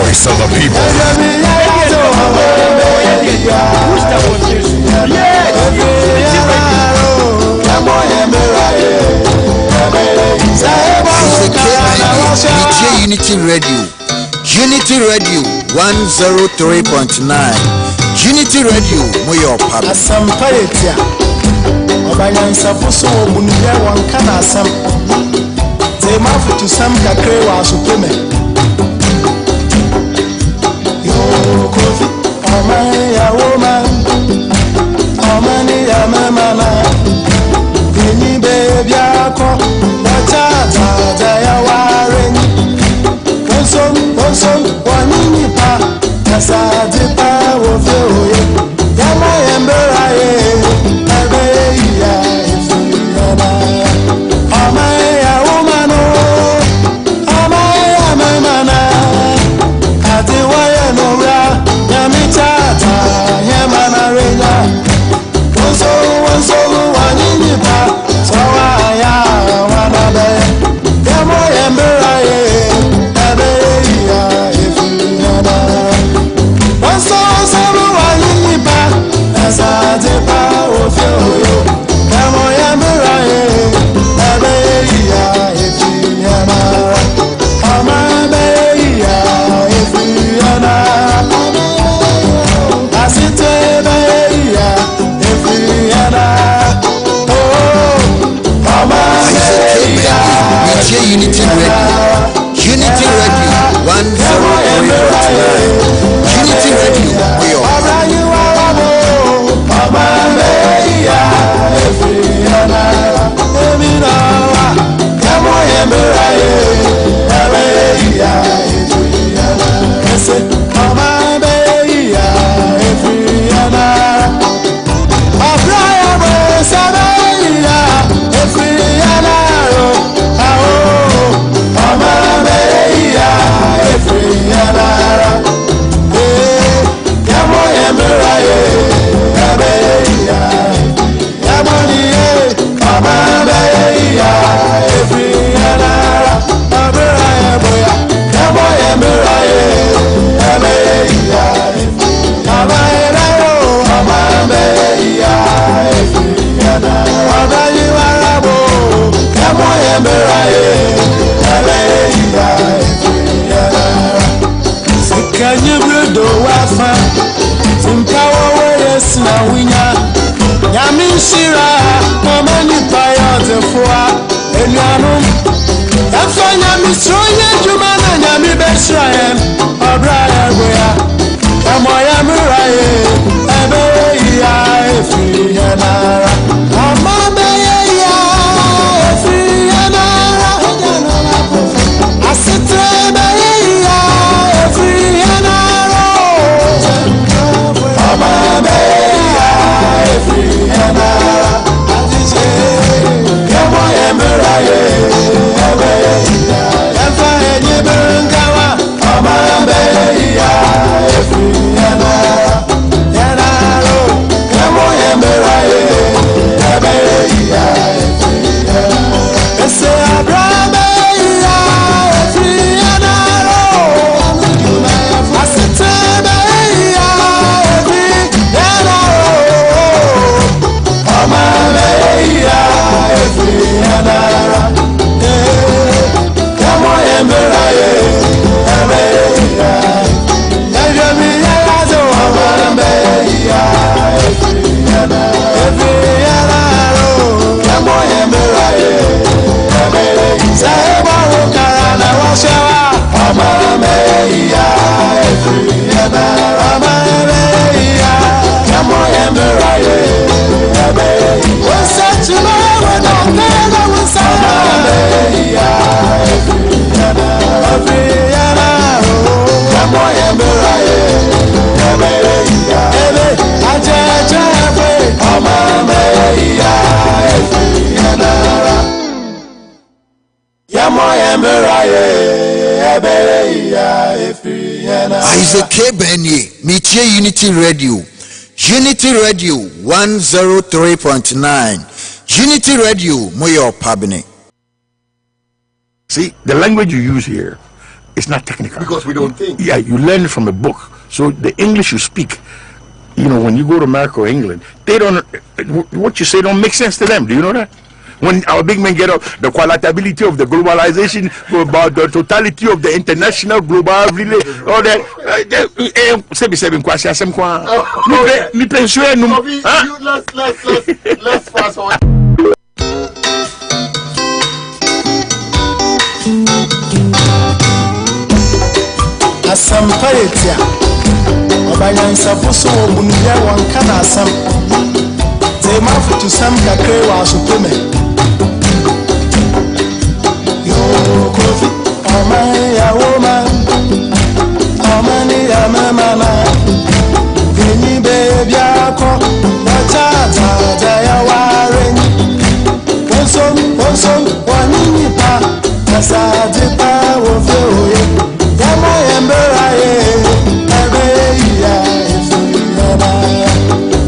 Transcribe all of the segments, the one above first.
voice of the people. Unity Radio. Unity Radio 103.9. Unity Radio Moyo Pablo. Asamparetia. Obanyansa foso omunuya wankana asam. Tema futu sam kakre wa supeme. Yo kofi amani ya woman. Amani ya mama. Eni baby ako. Tata ya wareni. Onson wanini pa. Asadi pa wofioye. Yama yemberaye. Abeya ifuyana. Amaya umano. Amaya mamana. Adiwaya nora. Yami tata. Yamana renya. Onson wanini pa. Sawaya wanabe. Yama yemberaye. Abeya ifuyana. Unity Radio. Unity Radio 103.9. Unity Radio Moyo. Isaac Benny, Mitie Unity Radio. Unity Radio 103.9. Unity Radio Moyo Pabne. See, the language you use here it's not technical. Because we don't think. Yeah, you learn it from a book. So the English you speak, when you go to America or England, they don't, what you say don't make sense to them. Do you know that? When our big men get up, the qualitability of the globalization, about the totality of the international global relay, all that. Let's fast forward. Asamparetia Obanyansa Bosuo Obunuya wankana asam Tema futu sam kakre wa supreme Yo kofi Omani ya woman Omani ya memana Vini baby ako Wachata jaya wareni Wonsom wanini pa Nasadi pa wofeoye Yama yembera ye Ebe ya ifuyana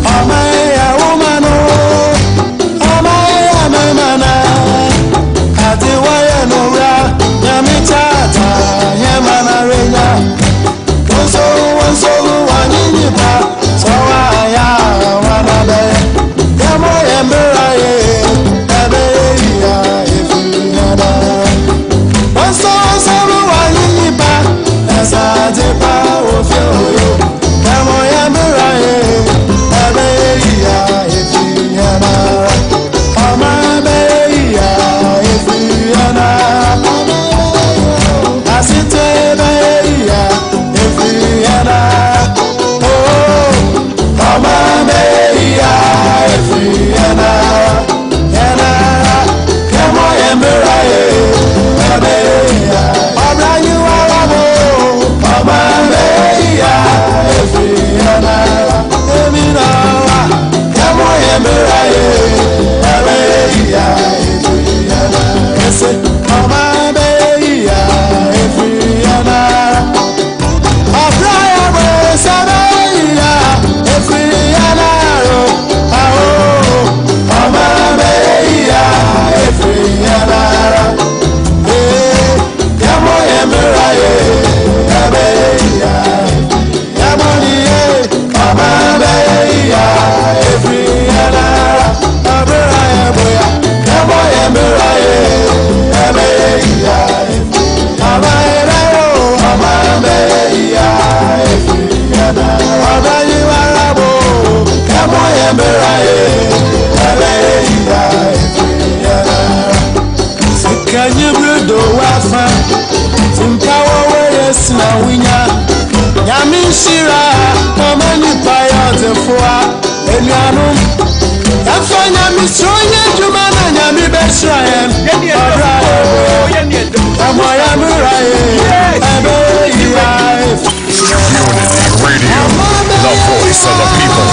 Amae ya umano Amae ya memana Atiwa ya nura Nyamichata Yemana renya Wonso wanyini pa Sawa ya wanabe Yama yembera ye Ebe ya ifuyana Wonso wanyini pa Sadepa ofio Kamo ya muraye Abeya efiyana Amabeya efiyana Asite beya efiyana Oh Amabeya efiyana Yana Kamo ya muraye Abeya Abrayu alamo Amabeya efiyana Emina Kamo ya muraye Abeya efiyana Ese Amabeya efiyana Abraya Sabeya efiyana Amabeya efiyana Kamo ya muraye Abeya Yamoniye Amabeya efiyana Abraya boya Kamo ya muraye Abeya Amabeya Amabeya efiyana Abayi warabo Kamo ya muraye Abeya efiyana Sikanye brudo wafa Timpawa weyes na winya Nyamishira Kamani paya zefua Enyanu Yafanya misronye jumana Nyami besrayen Amoya muraye Abeya Unity Radio, the voice of the people.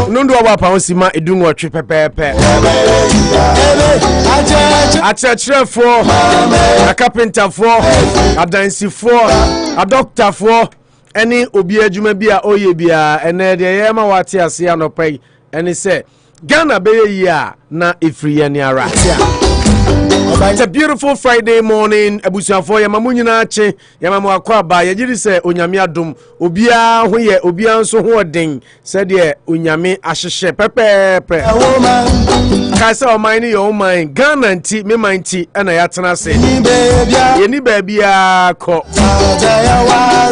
Nundu wapa onsima edungu otwe pepepe achechefo a carpenter for a dancing for a doctor for any obi adwuma bia oye bia ene de yema wate ase Anopa ene se Ghana be ya na ifri yani ara. It's a beautiful Friday morning. Ebusuafo ya mamunyina ache ya mamu akwa ba ya jiri se onyame adom obia ho ye obia nso ho den se de onyame ahyehye pepepe ka se o man ni yo man Ghana nti me man nti na ya tena se ye ni ba bia ko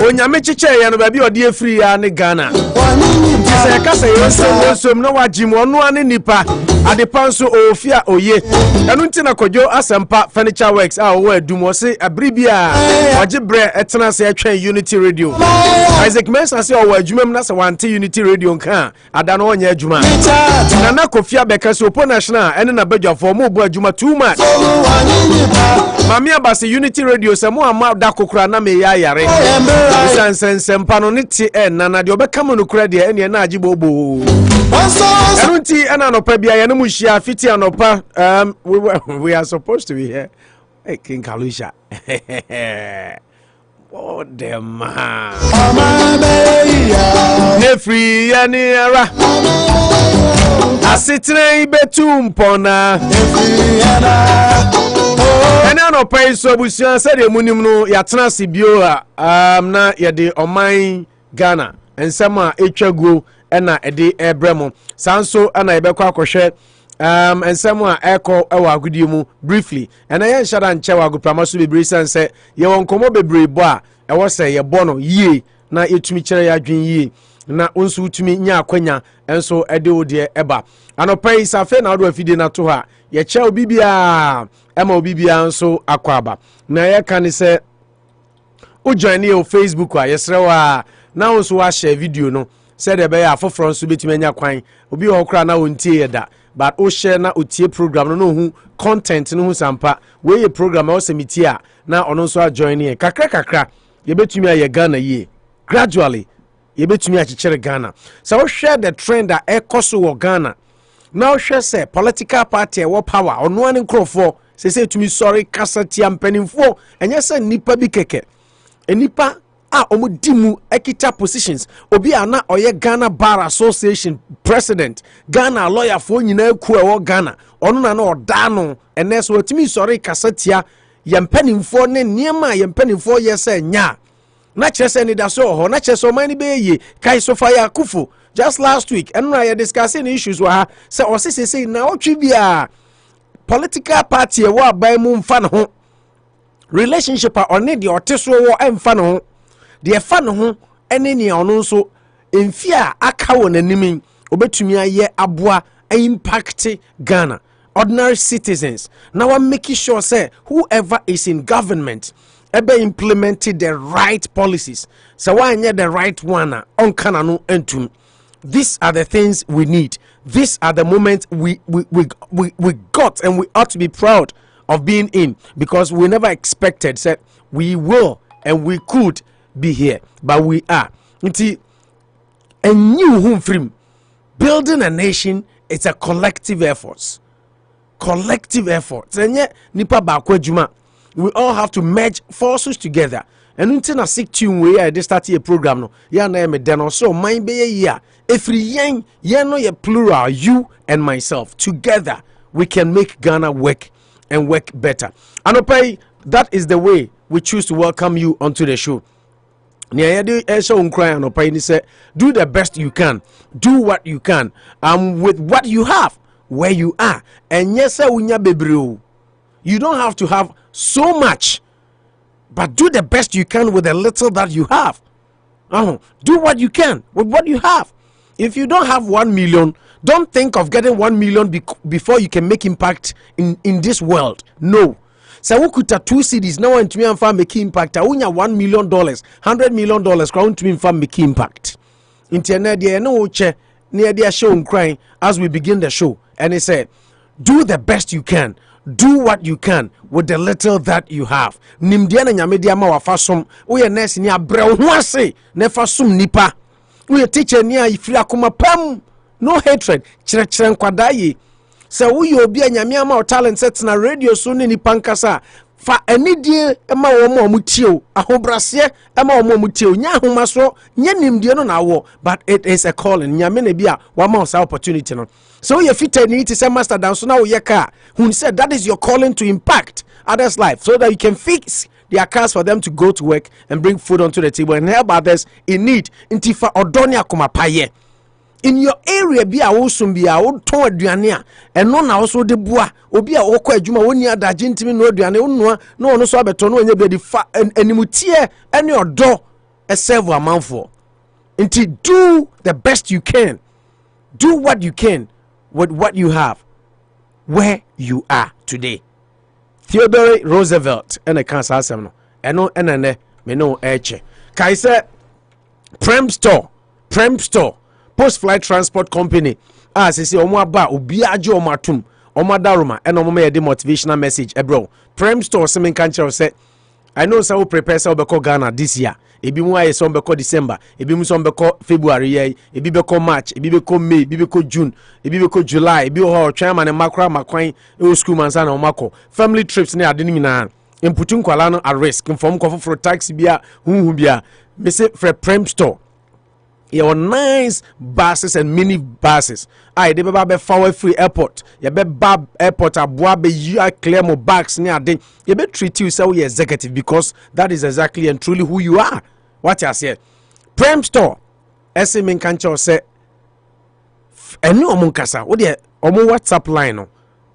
onyame chiche ya no ba bia ode afiri ya ne Ghana se ka se yo so na wagim ono ane nipa adepanso ofia oye enu nti na kojo asempa furniture works a wo adum wo se abribia wagibre etena se atwa Unity Radio Isaac Mensa se o adwumam na se wante Unity Radio nka ada no onya adwuma na kofia beka se opo national ene na badwafo mo bo adwuma too much mami abase Unity Radio se mo ama da kokura na me ya yare sensempa no ne ti na de obeka mo no kura de ene na agibobo enu nti ana Anopa bia ya no muhia fiti Anopa we are supposed to be here. Hey, King Kalusha. Oh, the man. Nefri yani ara. Asitne ibetum pona. Ena Anopa iso busia said the munim no yatena sibio na yede oman Ghana. Ensema etwago ena ede ebremo. Sanso ana ebekwa akohwe ensemu a eko ewa agudie mu briefly and I shada nche wa agupama so bebre sanse ye won komo bebre bo a ewo se ye bo no yie na etumi kire ya adwen yie na onso utumi nya akwanya enso ede odie eba Anopa isafe na odo afide na to ha ye che obibia ema obibia enso akwaba na ye kan se o join e o Facebook a yesre wa na onso wa share video no said ebe ya afoforo nso betumi anya kwan obi ho kra na wontie yeda but o share na otie program no hu content no hu sampa we ye program o semiti a na ono nso a join here kakra ye betumi aye Ghana ye gradually ye betumi a chichere Ghana so we share the trend that ekoso wo Ghana now share say political party wo power ono an nkrofo say tumi sorry kasatia mpanimfo enye say nipa bi keke enipa omudimu ekita positions obi ana oye Ghana Bar Association president Ghana lawyer for nyina ku ewo Ghana ono na oda no enes watimi sori kasatia yempanimfo ne niema yempanimfo yese nya na chese ni da so ho na chese mani be ye kai so fire kufu just last week and na discussing issues wa say osisi na otwi bia political party e wa ban mu mfa no ho relationship on the oteso wo emfa no ho de fa no ho ene ne ono nso emfi a aka wo nanim obetumi aye aboa impact Ghana ordinary citizens now I'm making sure say whoever is in government ebe implemented the right policies so why the right one on kana no entum. These are the things we need. These are the moments we got and we ought to be proud of being in because we never expected said we will and we could be here, but we are. A new home frame, building a nation, it's a collective effort. Collective effort. Nipa bakwa juma. We all have to merge forces together. And until I seek tune we I start a program no. Ya na me den so mind be ya. Every yang no ye plural you and myself together we can make Ghana work and work better. Anopa, that is the way we choose to welcome you onto the show. Do the best you can, do what you can, with what you have, where you are. And yes, you don't have to have so much, but do the best you can with the little that you have. Do what you can with what you have. If you don't have 1 million, don't think of getting 1 million before you can make impact in this world. No. So we could 2 cities now and to me and farm make impact. I win $1 million, $100 million crown to me and farm make impact. Internet there no che near their show crying as we begin the show. And he said, do the best you can. Do what you can with the little that you have. Nimdiana nyamedia ma wafasum. Uye nesi ni abre wase nefasum nipa. Uye teacher ni ifila kuma pam. No hatred. Chire nkwadaye. Se uye obi nyame ama talent set na radio so ni pankasa fa anidie ema wo mo mutio ahobrase ema wo mutio nya ahomaso nya nimdie no na wo but it is a calling nyame na bia wa ma sa opportunity no so you fit need to say master down so now ye car who said that is your calling to impact others life so that you can fix their cars for them to go to work and bring food onto the table and help others in need intifa odonia akoma paye in your area bi a wo sum bi a wo ton aduane a eno na wo so de bua obi a wo kɔ adwuma woni adaje ntimi no aduane wonua na ono so abeto no onye bi de fa animutie ene odo e serve amanfo nti do the best you can do what you can with what you have where you are today. Theodore Roosevelt ene kan sa asem no eno enene me no eche kai se Prem Store Post Flight Transport Company say omo aba obi aje omo atum omo daruma and omo me the motivational message bro Prem Store semen kan kire say I know say we prepare say we be Ghana this year ebi mu aye so be December ebi mu so be February ye ebi be March ebi be May ebi be June ebi be July ebi ho twema ne makra makwan e school man sa na omo family trips ne ade nyina imputu nkwala no at risk inform ko for taxi bia huhu bia me say for Prem Store your nice buses and mini buses. I de be Fower Free Airport. You be Bab Airport aboa be you clear mo bags near de. You be treat you so executive because that is exactly and truly who you are. What I say. Prem Store. Ese men kancho say enu omun kasa. What the omun WhatsApp line no.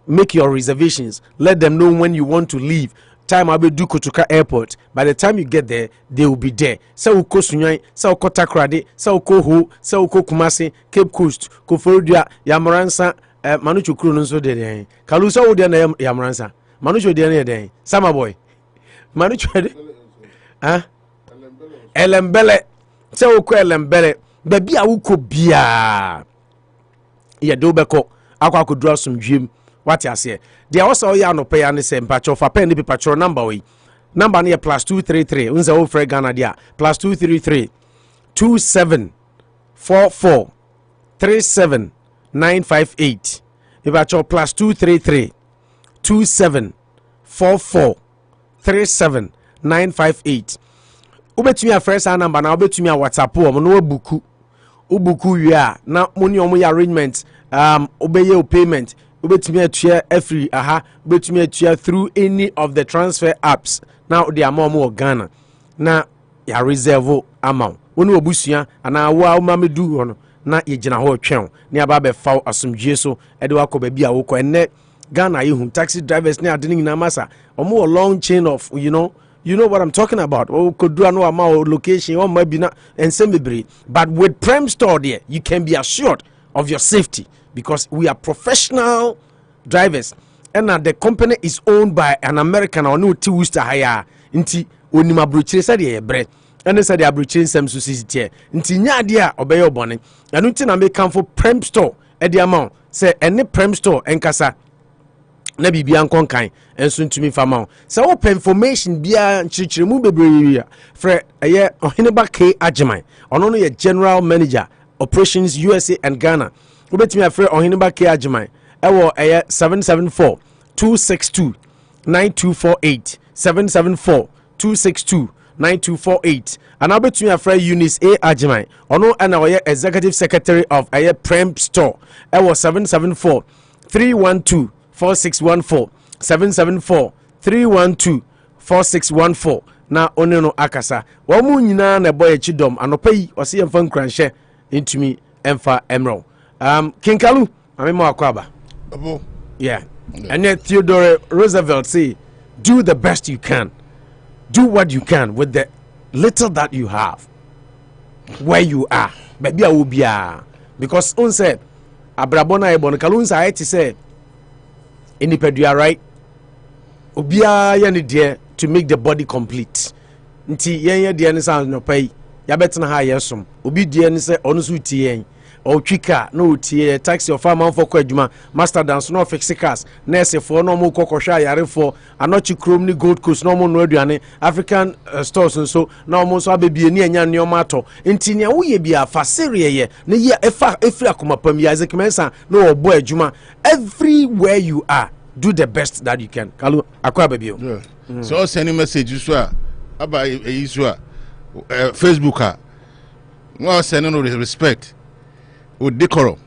Make your reservations. Let them know when you want to leave. Time I will do Kotoka Airport. By the time you get there, they will be there. So uko Sunyai, so uko Takrade, so uko Ho, so uko Kumasi, Cape Coast, Kofodia, Yamaransa, Manuchu Krununso de Kalusa Udia Yamaransa, Manucho de Sama boy, Manucho Elembele, so uko Elembele, baby uko bia. Ya dobeko, aqua could draw some dream. What I say? They also ya no pay and say patch for pen be patch number we. Number near +233. Unza o free Ghana dia. +233 2744 37958. If I cho +233 2744 37958. Ubetumi a first number na ubetumi a WhatsApp o no buku. Ubuku ya na money omo arrangement obeye payment. Ubetumi atua every ubetumi atua through any of the transfer apps. Now the amount more Ghana. Na ya reserve amount. Wonu obusua ana wa mamedu hono na ye gina ho twɛn. Ne aba be fa asomdwie so e de wakɔ ba bi a wokɔ enne Ghana ye taxi drivers ne ade nyina masa. Omo a long chain of you know what I'm talking about. Could do no amount location or maybe not and bebre. But with Prem Store there, you can be assured of your safety because we are professional drivers and the company is owned by an American or no Tusta hire inti onima bruchire said ye bre and they said they are bruching some society inti nya dia obeyo bone and unti na make come for Prem Store at the amount say any Prem Store enkasa na bibia nkonkan enso ntumi fama so open information bia nchirichiri mu bebre frɛ ɛyɛ Oheneba K Agyeman ɔno no yɛ general manager operations USA and Ghana wobetumi afrɛ Oheneba K Agyeman ɛwɔ ɛyɛ 774 262 9248 774 262 9248 and wobetumi afrɛ Eunice A Agyeman ɔno ɛna ɔyɛ executive secretary of ɛyɛ Prem Store ɛwɔ 774 312 4614 774 312 4614 na oneno akasa wa mu nyina na boy chidom anopa yi ose yemfa nkranhye ntumi emfa emro kinkalu amema akwaba Abo yeah and then Theodore Roosevelt say do the best you can, do what you can with the little that you have where you are baby awobia because on say abrabona ebon kalun say it say inipadua right obia ya ne de to make the body complete nti yen ye de ne sound no pay ya betena ha yesom obi de ne se onu so tie o twika no tie taxi of farm for kwadwuma master dance no fix cars nurse for no mo kokohwa yare for anochi krom ni Gold Coast no mo no aduane African stores nso na mo so abebie ni anya neoma ato nti ne wo ye bia fa serie ye ne ye efa efri akomapam ya zekemensa no obo adwuma everywhere you are do the best that you can. Kalu akwa baby. Yeah. So sending message so about Facebook no sending with respect with decorum.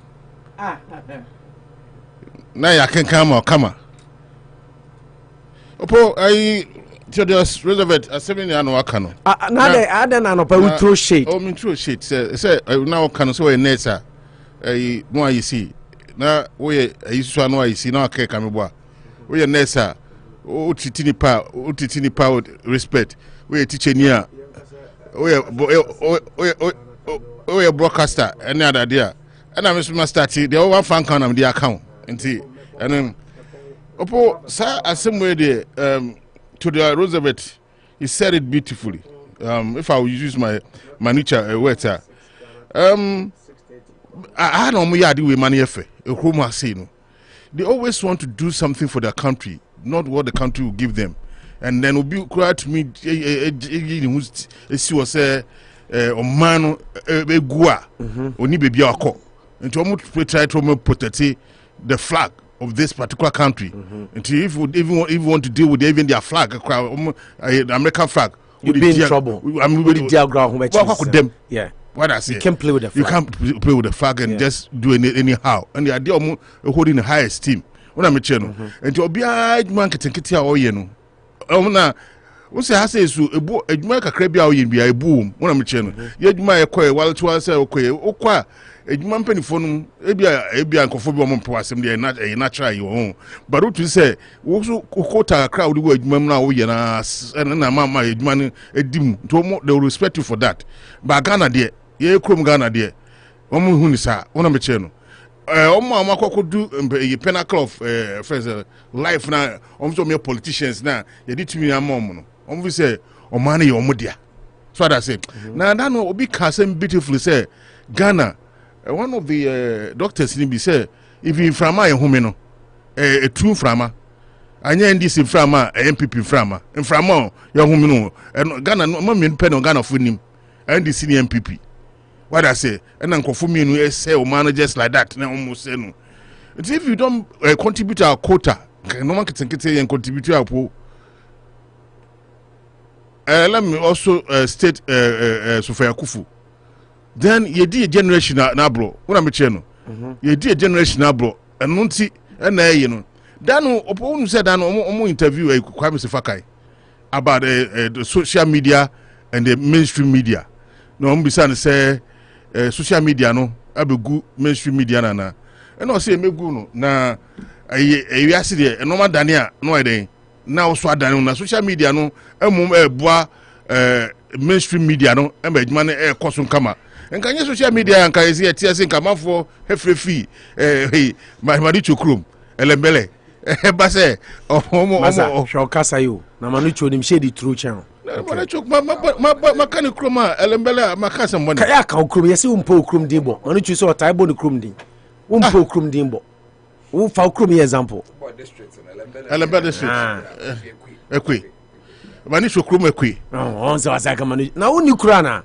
Now you can come. Opo I just reserved a 7 year no akano. Na dey adan Anopa we throw shade. Oh, me throw shade. Say now can so a nessa. No you see. Na we isu no you see na aka kamebo. We nessa. O titini pa with respect. We teacher near. We broadcaster any other there. And I'm Mr. Start the over fan count am the account. And then Opo sir assemble the to the Roosevelt, he said it beautifully. If I will use my nature words, I don't know with money they always want to do something for their country, not what the country will give them. And then will be quite to me who's was a man a gua only baby ako and to almost try to protect the flag of this particular country. Until if you even want to deal with even their flag, the American flag, you'll be in trouble. I'm really them. Yeah. What I say, you can't play with the flag. You can't play with the flag and just do it anyhow. And the idea of holding the high esteem. When I'm a channel, and to be a man can take it or you know. What's the say so a make a crabby be a boom when I'm a channel. Yet my acquire while to answer okay, okay. A man penny phone, maybe Uncle Phobia Possum, they are not a natural your own. But what you say, also quota a crowd word, Mamma, and my money a dim to they'll respect you for that. But Ghana, dear, ye crum Ghana, dear. Hunisa, one of my channel. Oma could do a pinnacle of life now. Also, mere politicians now, they did to me a moment. We say, or money or media. So what I say. Now, that will be Cassim beautifully say, Ghana. One of the doctors in say, if you from my home, a true frama, and then this in frama, a MPP frama, and frama, your home, and Ghana, no man pen on Ghana for him, and the senior MPP. What I say, and Uncle Fumi, we say, or managers like that, now almost say no. If you don't contribute our quota, no one can say and contribute to our pool. Let me also state Sofia Kufu. Then you did a generation now, bro. What I'm saying, you did a generation now, bro. And not see, and you know. Then, Opon said, an interview a Kwame Sefakai about the social media and the mainstream media. No, I'm beside say social media, no, I be good mainstream media, na. And I say, me go no, na, a yesterday, and no man Dania, no idea. Now, so na social media, no, mainstream media, no, and my money air cost kama. And can you social media and can you see a tears in come for free? My maricho crum, elembele, Basse, or homo, shall casa you. Namanucho him shady true channel. My kind of chroma, elembele, my cousin, one Kayaka crum, yes, po crum dimbo. Manuchu saw a taibo crum dim. Po crum dimbo. Who found crum example? Elembele district. Equi. Manicho crum equi. Oh, so as I come now, only crana.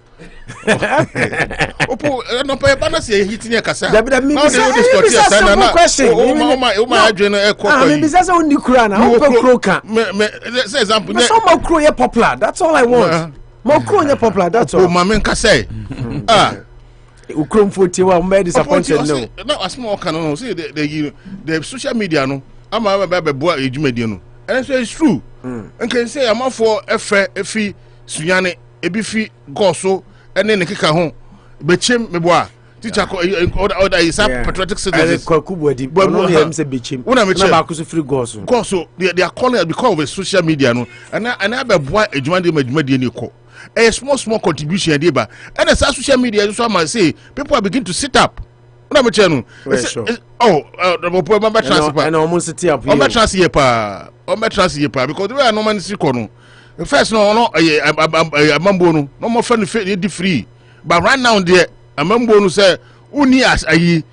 Opo no pa bana se hitini akasa na this question my adwene e kokko me bisa say onni kura na o pe kuro ka me say example so mo kuro ye popular, that's all I want. Mo kuro ye popular, that's all. O ma me nka say o kuro mfoti wa mo disappointed no na asmo ka no say the social media no ama be boa ejumadi no and so it's true and can say am for efi sunyane ebi fi goso ene ne keka ho bechem meboa teacher order is patriotic citizens kwakubuadi no him say bechem na ba ko so free goso they are calling because of the social media no and be boa adwumade ni ko a small contribution dey ba and the social media so am say people are begin to sit up una me chenu the poor member transfer and almost sit up here transfer pa because the way I normally see ko no first no amambo no more friend free but right now there amambo no say uni as ayi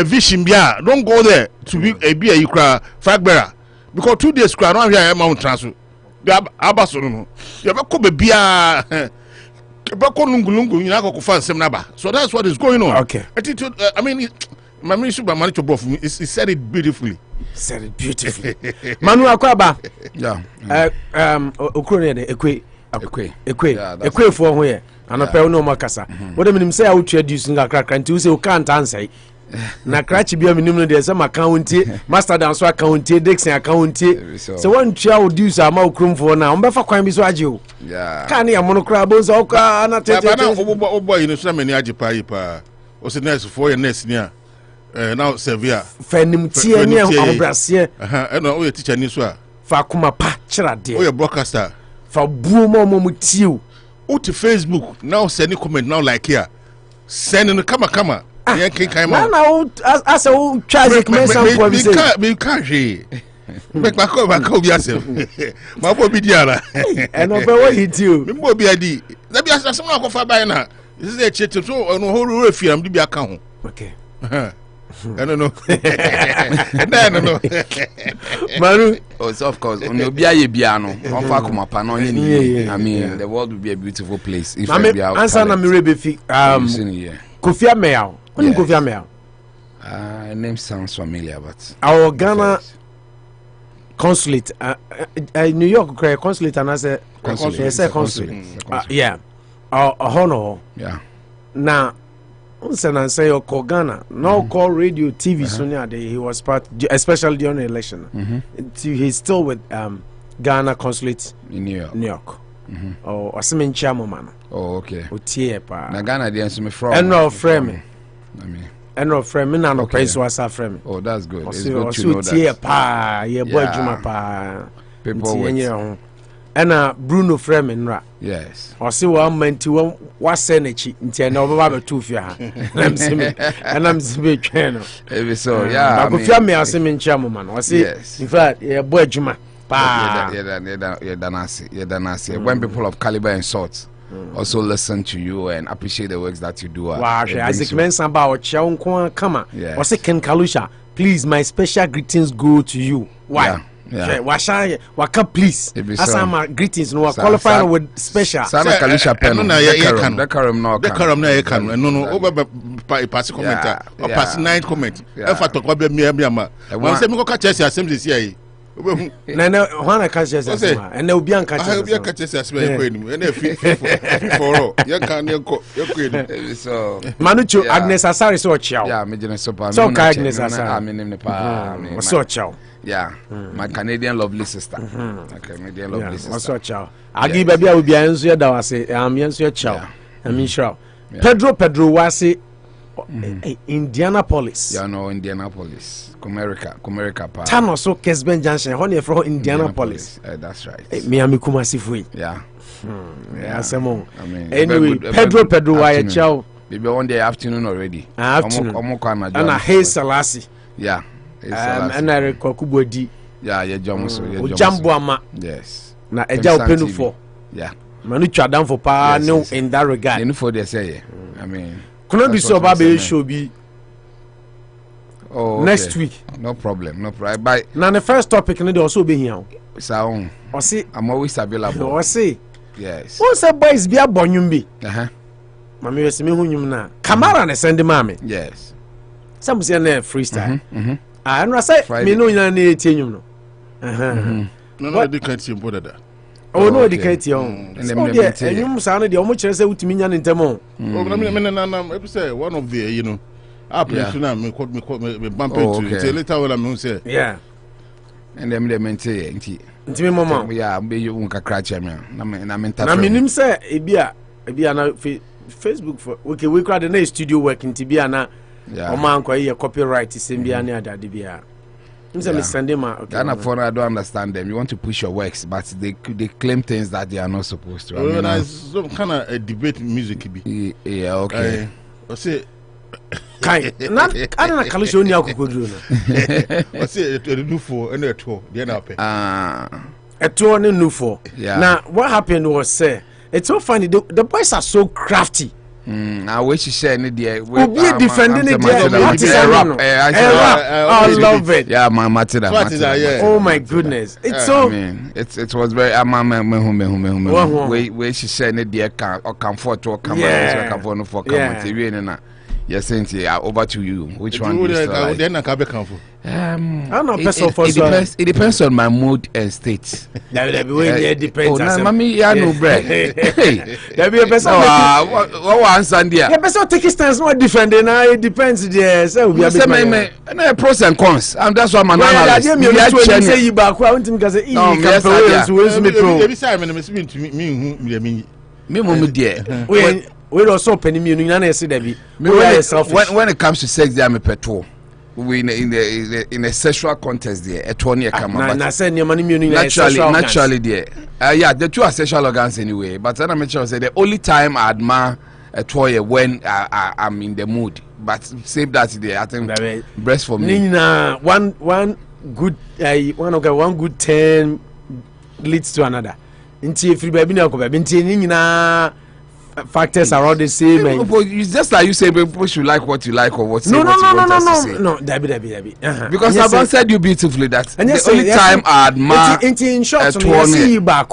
vision bia don't go there to be a kra flag bearer because 2 days kra no here amount transfer abaso no you be ko be bia be ko lungulungu nyina ko fa nsem na ba so that's what is going on. Okay, I mean Mami Suba Manicho Bof, he said it beautifully. Said it beautifully. Manu Akwaba. Yeah. Okrone ekwe. Yeah, Ekwe for ho ye. Anopa no makasa. What do mean say I would introduce nga krakra nti say o can't answer. Na krachi bia minim no de say account master dance so account Dixon account so one tua o do so ama okrum for na on be fa kwan bi so age o. Yeah. Kan ya mono kra bo so okra na tete. Baba na obo you know so many age pa. O se nurse for your nurse ni a now Sevilla. Fanim tie ni obrase. No o teacher ni so a. Fa kuma pa kira de. O broadcaster. Fa buo mo tie o. O to Facebook now send comment now like here. Send no kama. Yeah, can na as a tragic mention for me say. Me can't she. Make my call be yourself. My boy be diara. And over what he do. Me boy be adi. That be as someone go for buy na. This is a church so no whole refi am be account. Okay. I don't know. No. Maru, oh, so of course, on your bia no. On fa kuma pa no any. I mean, the world would be a beautiful place if we be out. Answer na me be Kofi Ameyao. When Kofi Ameyao? Name sounds familiar, but our Ghana consulate, New York consulate, and I say consulate. Yeah, honor. Yeah. Now, say your call Ghana, no call radio, TV. Sonia, he was part, especially during the election. He's still with Ghana consulate in New York. Or Asimin Chairman. Oh, okay. Na Ghana the answer me from. And no frame. I mean. And no frame. Na no place was a frame. Oh, that's good. It's good to know that. Pa, ye boy Juma pa. People with. And Bruno frame ra. Yes. Or see one man to what senechi. Nti na obaba two fia. I'm simi. And I'm simi channel. Maybe so. Yeah. I go fia me Asimin Chairman. Or see. In fact, ye boy Juma. When people of caliber and sorts also listen to you and appreciate the works that you do. Wow, Isaac Mensa about Kama. Or say Ken Kalusha, please, my special greetings go to you. Why? Waka, please. As my greetings, no qualifying with special. Sana Kalusha pen. No, over pass comment or pass 9 comment. If I talk about me, I say, me catch us assembly here. Nana, when I catch us, and there will be uncatched. I will be a catch us and for you can't go. So, Manucho, Agnes Asari so chow. Yeah, Major Sopa. So, Agnes Asari. I mean, in the pa. So chow. Yeah, my Canadian lovely sister. Canadian lovely sister. So chow. I give baby, I will be answered. That was it. I'm answered chow. I mean, sure. Pedro was it. Indianapolis. Yeah, no, Indianapolis. Comerica pa. Tano so Kesben Junction. Honey from Indianapolis. That's right. Miami Kumasi Fui. Yeah. Semon. I mean, anyway, Pedro why chow. Maybe one day afternoon already. Afternoon. And a Hay Salasi. Yeah. And I record Kubodi. Yeah, yeah, Jamboama. Yes. Na eja openu for. Yeah. Manu chadam for pa no in that regard. In for they say. I mean, Kuno be so babe show be. Oh, next week. No problem. Bye. Now the first topic need also be here. Sound. Or see, I'm always available. Or see. Yes. What's a boys be a bonyumbi? Mammy is me whom na. Kamara and send mommy. Yes. Some say na freestyle. And I say me no yan ni etinum no. No, they can't see that. Oh no, they can't see on. And you sound the almost say utimi yan intemo. Oh, say one of the, you know. I play now. Me bump into later. What I'm say. Yeah. And them they maintain. Intimi mama. Yeah, be you unka cratch me. Na me na minim say ebia na Facebook for okay we crowd the studio work in tibia na o man ko here copyright sembia na adade bia. Nse me send them okay. Ghana for I don't understand them. You want to push your works but they claim things that they are not supposed to. I mean, some kind of a debate music be. Yeah, okay. I say kai na ana kalisho oni akokoduro na. I say the do for and the tour the na pay. Eto ne nufo. Now what happened was say it's so funny the boys are so crafty. I wish you share it there. We'll be defending it there. I love it. Yeah, my Matilda. Oh my goodness. It's so. I mean, it was very. Where she share it there can or comfort or come for comment. Yes, Cynthia, over to you. Which one do you still like? Then I can be comfortable. It depends on my mood and state. It depends. Mommy, yeah, no bread. Hey, there be a person. What answer there? Yeah, person take stance not different. It depends. There, so we are pros and cons. And that's why I'm analyst. Say you back. I want to say you can we also penny me you say that be when it comes to sex there I'm a petrol we in a sexual contest there a 20 come naturally there yeah the two are sexual organs anyway but then I'm sure say the only time I admire a toy when I'm in the mood but save that there I think breast for me one good 10 leads to another nti free baby na ko baby nti nyina factors are all the same. It's just like you say people should like what you like or what no, Debbie. Because I've said you beautifully that the only time I admire in short see you back.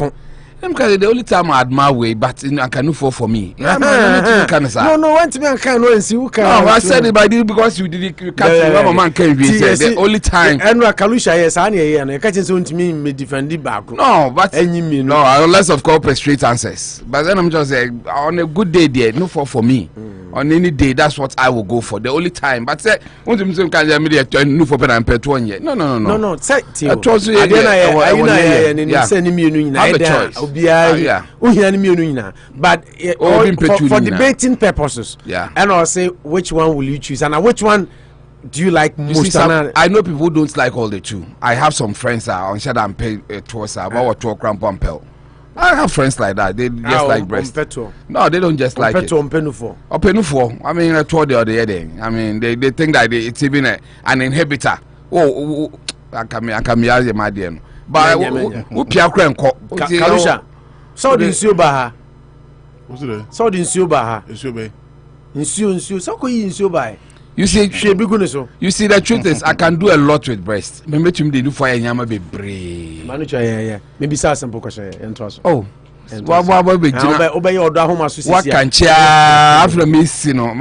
The only time I admire way, but I can fall for me. No, want to be and see who can. No, I said it by because you did it. Man can be the only time. And Kalusha, yes, and I catch on to me defend it back. No, but no, unless of course straight answers. But then I'm just saying on a good day, there, no for me. On any day, that's what I will go for. The only time. But say, want to can you no for pen and pet 1 year? No. Say, I trust you. I have a choice. But for debating purposes, and I'll say which one will you choose and which one do you like most? I know people don't like all the two. I have some friends that on share and pay towards about 12 gram pumpel. I have friends like that. They just like breast. No, they don't just like it. Penufo. I mean, I told the other day. I mean, they think that it's even an inhibitor. I can be as my dear. But who Pierre Cranko? Kalusha. So didn't see Baha. So didn't see Baha. Insure. So could you insure by? You see, the truth is, I can do a lot with breast. Maybe to do for a yama be brave. Manager, maybe some question and trust. Oh, obey your home association. What can cheer after me?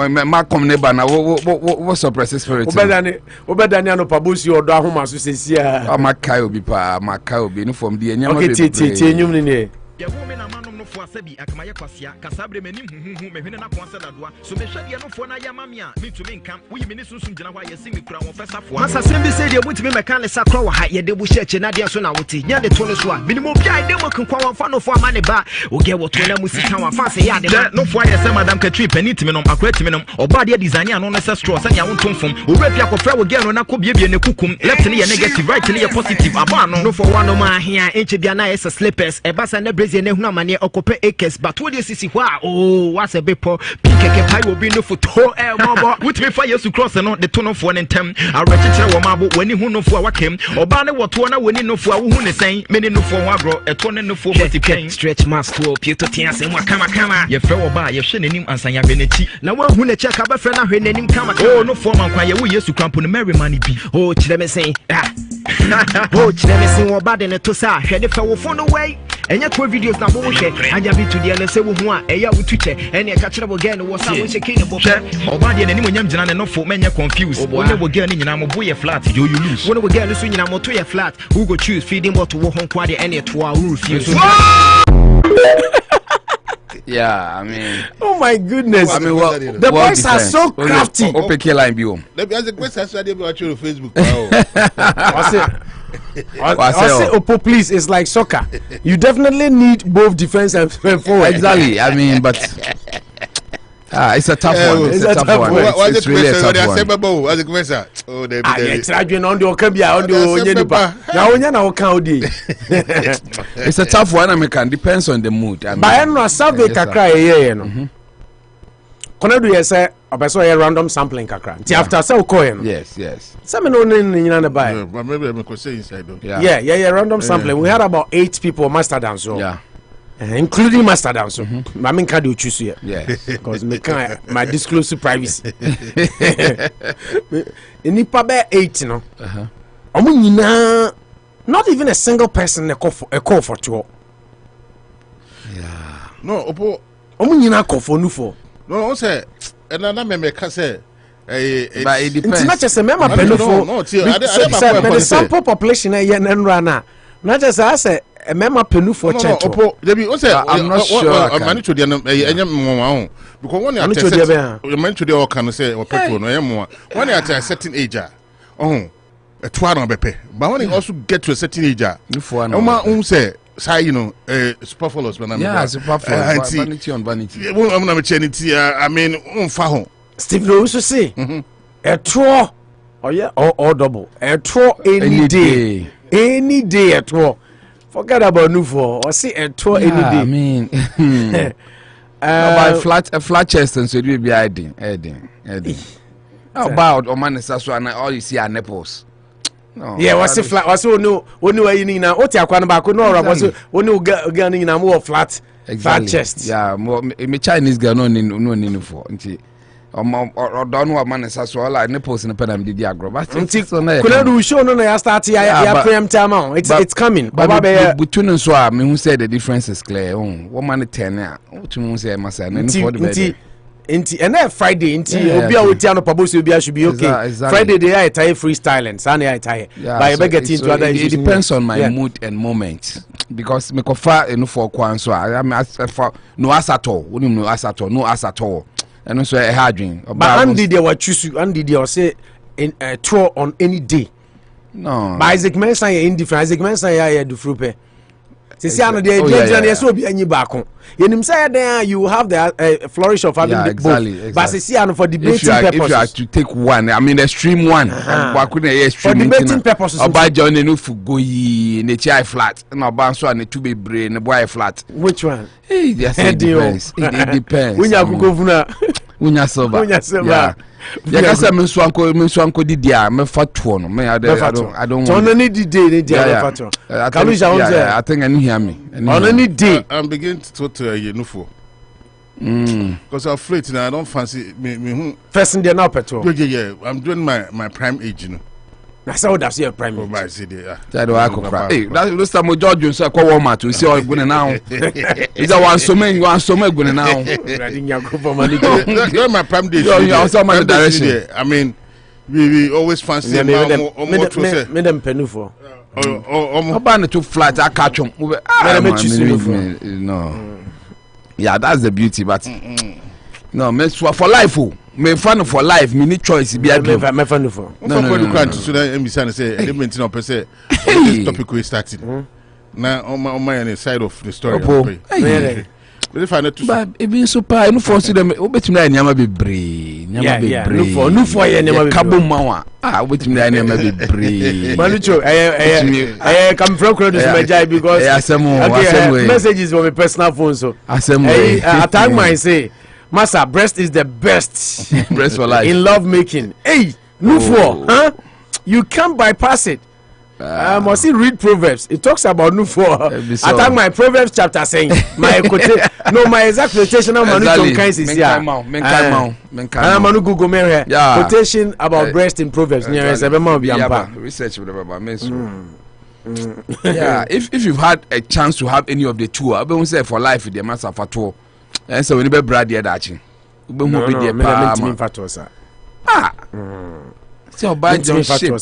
My common neighbor now. What's your precious spirit? Obey Daniel Pabusi or Dahoma association. My cow be from the Enemy. Ya woman a man no for sabi akamaya kwasia kasabre menim huhu mehwene na kwansa dadoa so mehwade no for na yamamia me to me nkam wo yimi sunsun gina hwa yesi me kura won fesa fo masa sem bi say de butimi meka ne sakro wa ha ye de bu sheche na de so na wote nya de to no so a minimo bia de mo kwankwa won fa no fo amane ba wo ge wo to na mu sika wa fa se ya de no fo ya se madam katri panitimi no akra timi no oba de design ya no no se straw se nya won tonfom wo rapia ko fra wo ge no na ko biebie ne kukum left ne ye negative right ne ye positive aba no for one no ma hia enche bia na ye slippers e ba sa na ne huna mane okope akes but what is sisi hwa oh what's a bepo pikeke pai obi no foto mobo with me fire yesu cross no the tono fo ne ntem awrechekere wo mabo wani hu no fo a wakem oba ne woto na wani no fo a wo hu ne sen meni no fo ho agro eto ne no fo bati stretch mask to pieto tiase mo kama ye fe oba ye hwe nanim ansanya beneti na wa hu ne check aba fe na hwe nanim kama oh no fo man kwa ye wo yesu krampo no mary man bi oh kire me sen oh kire me sen oba de ne to sa hwe de fe wo fo no way enya ko videos na bo hwe anya bi to de se wo hu a eya wo tuche ene ka kire bo gen wo sa wo cheke ne bo oba de nanim onyam gina ne no fo menya confused one bo gen nyina mo bo ye flat you lose one bo gen so nyina mo to ye flat who go choose feeding bottle wo hon kwa de ene to a refuse. Yeah, I mean. Oh my goodness! I mean, the boys are so crafty. Open line biome. Let me ask a question. I said about you on Facebook. I say, Oppo, please. It's like soccer. You definitely need both defense and forward. Exactly. I mean, but it's a tough one. It's a tough one. It's really a tough one. What's the question? Oh, they it's a tough one. I mean, depends on the mood. But I'm not survey kakra ye no. Konedu ye say obeso ye random sampling kakra. Ti after say ukoye no. Yes. Some no nyina na buy. Maybe I'm going to say inside though. Yeah, random sampling. We had about 8 people master dance so. Yeah. Including master dance. I mean, can you choose here? Yes. Because my disclose privacy. Nipa be 8 no. Omo nyina not even a single person a call for two. Yeah. No, Oppo. Omo nyina call for no for. No, say and then I make say. But it depends. It's not just a member penufo. But the sample population and rana. Not just I say a member penufo. I'm not sure. I'm not sure. Because when you mention the all can say or petrol no more. When you at a certain age, oh, a 12 bepe. But when you also get to a certain age, you say. Say you know, super follows when I'm vanity on vanity. I mean, faho. Steve also say a draw or double a draw any day a draw. Forget about Nufo or see a draw any day. I mean, by flat chest and so it will be adding. How about Oman is all you see are nipples. No, yeah, what's it flat? What's no? When you are in now, what you are going back? No, what's when you get in a more flat chest? Yeah, more me Chinese girl no for. Or don't know man is as well like nipples in the pen and the diagram. Couldn't show no I start here preempt time. It's coming. But between us me who said the difference is clear. What man 10 ya. What you say must say and then Friday obi a woti Anopa Bosuo obi should be okay. Exactly. Friday they are tie freestyling. Sunday I tie. But I get into other it depends on my mood and moment. Because me kofa for kwan so I am for no as at all. No as at all. And also a hard dream. But Andy they were choose Andy they say in a tour on any day. No. But Isaac Mensa indifferent. Isaac Mensa ya do frupe. See, I know the so be any back on. You have the flourish of having both. But see, for debating purposes. If you have to take one, I mean, extreme one. For debating purposes. About John Nufu go ye, nature flat, and a bounce on the two be brain, the boy flat. Which one? It depends. It depends. When you go Unya soba. Yeah. Yeah, say me swanko di dia me fatuo no me I don't want. Only di day ni dia me fatuo. I think I hear me. Only day. I'm beginning to talk to Nufo. Because I'm afraid now I don't fancy me first in there now petrol. Yeah. I'm doing my prime age, you know. That's how that's your prime age. I see there. That I could cry. Hey, that's time George so call Walmart to see all going now. Is that one so many going now. You're my prime day. You also my direction. I mean, we always fancy me them penufo. About to flat I catch them. No. Yeah, that's the beauty but no, me for life me fan for life me need choice be me fan for no so that MBC say element no per se this topic we started now on my side of the story but if I not to but even super no for see them obetimi na nyama bebre no for ye nyama bebre kabom ma obetimi na nyama bebre malucho come from crowd to my jai because messages from my personal phone so attack my say Massa, breast is the best. Breast for life. In love making. Hey, Nufo, huh? You can't bypass it. Must he read Proverbs? It talks about Nufo. I think my Proverbs chapter saying my exact quotation of Manu Kinds is here. Manu Google Mary. Quotation about breast in Proverbs. Research whatever. Yeah, if you've had a chance to have any of the two, I won't say for life with the master for two. And so when you be brad there dachi ube hu be there pa so by John ship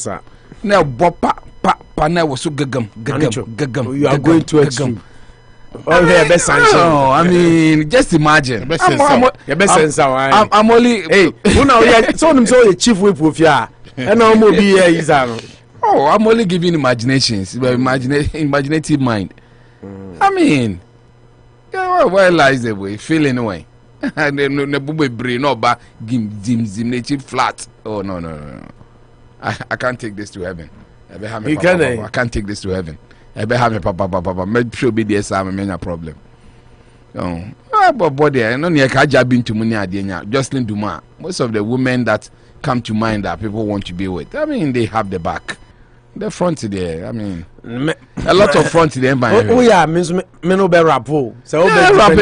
na bopa pa na wo so gagam you are going to extreme best no I mean just imagine I'm only hey so them so the chief whip of ya and no more be here is I'm only giving imaginations imaginative mind I mean where lies the way feeling away and then no bube brain no ba zim native flat oh no I can't take this to heaven I can't take this to heaven I be have papa make sure be there some many problem but body no near ka jabin to money adenya Jocelyn Duma most of the women that come to mind that people want to be with I mean they have the back the front there I mean A lot of front in the environment. Oh yeah, means me no be rapo. So rap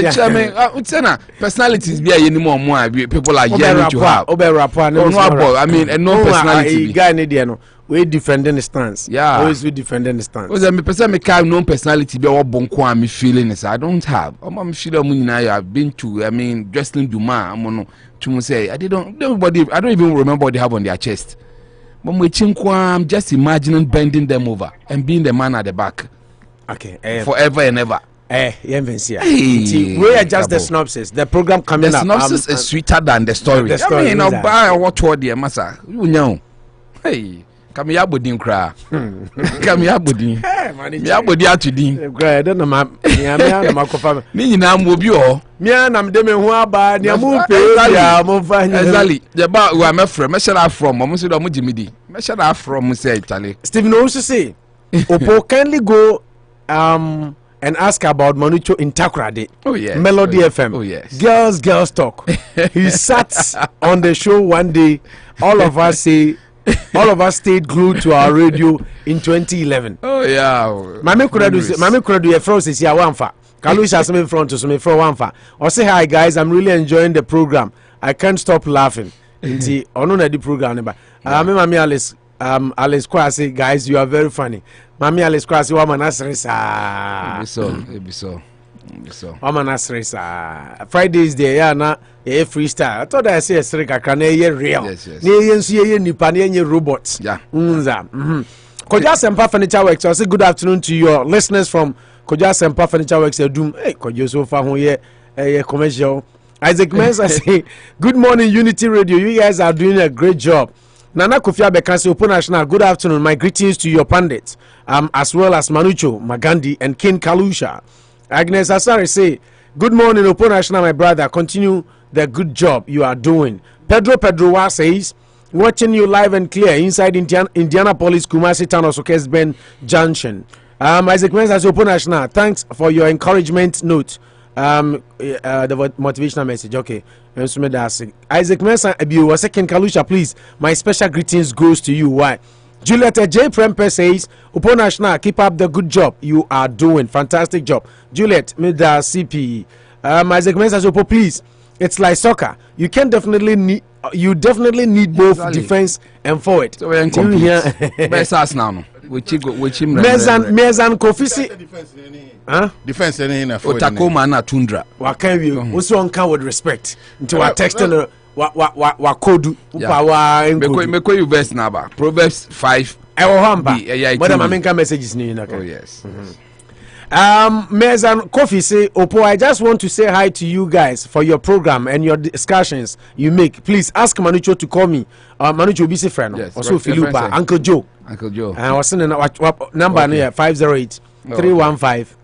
personalities be anymore more people are yearning to have. I mean, and no personality. Guy need no. We defending the stance. Yeah. Always we defending the stance. Because me person me carry no personality be what bonko am feeling is I don't have. I'm sure I've been to. I mean, Jocelyn Duma. I'm to say I don't even remember what they have on their chest. But I'm just imagining bending them over and being the man at the back. Okay. Forever and ever. We are just the synopsis. The program coming the up. The synopsis is sweeter than the story. The story I mean, I'll buy what toward the massa. You know. Hey. Come here, Budin cry. Come here, Budin. Yeah, Budia to Dean. I don't know, my confirm. Meaning, I'm with you. Me and I'm demon who are bad. Yeah, move. Exactly. The bar where I'm from, Meshara from, Monsieur Mujimidi. Meshara from, say Italy. Stephen also say, Opo kindly go and ask about Manucho in Takrade. Oh, yes. Melody FM. Oh, yes. Girls talk. He sat on the show one day. All of us stayed glued to our radio in 2011. Oh yeah. Mami could do a frozen here one fa. Kalusha some in front to some from one fa. Or say hi guys, I'm really enjoying the program. I can't stop laughing. Inti ono na di program ba. Mami Alice Alice Kwasi guys, you are very funny. Mami Alice Kwasi wa manasre sa. Ebiso. Fridays there yeah na freestyle. I thought I say a kakra na real. Yes. Na nipa na robots. Yeah. Koja Sempa Furniture Works. I say good afternoon to your listeners from Koja Sempa Furniture Works. Hey, Koja so far here commercial. Isaac Mensa say good morning Unity Radio. You guys are doing a great job. Nana Kofia Bekansi Opo National. Good afternoon. My greetings to your pundits, as well as Manucho, Magandi, and King Kalusha. Agnes Asari say, good morning, Opo National, my brother. Continue the good job you are doing. Pedro says, watching you live and clear inside Indianapolis, Kumasi Town, Osokes Bend Junction. Isaac Mensa says, Opo National, thanks for your encouragement note. The motivational message. Okay. Isaac Mensa, a second Kalusha, please. My special greetings goes to you. Why? Juliet J. Prempe says, Opo National, keep up the good job you are doing. Fantastic job. Juliet, Mida CPE. Isaac Mensa says, Opo, please. It's like soccer. You definitely need both defense and forward. So we're in best us now. Which Mezan Kofisi. Defense any na for Takoma na Tundra. What can you? Also on can with respect. Into our text wa code make you verse number Proverbs 5 but I'm messages ni oh yes. Mezan Kofi say Opo, I just want to say hi to you guys for your program and your discussions you make. Please ask Manucho to call me. Manucho be friend. Yes, also Philippa, Uncle Joe. And was sending number near 508 315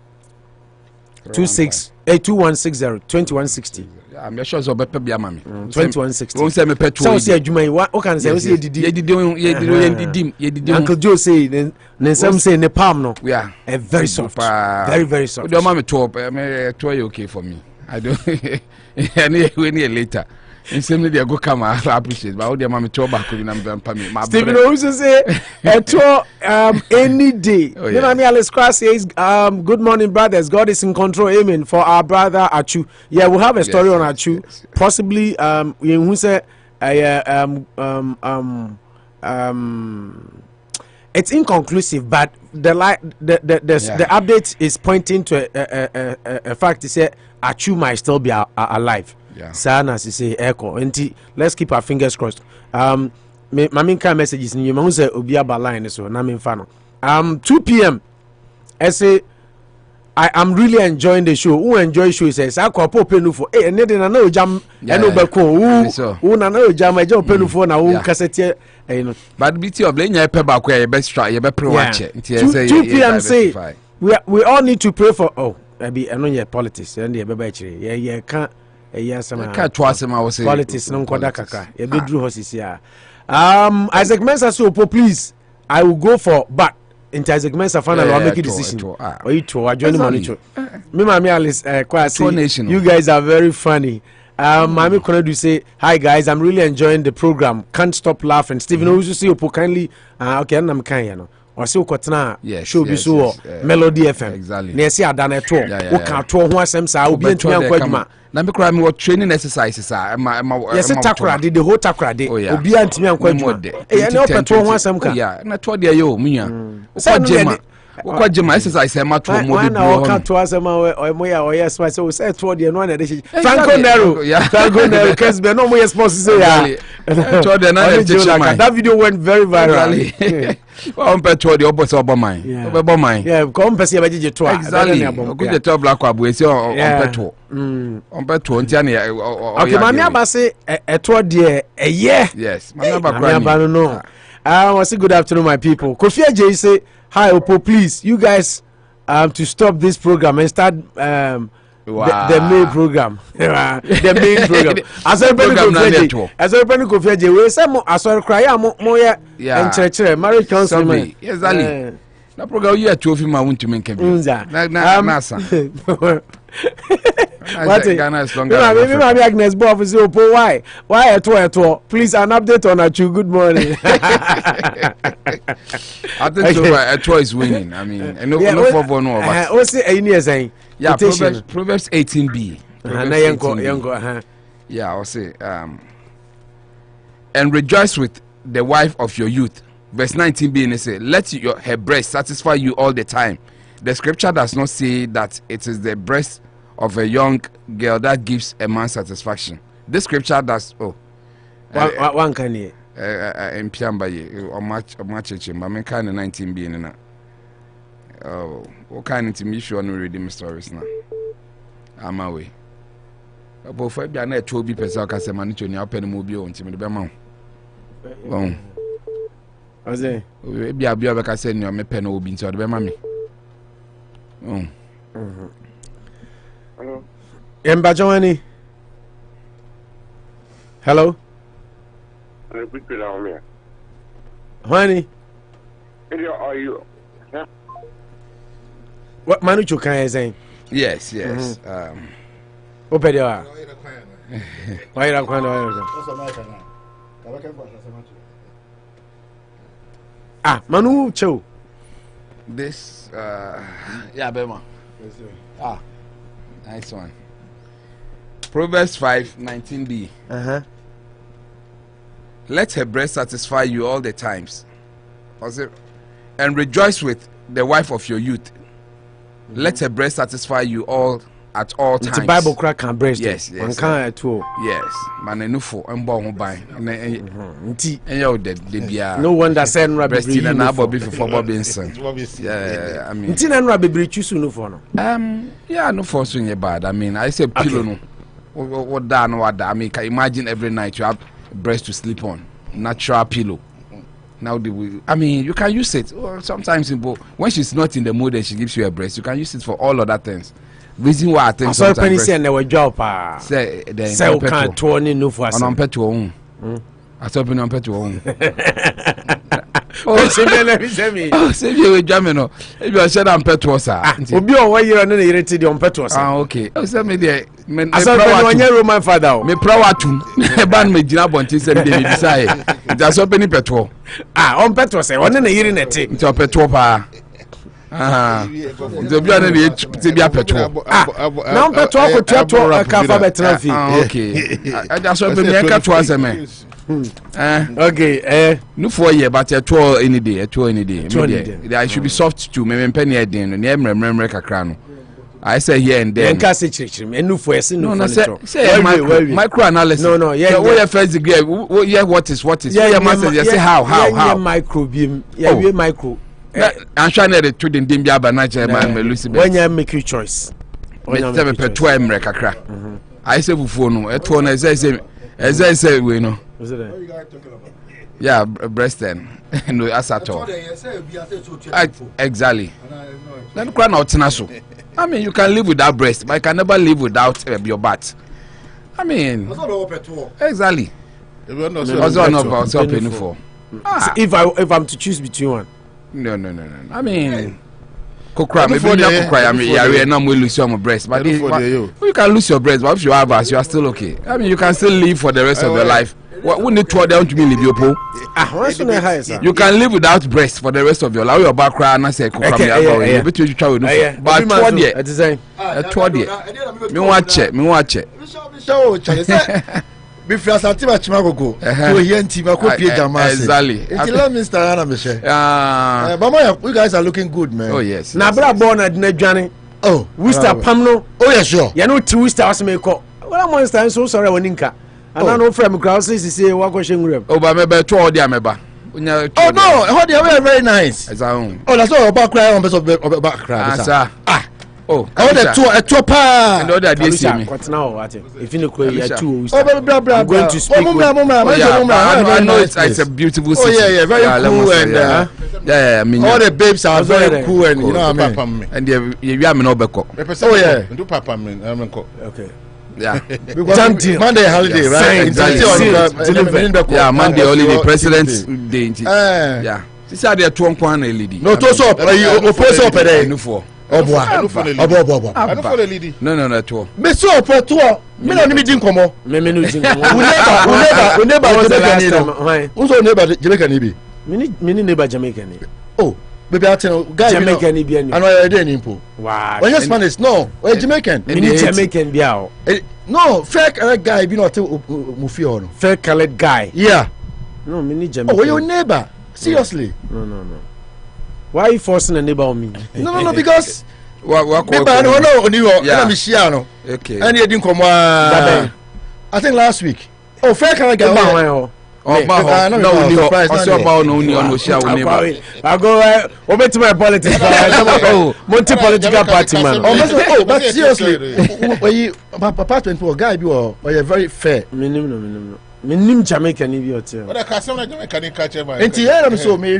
2160 2160. I'm sure so better be amami 2160. Won say me petrol. So say adwuma what can say say yedidi Uncle Joe say then some say ne palm no. Yeah. Very soft. Very soft. Do mama to okay for me. I don't any later. In same they go come I appreciate but how the mama to back in am pa me. Stephen also say any day. You know me Alice Cross says good morning brothers. God is in control. Amen. For our brother Achu. Yeah, we'll have a story on Achu. Yes. Possibly who say it's inconclusive but the update is pointing to a fact to say Achu might still be alive. Yeah. Sana say echo. Let's keep our fingers crossed. My kind messages in you say Obiaba line so na me fa no. 2 p.m. I say I am really enjoying the show. Who enjoy show says I call penu for eh ne na na ojam eno beko who na ojam e jam penu for na who cassette but biti of nya pe ba ko e be strike e be pre watch. 2 p.m. say we all need to pray for be eno politics and e be ba chire ye can yes, politics no kwada kaka e be dru hosisi Isaac Mensa so please I will go for but into Isaac Mensa final or make a decision or you two are joining Manucho me Alice you guys are very funny. Mami Konedu say hi guys, I'm really enjoying the program, can't stop laughing. Stephen also say Opo kindly okay I'm kind ɔse wokɔtena show bi so wɔ Melody FM na ɛsi adane to wo ka to ho asɛm saa obi ntumi ankɔ adwuma na me kora me wɔ training exercises saa yɛse takorade the whole takorade obi antumi ankɔ adwuma ɛne wopɛ to ho asɛm ka na to deɛ yɛ o munya wokɔ gyema exercise ɛma to mo de na ɔka to asɛm a ɔyɛ ɔyɛ sports so sɛ to deɛ no na de Franco Nero Kesbe no mo yɛ sports so ya to deɛ na de gyema that video went very viral on pɛ to deɛ ɔbɔ sɛ ɔbɔ man ɔbɛbɔ man ko mpɛ sɛ yɛbɛgye to exactly ɔkɔ to black abo esi on pɛ to ntia ne okay mami aba se ɛto deɛ ɛyɛ yes mami aba no I say good afternoon, my people. Kofi Ajay say, hi, Opo, please, you guys to stop this program and start the main program. The main program. As I open Kofi Ajay, we say, as I cry, and church, marriage counseling. Yes, Ali. No program, you are two of him, I want to make a nasa. What maybe Agnes Bob is Opo, why at all? Please, an update on Achu. Good morning. I think so. Achu is winning. I mean, and no for one of us. What's the idea saying? Yeah, Proverbs 18b. Yeah, I'll say, and rejoice with the wife of your youth. Verse 19b, and it says, let her breast satisfy you all the time. The scripture does not say that it is the breast of a young girl that gives a man satisfaction. This scripture does. One can ye. In Piambaye, or much church, but me kind of 19 being in that. Oh, what kind of me sure no reading stories now? I'm away. But for be an to be person can say man to any open mobile on Timmy the Bemon. Oh, I say, be a beer can say no me pen will be into the Bemami. Oh. Hello. Mbajoni. Hello. Honey. Are you? What Manucho can I say? Yes. Open your. Why you don't Manu Cho. This yeah, Bema. Nice one. Proverbs 5:19b. Let her breast satisfy you all the times. And rejoice with the wife of your youth. Let her breast satisfy you all at all times. The Bible crack can breast. Yes. One can at all. Yes. Manenufo and born by. No wonder send breast in an apple before Bobinson. Yeah, I mean. Tin and Rabbi choose no for no. Yeah, no forcing you bad. I mean, I say pillow no. What down what I mean, can imagine every night you have breast to sleep on. Natural pillow. Now I mean, you can use it. Well, sometimes when she's not in the mood and she gives you a breast, you can use it for all other things. Reason why I think sometimes penny say never job say can turn no for us on petrol. I saw penny on petrol. Say you German no. If you are said on petrol sir. Obi o why you na irritated on petrol sir. Okay. Say me there. I saw penny on Roman father. Me proud to. Ban me gina bonti say me dey say. It has open petrol. On petrol say one na yiri na te. It's on petrol pa. The biana dey be petrol. Now petrol ko to ka fa betra fi. Okay. I just open me ka to answer me. Okay. No 4 years, but a tour any day. I should be soft too. Me penny a day. No, remember kakra. I say here and there. Enka say church. Me no for say no. No, say micro analysis. No. Yeah. What first degree? Yeah. What is? Yeah. Master. Say how. Yeah. Micro beam. Yeah. We micro. I'm trying to do the Dimbia Banaja man. When you make your choice. When you have a tour kakra. I say before no. At one as I say we know. Yeah, breast then. No, as at all. Exactly. Then cry out naso. I mean, you can live without breast, but you can never live without your butt. I mean, exactly. If I'm to choose between one. No. I mean, cry. Maybe you cry. I mean, you not will lose your breast, but you can lose your breast. But if you have us, you are still okay. I mean, you can still live for the rest of your life What we need to down to me Libiopo. You can live without breast for the rest of your life. Your background I say but toward me watch it. So before Santima Chimago, to hear Tima Kopia Jamas. Exactly. Until Mr. Anna Michelle. Mama, you guys are looking good, man. Oh, yes. Nabra born at Nedjani. Oh, Wister Pamno. Oh, yes, sure. You know, two Wisters may call. Well, I'm so sorry, Waninka. And I know from Krauses is say, what question room. Oh, but maybe 2 or the ameba. Oh, no, they are very nice. As our own. Oh, that's all about cry on the background. Ah. Oh, I want a topa. And other days, what now? What if you know, you are two. I'm going to speak. I know it's a beautiful city. Oh, yeah, very cool. And yeah, I mean, all the babes are very cool. And you know what I mean? And you are no beko. Oh, yeah. Do Papa, man. Okay. Yeah. Monday holiday, right? Exactly. Yeah, Monday holiday, President's Day. Yeah. This are the 2 lady. No, toss up. You post up there. No, at all. Me so for tour. Me no me din komo. Me no din komo. We never Jamaica ni bi. Me ni neighbor Jamaica ni. Oh, baby I tell guy Jamaica ni bi ani. And why dey nimpo? Wow. When you Spanish no, we Jamaican. Me ni Jamaican bia o. No, fair colored guy be not mufi on. Fair colored guy. Yeah. No, me ni Jamaican. Oh, your neighbor. Seriously? No. Why are you forcing a neighbor on me? No, because what neighbor no I'm Shiano. Okay. And you didn't come I think last week. Oh, fair colored guy. No, I go over to my politics. Multi-political party man. Oh, but seriously, when you apartment for a guy, you are very fair. Minim Jamaica ni bi hotel. But I can't say Jamaica ni catch my. Enti here am so me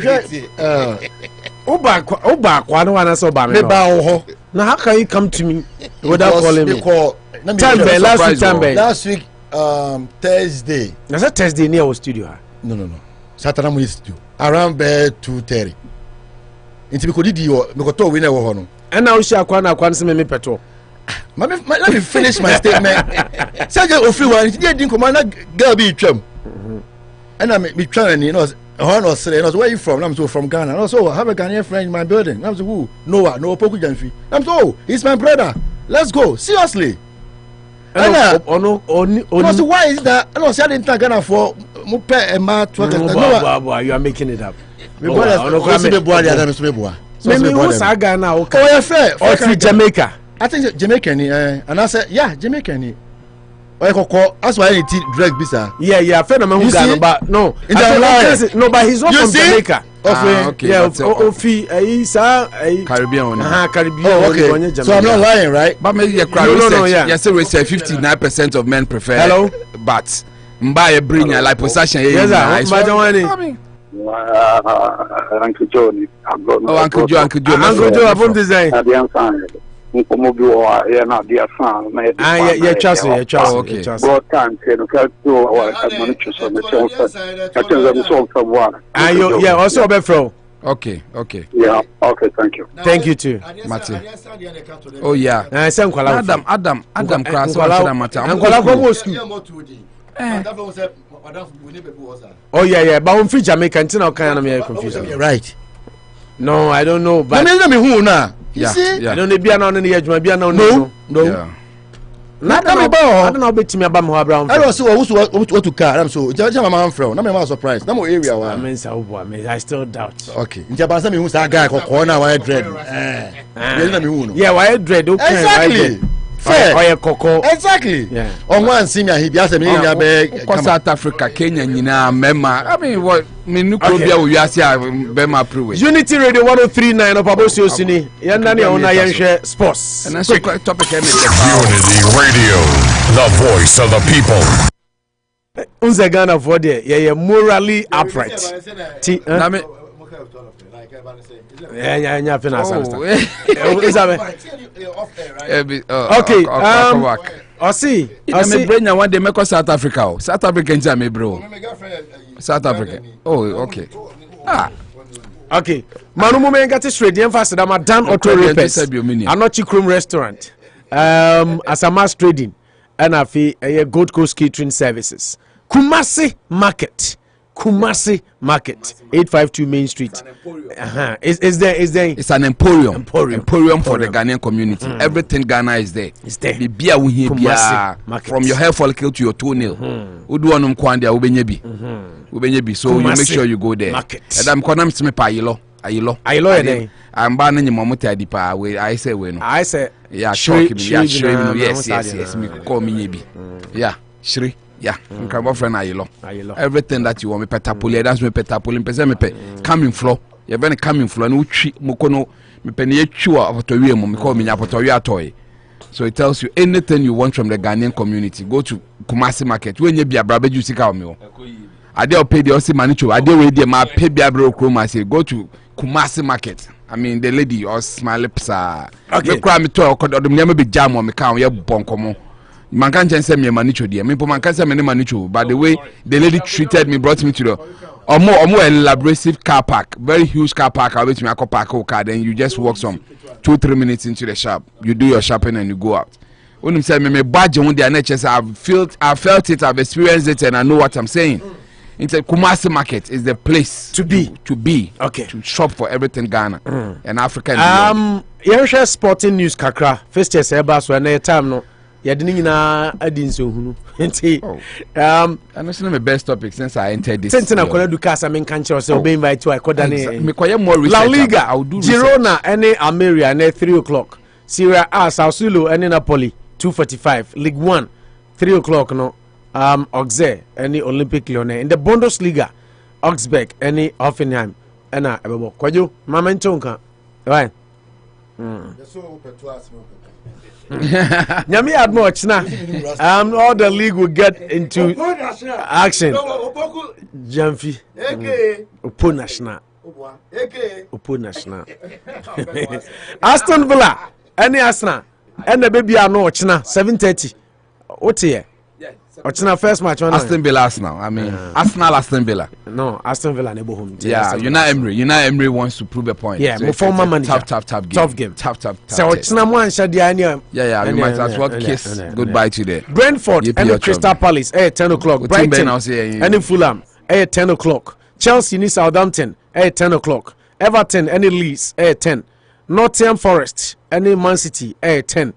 Oba kwa no wana so ba me. Me ba wo ho. Now how can you come to me without calling me? Last week Thursday. Na that Thursday near our studio. No. Saturday we studio. Around 2:30. Enti me ko didi yo, me ko to we na wo ho no. And now she akwa na akwa se me petrol. Let me finish my statement. Say you free one, you didn't come on girl be twam. And I me trying you know where you from? I'm so from Ghana. And also I have a Ghanaian friend in my building. I'm so who? Noah, no Poku Janfi. I'm so he's my brother. Let's go. Seriously. And so why is that? I don't say I didn't thank Ghana for Mupe and Ma to you are making it up. Me who say Ghana okay. Oh yeah, fair. Or Jamaica. I think Jamaican and I said, yeah, Jamaican. That's why I need drag visa. Yeah, friend of mine who Ghana, but no. No, but he's not from Jamaica. Okay. Yeah, he's Caribbean. Caribbean. Oh, okay. So I'm not lying, right? But maybe no, yes, we say 59% of men prefer. Hello, but Mbaye bring a liposuction. Yes, Uncle Joe. Uncle Joe. Uncle Joe, I'm design. Yeah, trust me. Okay. Yeah, also be from. Okay. Yeah, okay, thank you. Thank you too. Mate. Oh yeah. Adam class matter. Oh yeah, but I'm free Jamaica until now kind of confused. Right. No, I don't know. But let me who now. You see? I don't know be on the edge, maybe no. Yeah. I don't know bet me about my brown. I don't see what to car. I'm so just my from. I'm surprised. I'm area wa. I still doubt. Okay. In Japan me who say guy ko corner why dread. Yeah, why dread? Okay. Exactly. Fair. Oye koko. Exactly. Yeah. On one senior he be as me in be South Africa, Kenya nyina mema. I mean what me nu ko bia we ase bema prove. Unity Radio 103.9 of Bosuo Sini. Yanda ne ona yenhwe sports. And so topic Unity Radio, the voice of the people. Unze Ghana for there, yeah, morally upright. Yeah, finance. Okay. I see. Bring one day make South Africa. South African jam bro. South Africa. Oh, okay. Okay. Manu mume ngati straight the emphasis that Madam Auto Repairs. Anochi Chrome Restaurant. Asamas Trading. And afi Gold Coast Catering Services. Kumasi Market. 852 Main Street. Is there? It's an emporium for the Ghanaian community. Everything Ghana is there. It's there. The beer we hear from your hair follicle to your toenail. Uduanum kwandia ubenyebi. So you make sure you go there. And I'm calling me Ayilo. I'm banning your mom to Adipa. I say yeah, yes. Me call me yebi. Yeah, Shri. Yeah, friend Ayilo. Everything that you want me petapoli, that's me petapoli, me coming floor. You're very coming floor, and uchi mukono me penye chua apotowie mo me call me apotowie atoy. So it tells you anything you want from the Ghanaian community. Go to Kumasi Market. When you be a brabe you sika o me. Ade pay the osi manicho. Ade we dey ma pay bia bro kroma say go to Kumasi Market. I mean the lady or smile lips okay. Me cry me to odom nyama be jam o me kan ye bonkomo. Man can't say me manicho dear. Me man can't say me manicho. But the way the lady treated me brought me to the more elaborate car park, very huge car park. I wait me I go park a car. Then you just walk some 2-3 minutes into the shop. You do your shopping and you go out. When you say me badge on the NHS, I felt it, I've experienced it, and I know what I'm saying. It's a Kumasi Market is the place to be. Okay. To shop for everything Ghana and Africa. You share sporting news kakra. First year say so na time no. Ya dini na adin so hunu. Nti and that's not my best topic since I entered this. Since na kola du kasa men kan chere say obe invite to ikoda ne. Me koye more research. La Liga, Girona and Almeria na 3 o'clock. Serie A Sao Paulo and Napoli 2:45. League 1 3 o'clock no. Auxerre and Olympic Lyon. In the Bundesliga, Augsburg and Hoffenheim. And ebebo kwajo mama ntonka. Right. Nyami admoch na. All the league will get into action. Jamfi. Opo national. Aston Villa. Any Arsenal. And the baby are no ochna 7:30. What here? Ochna first match on Aston Villa Arsenal. I mean Arsenal Aston Villa. No, Aston Villa nebo home. Yeah, United Emery wants to prove a point. Yeah, so former manager. Tough game. Tough. So ochna mo ansha dia ania. Yeah, you might as well kiss goodbye to them. Brentford and Crystal Palace at 10 o'clock. Brighton and Fulham at 10 o'clock. Chelsea and Southampton at 10 o'clock. Everton and Leeds at 10. Nottingham Forest and Man City at 10.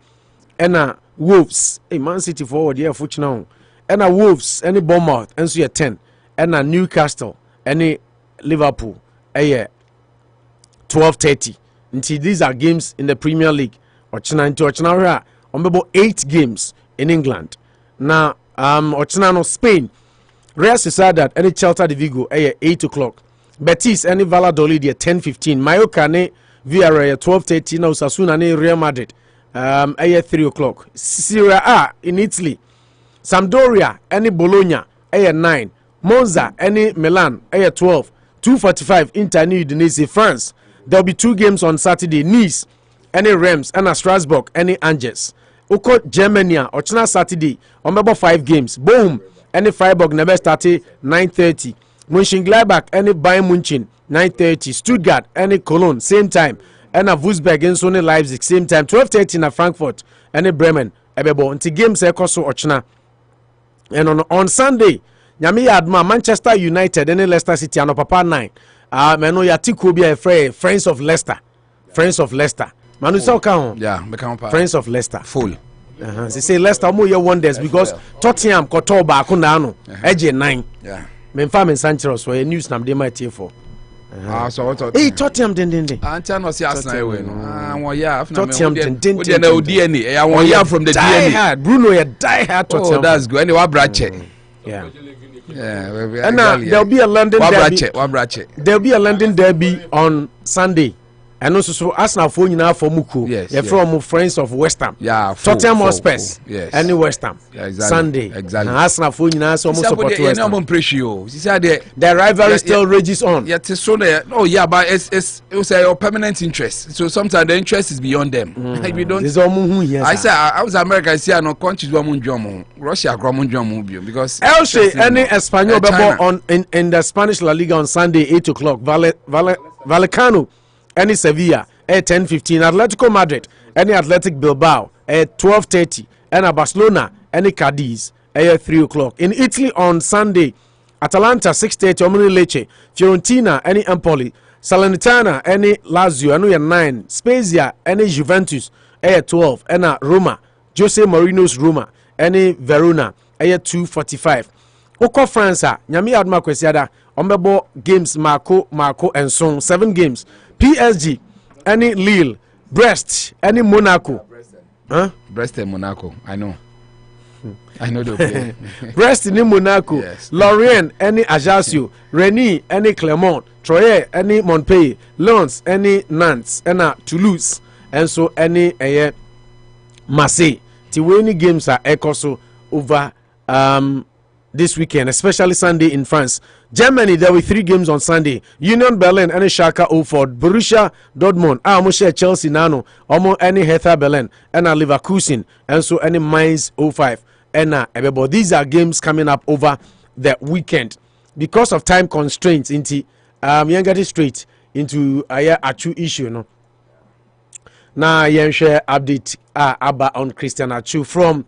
And Wolves, Man City forward here for now. And Wolves, any Bournemouth, and so 10. And Newcastle, any Liverpool, 12:30. Until these are games in the Premier League. Ochina on 8 games in England. Now, Ochina Spain, Real Sociedad, any Celta de Vigo, 8 o'clock. Betis, any Valladolid, 10:15. Mallorca, any Villarreal, 12:30. Now, Osasuna, any Real Madrid, 3 o'clock. Serie A in Italy. Sampdoria, any Bologna, 9. Monza, any Milan, 12. 2:45 Inter Udinese, France. There'll be 2 games on Saturday. Nice, any Reims, and Strasbourg, any Angers. Oko Germany, Ochina Saturday, on 5 games. Boom, any Freiburg, never started 9:30. Mönchengladbach, any Bayern München, 9:30. Stuttgart, any Cologne, same time. And Wolfsburg, and Sony Leipzig, same time. 12:30 na Frankfurt, any Bremen, ebebo. Until games ekoso Ochina. And on Sunday, Nyami Adma, Manchester United, and Leicester City, and Papa 9. Mano Yatiku be a Friends of Leicester. Manu Sauka. Yeah, Friends of Leicester. Full. They say Leicester more your wonders because Tottenham Kotoba Kunano, Edge 9. Yeah. Menfam and Sanchez for a news nam de my team for. So what? Hey, Tottenham didn't. Antiano see Arsenal win. Tottenham didn't. We know DNA. I want you from the DNA. Bruno, you die hard. Oh, that's good. Anyway, Brache. Yeah. Yeah. And there'll be a London derby. There'll be a London derby on Sunday. And also, so Arsenal for you now for Muku. Yes. You're from Friends of West Ham. Yeah. Tottenham Hotspurs. Yes. Any West Ham. Yeah, exactly. Sunday. Exactly. Arsenal for you now so almost support West Ham. The rivalry still rages on. Yeah, so oh yeah, but it's a permanent interest. So sometimes the interest is beyond them. Like we don't. I say I was America. I see no countries who Russia because Elche any Espanyol on in the Spanish La Liga on Sunday 8 o'clock. Vallecano. Any Sevilla at 10:15. Atletico Madrid, any Athletic Bilbao at 12:30. And Barcelona, any Cadiz 3 o'clock. In Italy on Sunday, Atalanta 6:30 Omni Lecce, Fiorentina any Empoli, Salernitana any Lazio any 9, Spezia any Juventus 12, and Roma, Jose Mourinho's Roma any Verona 2:45. Oko France Nyami Adma Kwesiada Ombebo games Marco and Son 7 games. PSG any Lille, Brest any Monaco. Brest and Monaco, I know they play. Brest in Monaco, yes. Lorient any Ajaccio, Rennes any Clermont, Troyes any Montpellier, Lens any Nantes, and Toulouse, and so any Marseille. The games are echoed over this weekend, especially Sunday in France. Germany, there were 3 games on Sunday. Union Berlin and Schalke 04, Borussia Dortmund, Almoshe Chelsea Nano, Omo any Hertha Berlin, and Leverkusen, and so any Mainz 05. And these are games coming up over the weekend. Because of time constraints, into get it straight into a true issue, no. Now share update about on Christian Achu from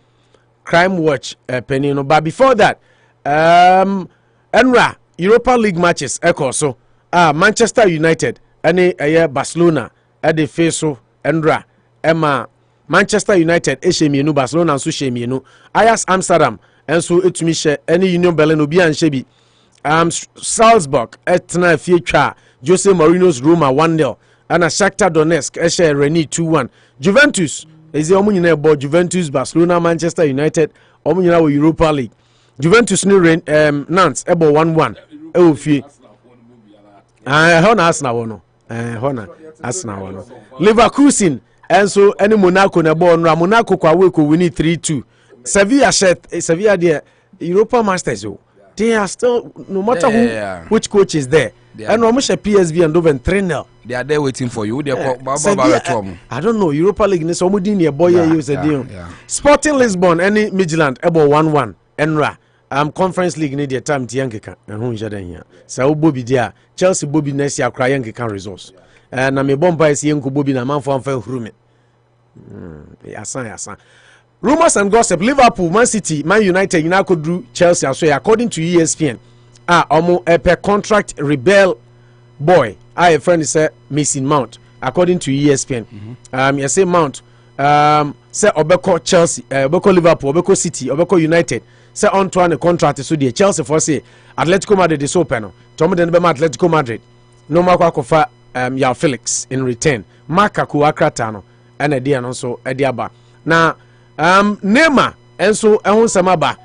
Crime Watch Penino. But before that, Enra Europa League matches so Manchester United and Barcelona at the face of Enra Emma Manchester United Eshemienu Barcelona and Sushemienu Ajax Amsterdam and so etumi any Union Berlin obi an shebi Salzburg etna future Jose Mourinho's Roma 1-0 and Shakhtar Donetsk Rennes 2-1. Juventus is the omunyina about Juventus, Barcelona, Manchester United omunyina with Europa League. Juventus ni Nantes ebo 1-1 ofie hona Arsenal no Leverkusen and so any Monaco na ball Monaco kwa we ko win 3-2. Sevilla there Europa Masters they are still no matter which coach is there. And almost a PSV and over 3-0. They are there waiting for you. I don't know. Europa League is almost near boy use a deal. Sporting Lisbon any Midland ebo 1-1. Enra Conference League need the time Tiankeka and who is here. So Bobby there Chelsea Bobby next year cry Yankekan resource. And I'm a bomba is Yanko Bobby na man for room. Yasan. Rumors and gossip. Liverpool, Man City, Man United, United drew Chelsea. So according to ESPN, per contract rebel boy. A friend is missing Mount. According to ESPN, you say Mount. Say Obeko Chelsea, Obeko Liverpool, Obeko City, Obeko United. Say on to a contract so the Chelsea for say Atletico Madrid is open. Tomo den bema Atletico Madrid. No makwa kofa Yao Felix in return. Maka ku akratano and a dear also a diaba. Now Neymar and so ehun samaba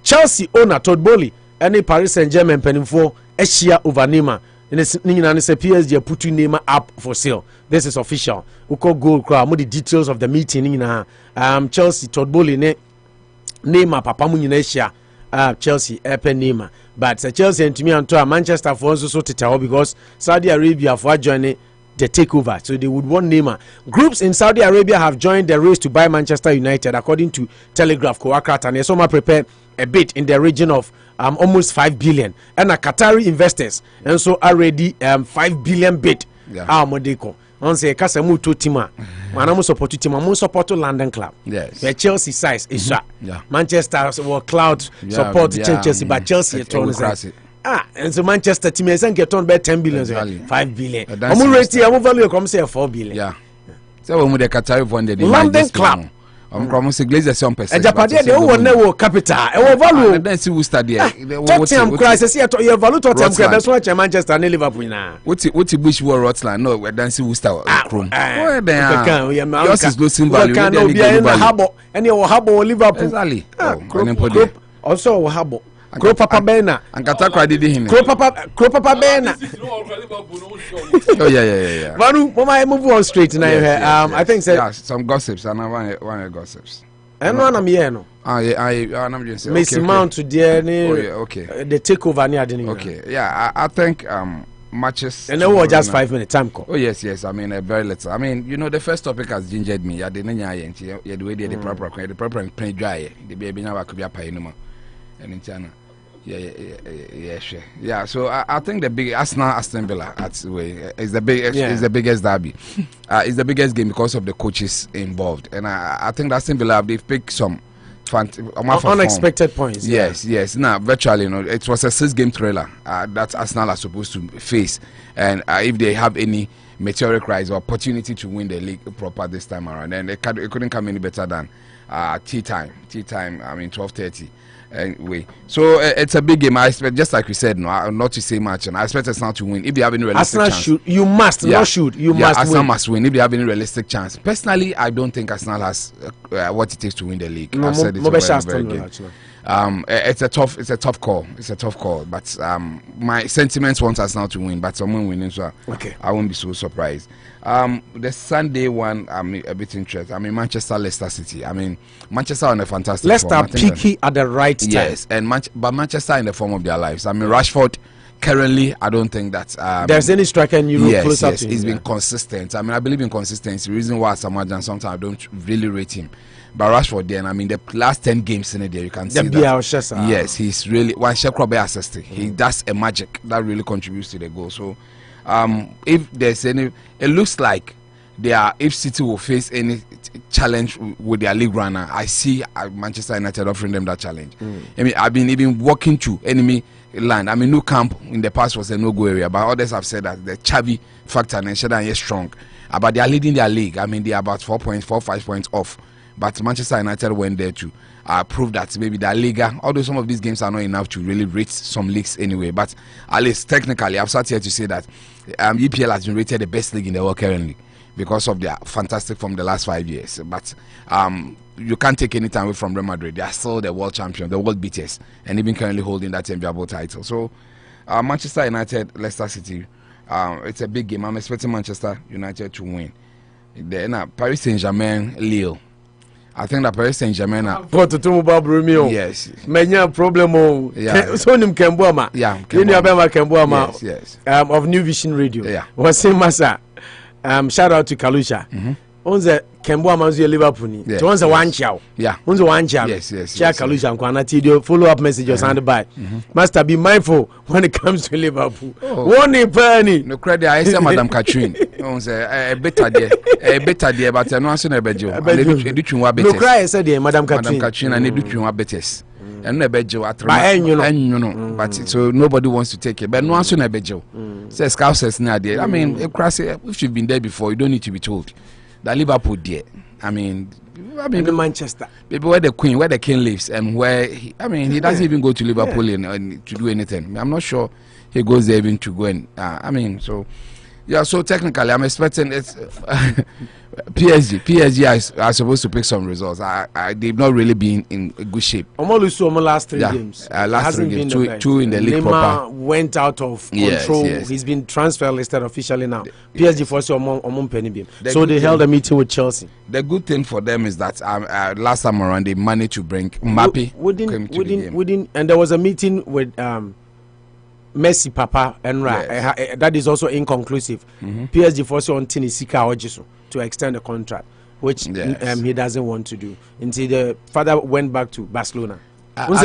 Chelsea owner Todd Bowley and Paris Saint-Germain penning for Asia over Neymar. And it's PSG putting Neymar up for sale. This is official. Uko goal crowd. More the details of the meeting. Chelsea Todd Bowley Neymar papa Asia Chelsea Epe Neymar. But Chelsea and to me and to Manchester for also to because Saudi Arabia for joining the takeover, so they would want Neymar. Groups in Saudi Arabia have joined the race to buy Manchester United, according to Telegraph. Kowakrat and Yesoma prepare a bid in the region of almost 5 billion, and Qatari investors, and so already 5 billion bid. Modeko. On say Kasemu to Tima, Manamu support to Tima, Mun support to London Club. Yes, the Chelsea size is Manchester will cloud support to Chelsea, but Chelsea and so Manchester team is get on by 10 billion, 5 billion. I'm ready. I'm value come say 4 billion. Yeah. So when the Qatari funded London Club. I'm promising Glazer some percent. Japan they won never capital. E value. Then see who study. Tottenham crisis see your value Tottenham that's why Manchester and Liverpool now. What's Bush war Rotland? No, we then see who start Chrome. Oh, then. Yours is losing value. Can be in the harbor. And your harbor Liverpool. Exactly. Also harbor. Kro Papa Bena and Katakra did him. Kro Papa Bena. Oh yeah. Manu, mama move on straight now. I think some gossips and one gossips. And one am here no. I'm just saying. Mason Mount to the the takeover near the. Okay. Yeah, I think matches. And then just 5 minutes time call. Oh yes. I mean very little. I mean, you know, the first topic has gingered me. I didn't the way the proper play dry. The baby now could be a pay no more. And in China. Yeah. So I think the big Aston Villa is the biggest derby. It's the biggest game because of the coaches involved, and I think Aston Villa they've picked some unexpected points. Yes. Now, virtually, it was a 6-game thriller that Arsenal are supposed to face, and if they have any meteoric rise or opportunity to win the league proper this time around, then it couldn't come any better than tea time. I mean 12:30. Anyway, so it's a big game. I expect, just like we said, not to say much, and I expect Arsenal to win if they have any realistic chance. You must, Arsenal win. must win if they have any realistic chance. Personally, I don't think Arsenal has what it takes to win the league. I've said it very game. It's a tough call. But my sentiments want Arsenal to win, but someone winning, so I won't be so surprised. The Sunday one, I'm a bit interested. I mean, Leicester City. I mean, Manchester on a fantastic Leicester form. peaky at the right time. Yes, but Manchester in the form of their lives. I mean, Rashford currently, I don't think that there's any striker in Europe close up to him. He's been consistent. I mean, I believe in consistency. The reason why sometimes I don't really rate him. But Rashford, then, I mean, the last 10 games in a day, you can see that. Yes, he's really one Shekrobe assisting. He does a magic that really contributes to the goal. So, if there's any, it looks like if City will face any challenge with their league runner, I see Manchester United offering them that challenge. I mean, I've been even walking to enemy land. I mean, Nou Camp in the past was a no-go area, but others have said that the Xavi factor and Shedan is strong. But they are leading their league. I mean, they are about 5 points off. But Manchester United went there to prove that maybe the Liga, although some of these games are not enough to really rate some leagues anyway, but at least technically, I've sat here to say that EPL has been rated the best league in the world currently because of their fantastic from the last 5 years. But you can't take any time away from Real Madrid. They are still the world champion, the world beaters, and even currently holding that enviable title. So Manchester United, Leicester City, it's a big game. I'm expecting Manchester United to win. Then Paris Saint-Germain, Lille. I think that Paris Saint-Germain yes. Many problem. So nim Kembuama. Yes. Of New Vision Radio. Yeah. Was saying Massa. Shout out to Kalusha. On the Kembuama is Liverpool. So on the one chow. Yeah. On the one chow. Yes. Share Kalusha and Kwanati follow-up messages on the by. Master, be mindful when it comes to Liverpool. One penny. No credit. I say Madam Catherine. On the better there, but no answer no bejo. No cry said Madam Catherine and education betters. And no bejo at but so nobody wants to take it. But no answer no bejo. Says Scout says near there. I mean, if you've been there before, you don't need to be told. That Liverpool there. I mean Manchester. People where the king lives and where he doesn't even go to Liverpool and to do anything. I'm not sure he goes there even to go and so technically I'm expecting it's PSG are supposed to pick some results. They've not really been in good shape. Almost last 3 games. Last 3 games, two in the league proper. Went out of control. Yes. He's been transfer listed officially now. PSG for Omon Penny. So they held a meeting with Chelsea. The good thing for them is that last time around they managed to bring Mbappe within, and there was a meeting with Messi, Papa, and that is also inconclusive. PSG forced on Tinisika Ojisu to extend the contract, which he doesn't want to do until the father went back to Barcelona.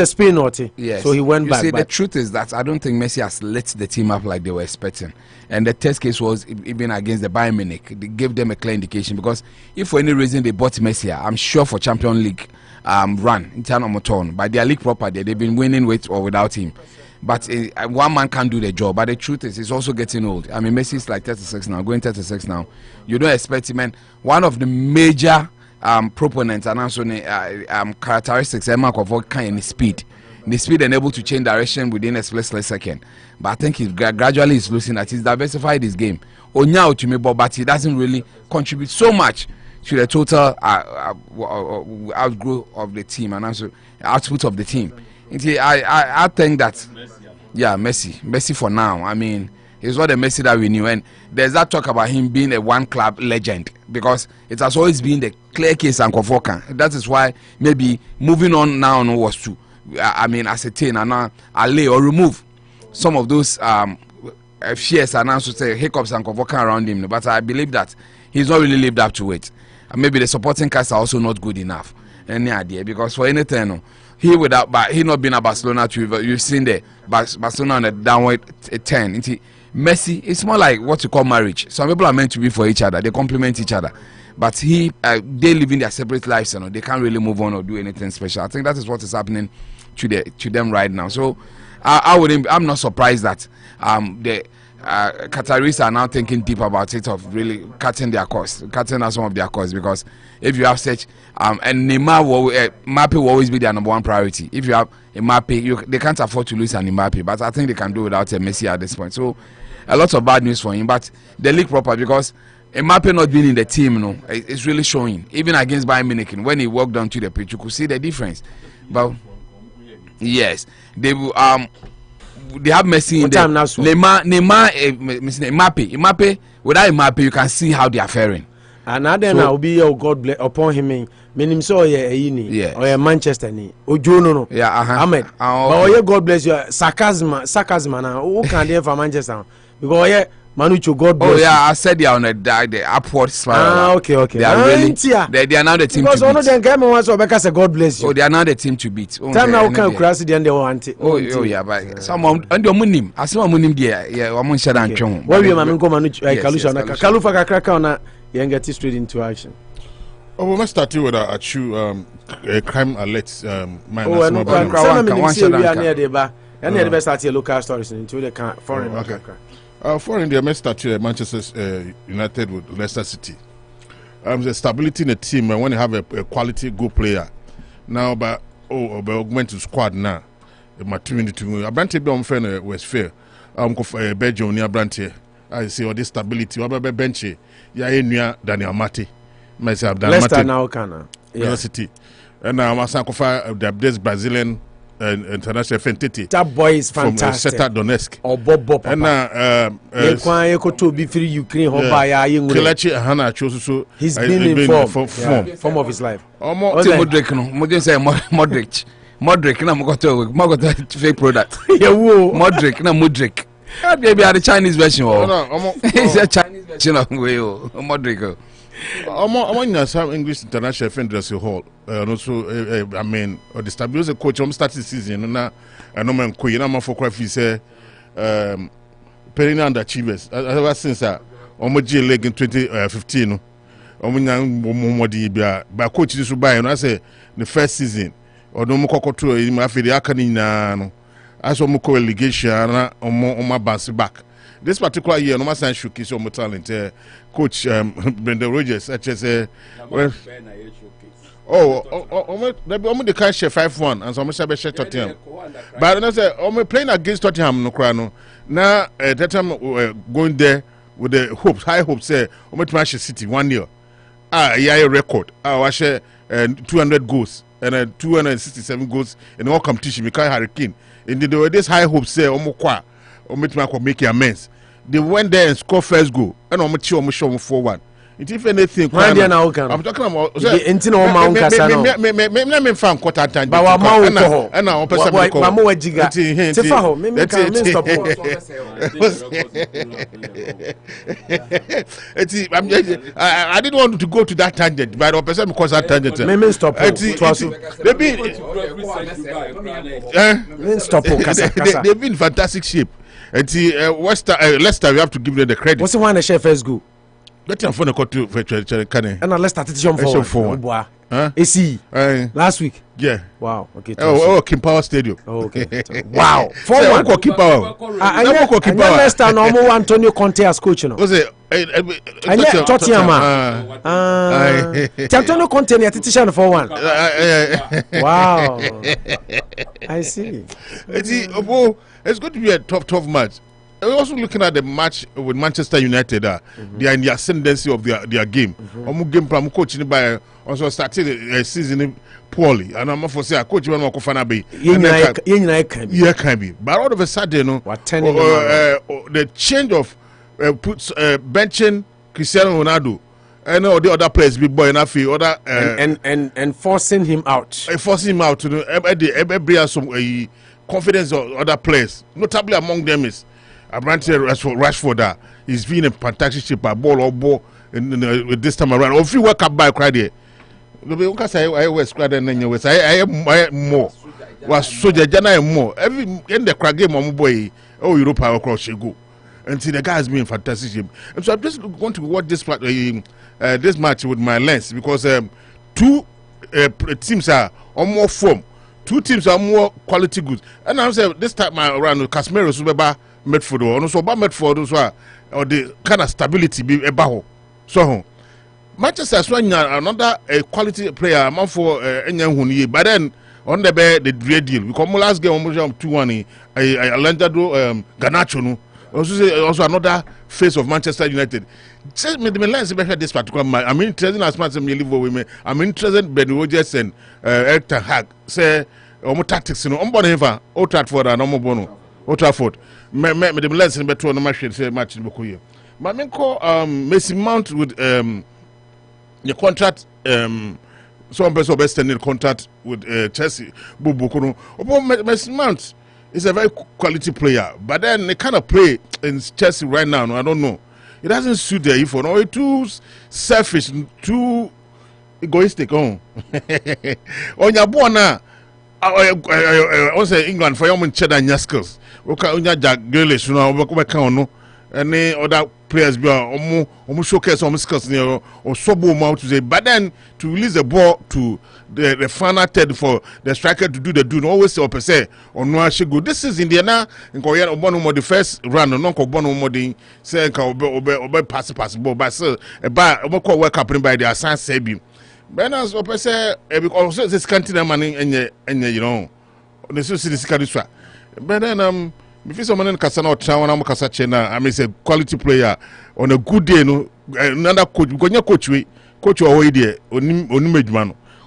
Spain, so he went back. The truth is that I don't think Messi has lit the team up like they were expecting. And the test case was even against the Bayern Munich. They gave them a clear indication because if for any reason they bought Messi, I'm sure for Champions League run in terms of Moton, by their league proper, they've been winning with or without him. But one man can't do the job. But the truth is, he's also getting old. I mean, Messi's like 36 now, going 36 now. You don't expect him. And one of the major proponents and also characteristics kind of speed. The speed and able to change direction within a split second. But I think he's gradually is losing that. He's diversified his game. Onyao to me, but he doesn't really contribute so much to the total outgrowth of the team and also output of the team. I think that Messi for now. I mean, he's not the Messi that we knew, and there's that talk about him being a one club legend because it has always been the clear case and Kofoka. That is why maybe moving on now was to ascertain and allay or remove some of those fears and also say hiccups and Kofoka around him. But I believe that he's not really lived up to it. Maybe the supporting cast are also not good enough. Any idea? Because for anything. He not been at Barcelona too. You've seen the Barcelona on a downward 10. Messi, it's more like what you call marriage. Some people are meant to be for each other. They complement each other. But they living their separate lives, they can't really move on or do anything special. I think that is what is happening to them right now. So I'm not surprised that the Qataris are now thinking deep about it, of really cutting some of their costs, because if you have such and Mbappe will always be their number one priority. If you have a Mbappe, they can't afford to lose an Mbappe, but I think they can do without a Messi at this point. So a lot of bad news for him, but the league proper, because Mbappe not being in the team, it's really showing. Even against Bayern Munich, when he walked down to the pitch, you could see the difference. But yes, they will. They have Messi in there. Neymar, Mbappe. Without Mbappe, you can see how they are faring. And then so, will be your God bless upon him. Meaning so or Manchester ni. Ojo no. Yeah, Ahmed. But God bless you. Sarcasm now. Who can they for Manchester? Because Manucho, God bless. Oh yeah, I said they are on the upward spiral. Okay. They are really. They are now the team because to beat. Because one of them came once because God bless you. Oh, they are now the team to beat. Time now can cross the end they want it. Oh yeah, but someone and your munim. As someone munim there, yeah, we mun share and chon. Where we man go Manucho, Kalufa kakra na you get straight into action. Oh, we must start with a crime alert. And the best start local stories into the foreign. Okay. Foreign, they must start Manchester United with Leicester City. The stability in the team, when you have a quality good player. Now, but augment to squad now. Maturity to Abrante be on fair was fair. Belgium near Abrante. I see all this stability. What about Benchy? Yeah, Daniel Mate. Myself, Leicester now can. City. And now I'm the Brazilian international Fentiti. That boy is fantastic. From Donetsk. Or Bob. And to be free Ukraine. He's been in form of his life. Modric na Mogoto fake product. Yeah, Modric na Mudrick. Maybe are the Chinese version. It's a Chinese version of Modric. I'm some English international defenders hall. And also, I mean, the stability coach started season. And I'm queen. I'm for quite say, perennial underachievers. Ever since Omoji leg in 2015. But coach this will buy. And I say the first season. Or no more to him after the Akanina. As a more allegation on my bounce back. This particular year, no matter showcase your talent, Coach Brendan Rodgers, such as the can't share 5-1 and some shall share Tottenham. But I say, playing against Tottenham, no crano. Now, that time going there with the hopes, high hopes, say, Manchester City 1 year. Yeah, record. I share 200 goals. And 267 goals in all competition because Hurricane. And there were this high hopes say Omokwa or make amends. They went there and scored first goal and show 4-1. If anything, I'm talking about fan quarter time. But I didn't want to go to that tangent, but person because that tangent. They've been in fantastic shape. Leicester, we have to give them the credit. What's the one that share first goal? Let him phone a call to Kane. And let's start it for AC last week. Yeah. Wow. Okay. King Power Stadium. Okay. Wow. 4-1. Keep Power. Leicester normal Antonio Conte as coach. Was it? Tottenham. Antonio Conte near Titishan 4-1. Wow. I see. It's going to be a tough match. We're also looking at the match with Manchester United. They are in the ascendancy of their game. Game plan coaching by also started the season poorly, and I'm for say coach when Mokofana be. Yeah, can be. But all of a sudden, the change of puts benching Cristiano Ronaldo and all the other players, big boy, and forcing him out. Forcing him out to bring some confidence of other players. Notably among them is Abrante Rashford. He's been a fantastic shape by ball with this time around. If you work up by cry there, I was crying and then I am more. Was soldier Jana more. Every in the crack game, boy, Europa across you go. and see the guy has been in fantastic shape. And so I'm just going to watch this match with my lens because two teams are on more form. Two teams are more quality goods. And I'm saying this time around, Casemiro is about Medford or also about Medford or the kind of stability be about. So Manchester is another quality player among for Enyanhuni, but then on the bed the dread deal because last game almost 2-1 Alejandro Garnacho no also another face of Manchester United. Just me the lens behind this particular match. I'm interested as much as me live with me. I'm interested in Ben Rodgers and Eric Ten Hag say omo tactics no on board ever Old Trafford and omo bono Old Trafford. Me the lens beto no match say match in Bokuye. But me call Mason Mount with the contract some person best extended contract with Chelsea Bubukuno. Mason Mount is a very quality player, but then the kind of play in Chelsea right now, no, I don't know. It doesn't suit their effort. No, it's too selfish, too egoistic. On your born also England for your cheddar and your skills. Okay, on your Jack Grealish, you know, any other players be almost showcase some skills or sobo mouth to say, but then to release the ball to the final third for the striker to do the do always say or say or no go. This is Indiana in Korea Obono the first run no Obono modi say obe pass ball but so a bar oboko work happening by the assign sebi. Ben as or say because this canteen money and you know the so see this kadiswa. But then if someone in Kasana or Chawana Makasachena, I mean, it's a quality player on a good day. No, another coach, because your coach away there, on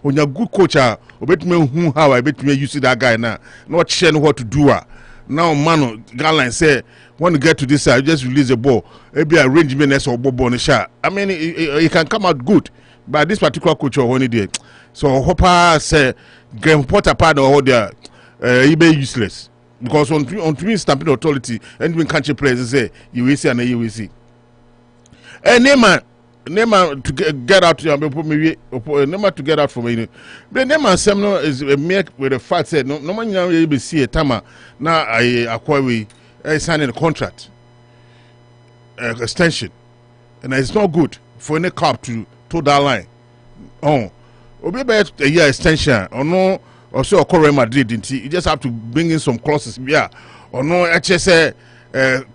when you're good coach, I bet me who how I bet me you see that guy now, not sharing what to do. Now, man, Garland say, when you get to this side, just release the ball, maybe arrangement as or bobo on the shot. I mean, it can come out good, but this particular coach or when he did. So, Hopper say, Graham Potter part or there, he be useless. Because on to stamping authority and when country players say you will see and you will see. And Neymar to get out Neymar to get out from me. But Neymar Semno is a mere with the fact said no man you will see a tama now I acquire signing a contract extension. And it's not good for any club to toe that line. Oh, be a year extension or no. Also, Real Madrid, you just have to bring in some clauses. Yeah, or no, HSA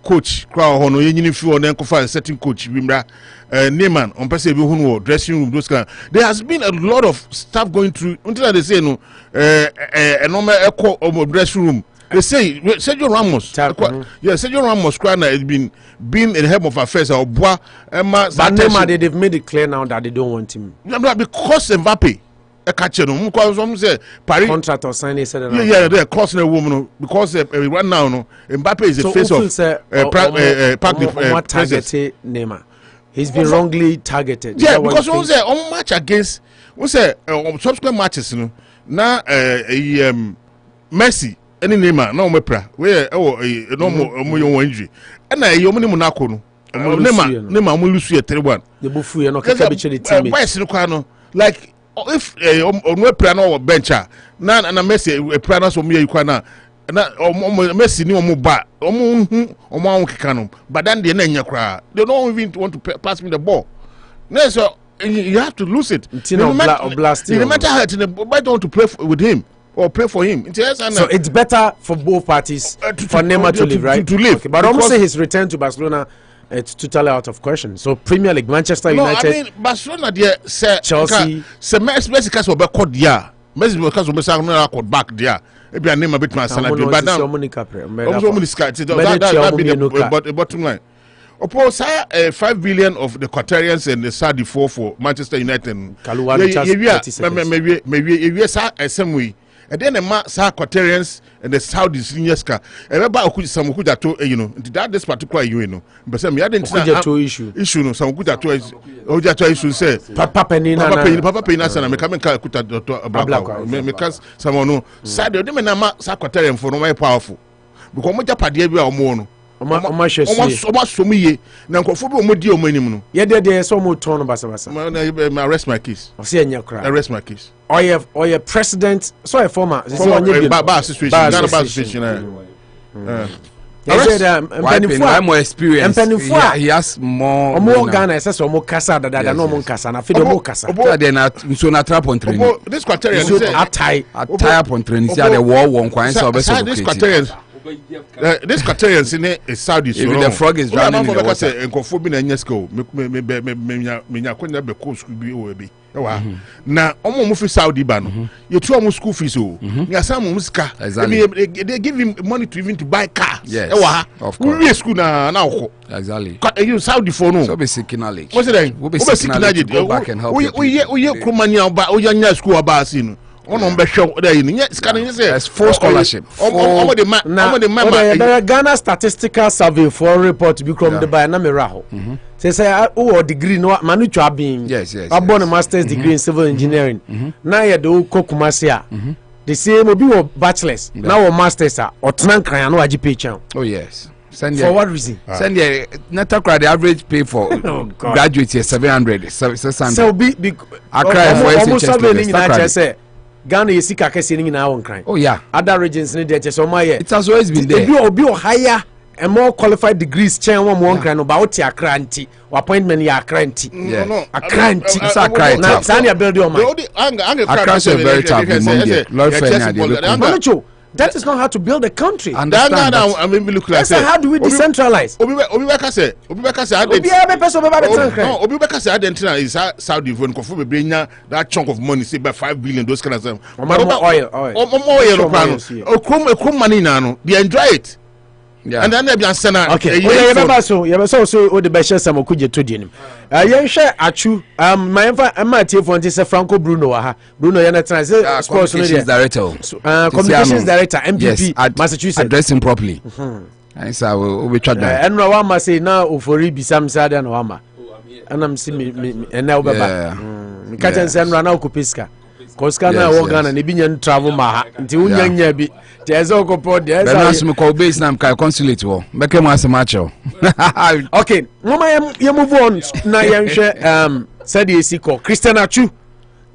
coach, crowd, or no, you feel then find a certain coach. Neyman, on person who dressing room, those kind. There has been a lot of stuff going through until they say no, a normal echo of dressing room. They say Sergio Ramos, Sergio Ramos, crying has been in the head of affairs or Bois, Emma. But Neymar, they've made it clear now that they don't want him. Because Mbappe. A catcher, no, because some say Paris contract or sign. Yeah, they're crossing a woman because right now, no, Mbappe is the face of targeted Neymar. He's been wrongly targeted. Yeah, because one say on match against, one say on subsequent matches, you know, now Messi any Neymar, no more pra, where no more injury, and you only Monaco, no, Neymar will lose 3-1. The Bosuo, you know, team. Like. If on plano or bencher, none and a messy a plano so me you can na Messi no more bat or Mount Canon, but then the name cry. They don't even want to pass me the ball. No, so you have to lose it. No matter how why don't to play with him or play for him. So it's better for both parties for Neymar to live, right? To live. Okay, but almost say his return to Barcelona. It's totally out of question. So Premier League, Manchester United. No, I mean Barcelona, there, Chelsea. Messi because we record there. Messi because we say no record back there. Maybe I name a bit my salary, but now. That be the bottom line. Oppose 5 billion of the Qatarians and the Saudi for Manchester United. Maybe same way. And then the Qatarians and the Saudis in Yeska. And about some who that you know that this particular you know. But some I didn't issue no some good that issue say Papa Penina and I'm coming to because someone no side them na Qatarian for no more powerful. Because mo japade bi a omo no. Oma somiye na nkofo bi omodi omanim no. Ye de so mo ton no basa. I rest my case. I rest my case. Or your president, so a former bar situation. more experience. He has more Ghana. It says more kasa that no more kasa. Na fide more kasa. So na trap on training. This criterion is attire on training. See the war one coin. So this criterion. This criterion is Saudi. If the frog is drowning in the water. Enkofobi na nyesko. Me nyakonya be ko school bi obi. Na omo mo fi Saudi ba no. You two omo school fees o. Ya sam mo sika. They give him money to even to buy cars. Yes. Of course. We school na uko. Exactly. You Saudi for no. So be seeking knowledge. What's it then? We'll be seeking knowledge. Go back and help. We kromania ba o nya school abasi no. On be show there you say full scholarship. The Ghana Statistical Survey for report be from the by na me raho. Say o degree no manu twa bin. Yes. Abon a master's degree in civil engineering. Na ye do kokumasi a. The same obi wo bachelor's. Now o master's a otnan kran no agi pay chan. Oh yes. For what reason? Send the the average pay for graduates is 700, 600. So be Accra for say Ghana is sick akese ni na won kran. Oh yeah. Other regions ni there so my it has always been there. Obi higher and more qualified degrees chain one more kran about what Accra anti appointment ya Accra anti. No. Accra anti. It's Accra. Na Zania build your mind. Accra is very tough. That is not how to build a country. Understand that. I mean, look like how do we decentralize? Obi Beka say Argentina is Saudi when Kofu bring that chunk of money, say by 5 billion, those kind of stuff. Oil. Money now, they enjoy it. Yeah. And then they be answer. Okay. So the best some kuje to dinim. Yen share achu my tie for say Franco Bruno ha. Bruno yana transit sports director. Communications director MPP Massachusetts. Address him properly. And so we try that. And no one say now ofori bisam sada na wama. And I'm see me and now baba. Catch and send run out kupiska. Koska na wo Ghana ne bi nya travel ma ha. Nti unya nya bi. Tezo ko pod there. Benas me call base na mka consulate wo. Make mo asemacho. Okay, mama you move on na yenhwe said esi ko Christian Achu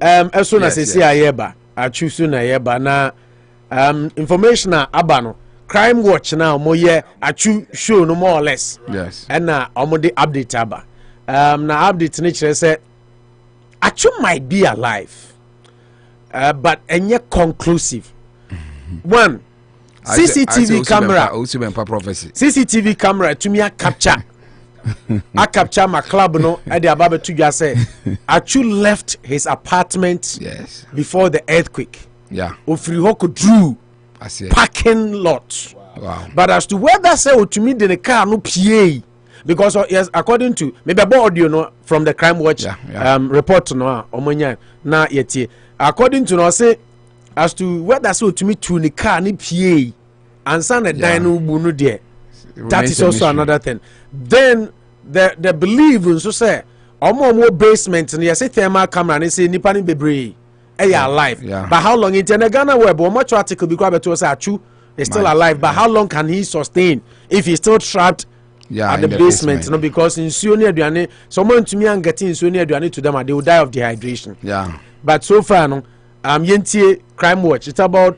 eso na sesi ayeba. Achu so na yeba na information na aba no crime watch na mo ye Achu show no more or less. Yes. And na omo de update aba. Na update ni kire say Achu might be alive. But enye conclusive. One, CCTV camera. CCTV camera to me a capture. I capture my club no at the Ababe to just say Achu left his apartment before the earthquake. Yeah. Ofrihoko drew parking lot. Wow. But as to whether say to me the car no PA because yes, according to maybe about audio no from the crime watch report no omonya na yeti. According to no say as to whether so to me to the car ni PA and son a dino bunu there. That is also another thing. Then the believe so say more basement and you say thermal camera and say nipa ni bebre alive. But how long in Ghana web or much article because to say Achu is still alive, but how long can he sustain if he's still trapped at the basement? No, because in Sunia Duane, someone to me and getting Sunia Duane to them, they will die of dehydration. Yeah. But so far, no, Yentie Crime Watch. It's about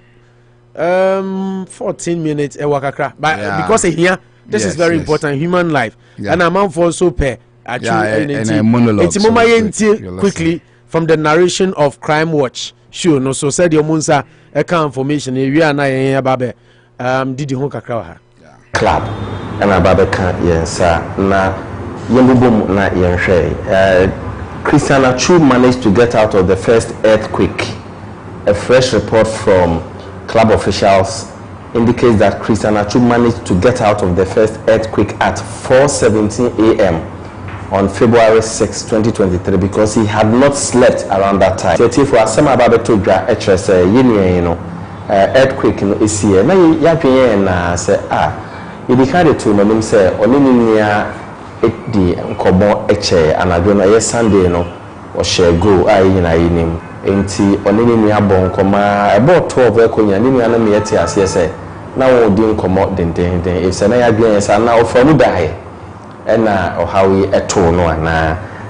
14 minutes. But because here, this is very important. Human life, and I'm for so pay. It's quickly from the narration of Crime Watch. Sure, no. So said your Munsa account information. We are not babe. Did you honka club? And ababe can't yes, na yembubum na yenshare. Christian Achu managed to get out of the first earthquake. A fresh report from club officials indicates that Christian Achu managed to get out of the first earthquake at 4:17 a.m. on February 6, 2023 because he had not slept around that time. For some about to earthquake no is here. Na ya say you decide to know say onininia di nkomo eche anadwo na ye Sunday no o share go ayi na yinim enti onininia bon koma about 12 ekonya ni na me yete ase say na wo di nkomo den e say na ya dwen say na o from die na o hawi eto no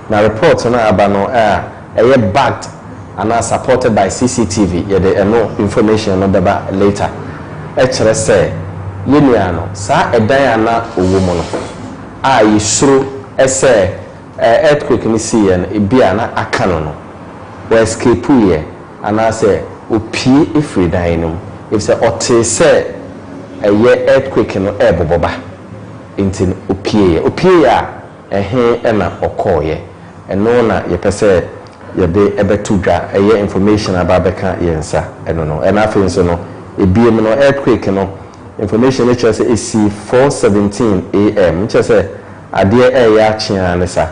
na report no aba no eye backed and supported by CCTV ye the no information no deba later e kire say yenua no saa edan ana owo mu no a yisuro ese earthquake ni see no ebia na aka no we escape ye ana se opie efiri dan no if say ote se eye earthquake no eboboba nti opie ya na okoye eno na yepese yebe ebetu dwa eye information ababeka yensa eno no ena afi nso no ebiem no earthquake no information which say esi 4:17 am which say ade ya chia ne sa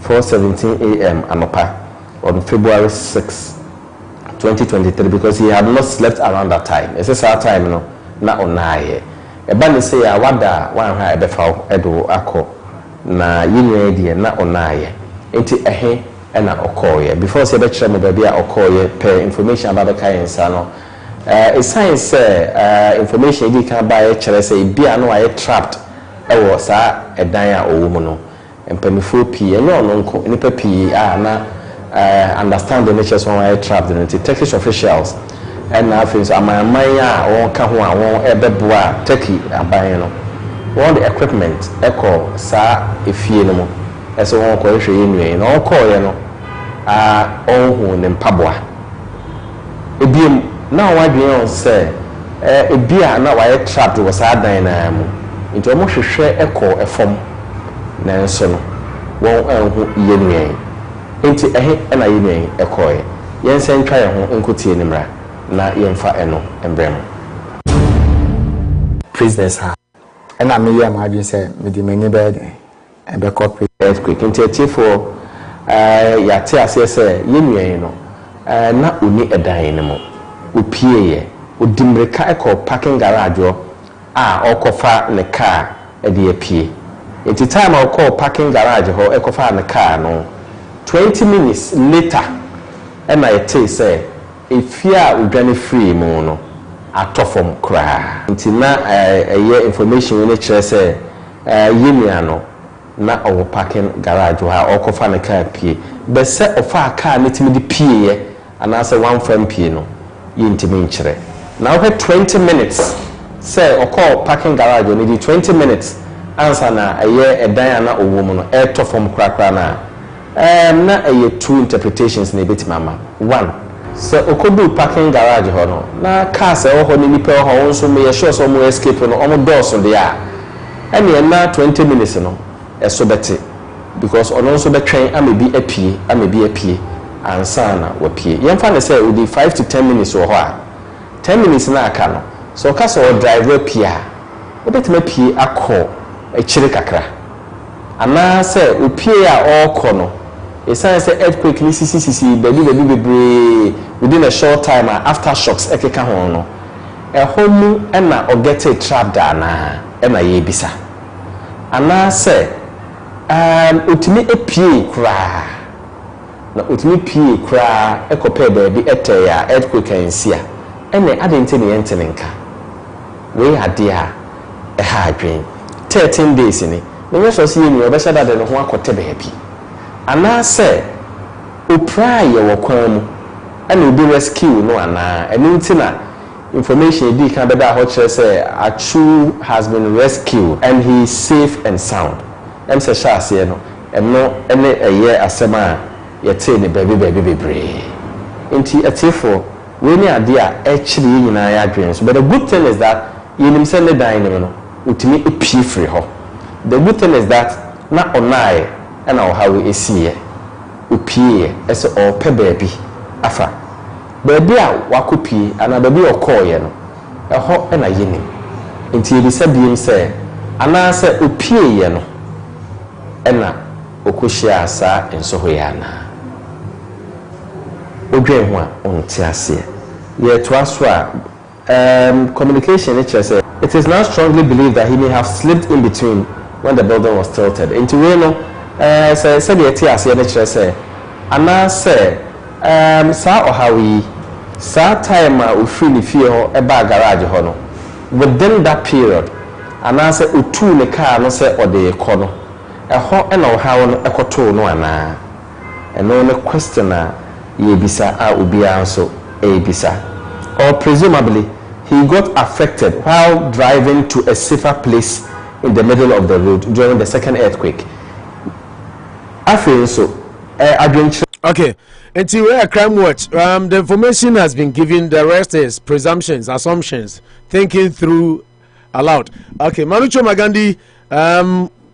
4:17 am Anopa on February 6 2023 because he had not slept around that time. It's a time no na onaye eba ne say ya wada wan ha ebefa edo akọ na yinwe die na onaye enti na okoye before say be kire mo bia okoye per information about the kind no science say information di kan ba kire say bia no aye trapped ewo sa edan a owo mu no empanifo pie no nko nipa pie na understand the nature so aye trapped in the Turkish officials and now things amaya won ka ho a won ebeboa Turkey aban no all the equipment echo sa efie no mo eso won ko hwe yenu no ko ye no onhu ne mpaboa ebiem na wadwen on say ebia na waye trapped was adan na mu nti omo hwehwe echo efom na nso no won enhu yenu nti na yenu ekoye yensen twa ye ho nkotie ni mra na yemfa eno embrem prisoners ha na me ya ma say me di many bed e be copy earthquake nti atifo ya te ase say yenuen no na oni edan ne mo opie ye odimreka ekọ parking garage okofa ne car e de apie nti time okọ parking garage ho ekofa ne car no 20 minutes later na it say efia udwane free mu no atofom kra nti na information we kire say yemia no na owo parking garage ha okofa ne car pie be se ofa car netimi di pie ye ana say one frame pie no yintimi nkire na o 20 minutes say okọ parking garage no di 20 minutes answer na edan na owo mu no etofom kra na na two interpretations na beti mama one so okodu parking garage ho no na car se ho ni nipa ho nso me sure so mo escape no omo door so dia ene na 20 minutes no eso beti because ono nso betwen amebi apie ansa na wapie yemfa ne say odi 5 to 10 minutes ho a 10 minutes na aka no so ka so driver pia obetima pie akọ ekire kakra ana say opie a okọ no esan say earthquake ni sisi baby within a short time aftershocks ekeka ho no ehomu na ogete trap da na ye bisa ana say otimi epie kra na otimi pie kra ekope baby ya earthquake ensia ene adente ne yentenenka we ade a ha adwen 13 days ni no so see ni obesha da de no ho akote baby ana say oprai ye wokwan mu ana obi rescue no ana enintina information di kan beda ho kire say Achu has been rescued and he is safe and sound em say sha ase no eno ene eye asema ye te ne baby bebre nti atifo we ni ade a ekire nyina ya adwen so but the good thing is that yenim say ne dan no utimi epie free ho the good thing is that na onai and how we see opie ese ope baby afa baby a wakopie ana baby okoye no eho na yeni nti ebisa biem se ana se opie ye no na okohia asa enso ho ya na odwen ho a onti ase ye to aso a communication it say it is now strongly believed that he may have slipped in between when the building was tilted into we no say the atiase ne kire say ana say sa ohawi sa time a ofri ni fie ho e ba garage ho no within that period ana say otu ne car no say ode ekọ no eho e na ohawo no ekoto no ana eno ne question a ye bisa a obi anso e bisa or presumably he got affected while driving to a safer place in the middle of the road during the second earthquake. Okay, until we are Crime Watch, the information has been given. The rest is presumptions, assumptions, thinking through aloud. Okay, Manucho Magandi,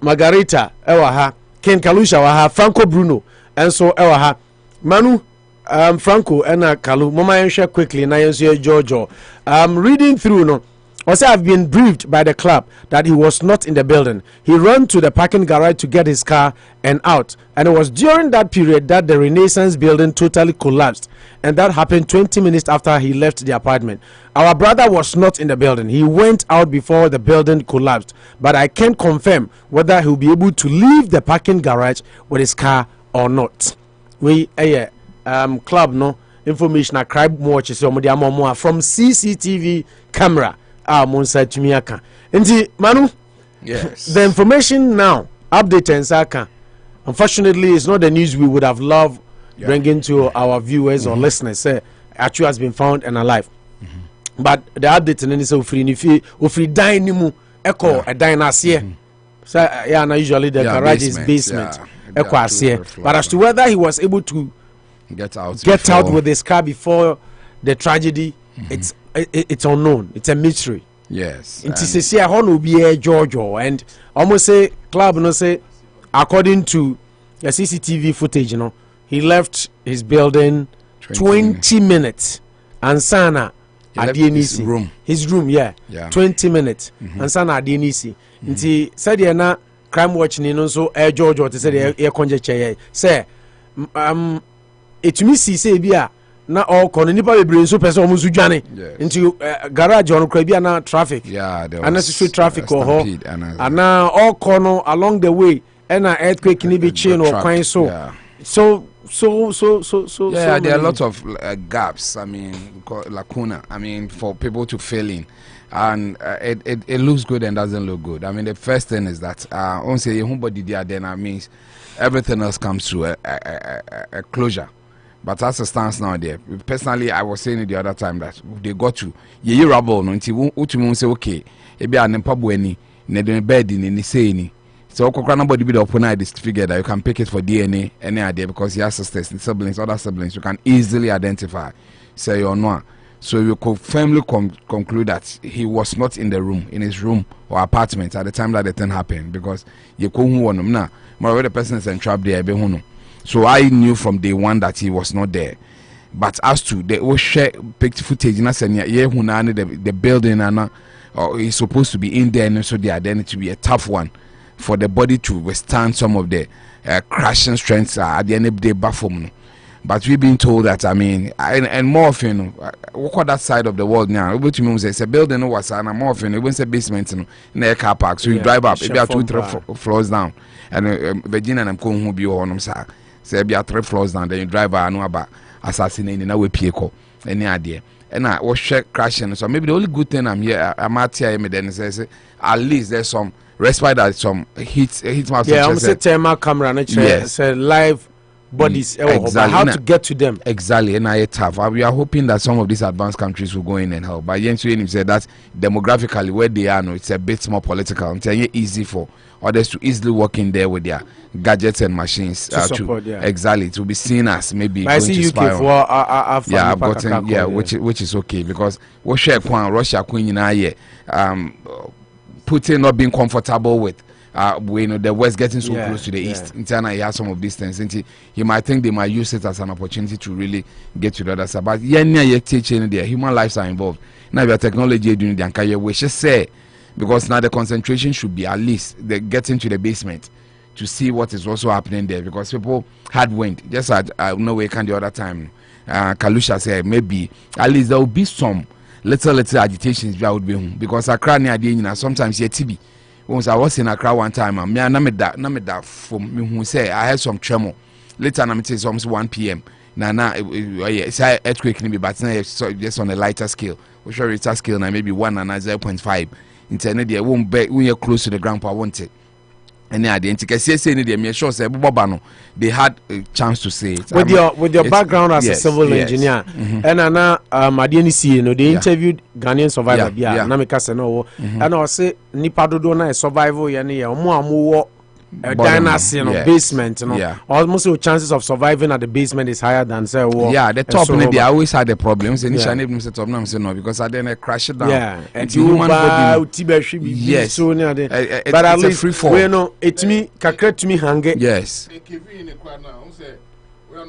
Margarita, Ewaha, Ken Kalusha, Waha, Franco Bruno, and so Ewaha, Manu, Franco, and Kalu. Mama, share quickly. Now you see Giorgio. Reading through no. Also, I've been briefed by the club that he was not in the building. He ran to the parking garage to get his car and out. And it was during that period that the Renaissance building totally collapsed. And that happened 20 minutes after he left the apartment. Our brother was not in the building. He went out before the building collapsed. But I can't confirm whether he'll be able to leave the parking garage with his car or not. We, club, no information, a crime watch is from CCTV camera. Monsa Tumiaka. Nti Manu, yes. The information now, update and Saka. Unfortunately, it's not the news we would have loved bringing to our viewers or listeners. Say, actually has been found and alive. But the update and then is free. If we die nimu, echo a dynasty. So yeah, usually the garage is basement. Echo asiye. But as to whether he was able to get out with his car before the tragedy, it's unknown. It's a mystery. Yes. It is a honor be a Giorgio and almost say club no say according to the CCTV footage, he left his building 20 minutes and sana at his room. His room, yeah. 20 minutes and sana at DNC. Nti said na crime watching no so a Giorgio to say the conjecture say it me see say bia na all kono nipa bebre so person omusu dwane into garage on krabia na traffic unnecessary traffic or ho and now all kono along the way and earthquake ni be chain or kwan so there are a lot of gaps, I mean lacuna, I mean for people to fill in, and it looks good and doesn't look good. I mean the first thing is that once somebody there then that means everything else comes to a closure. But as it stands now there, personally, I was saying it the other time that they got to ye rubble until you say okay, maybe an empabweni, nedon bed in any saying. So nobody be the opponent this figure that you can pick it for DNA any idea because he has sisters and siblings, other siblings, you can easily identify. Say or no. So you could firmly conclude that he was not in the room, in his room or apartment at the time that the thing happened because you couldn't want him now. Moreover, the person is entrapped there, so I knew from day one that he was not there. But as to the share picture footage, the building and he's supposed to be in there, and so the identity be a tough one for the body to withstand some of the crashing strengths at the end of the day baffling. But we've been told that, I mean, and more often, walk on that side of the world now. Able to mean it's a building was and more often it was a basement in the car park. So you drive up, maybe 2-3 floors down, and Virginia and I'm going to be on them, sir. Say be 3 floors down, then you drive I know about assassinating a way Pico, any idea. And I was crashing. So maybe the only good thing I'm here, I'm at here, then says at least there's some respite, that some heat mask. Yeah, I'm saying thermal camera, yes, live bodies. Exactly. But how to get to them? Exactly, and I tough. We are hoping that some of these advanced countries will go in and help. But Jens Wayne said that demographically where they are now, it's a bit more political. It's easy for others to easily walk in there with their gadgets and machines to support, exactly, to be seen as maybe going to spy on. I've gotten which is okay because what share Russia Queen Putin not being comfortable with the West getting so close to the East. In China, he has some of these things. And he might think they might use it as an opportunity to really get to the other side. But human lives are involved. Now, we are technology doing the Ankaya, we should say, because now the concentration should be at least the getting to the basement to see what is also happening there. Because people had wind. Just I know we can the other time. Kalusha said maybe at least there will be some little agitations would be home because Accra near sometimes here TB. Once I was in Accra one time, I that from me who say I had some tremor. Later, I it's almost 1 p.m. It's earthquake can be, but just on a lighter scale. We sure it's a scale now maybe 1 and 0.5. Internet there won't be when you're close to the ground. I want it. any identity say any them sure say Bobano they had a chance to say it. With your background as a civil engineer and ana Madiani they interviewed Ghanaian survivor na me kase no and I say nipa dodo na survival ye ne omo dynasty basement almost the chances of surviving at the basement is higher than say the top they always had the problems initially them set up now say no because then they crash it down and human body yes so but at least we know it me kakra to me hang yes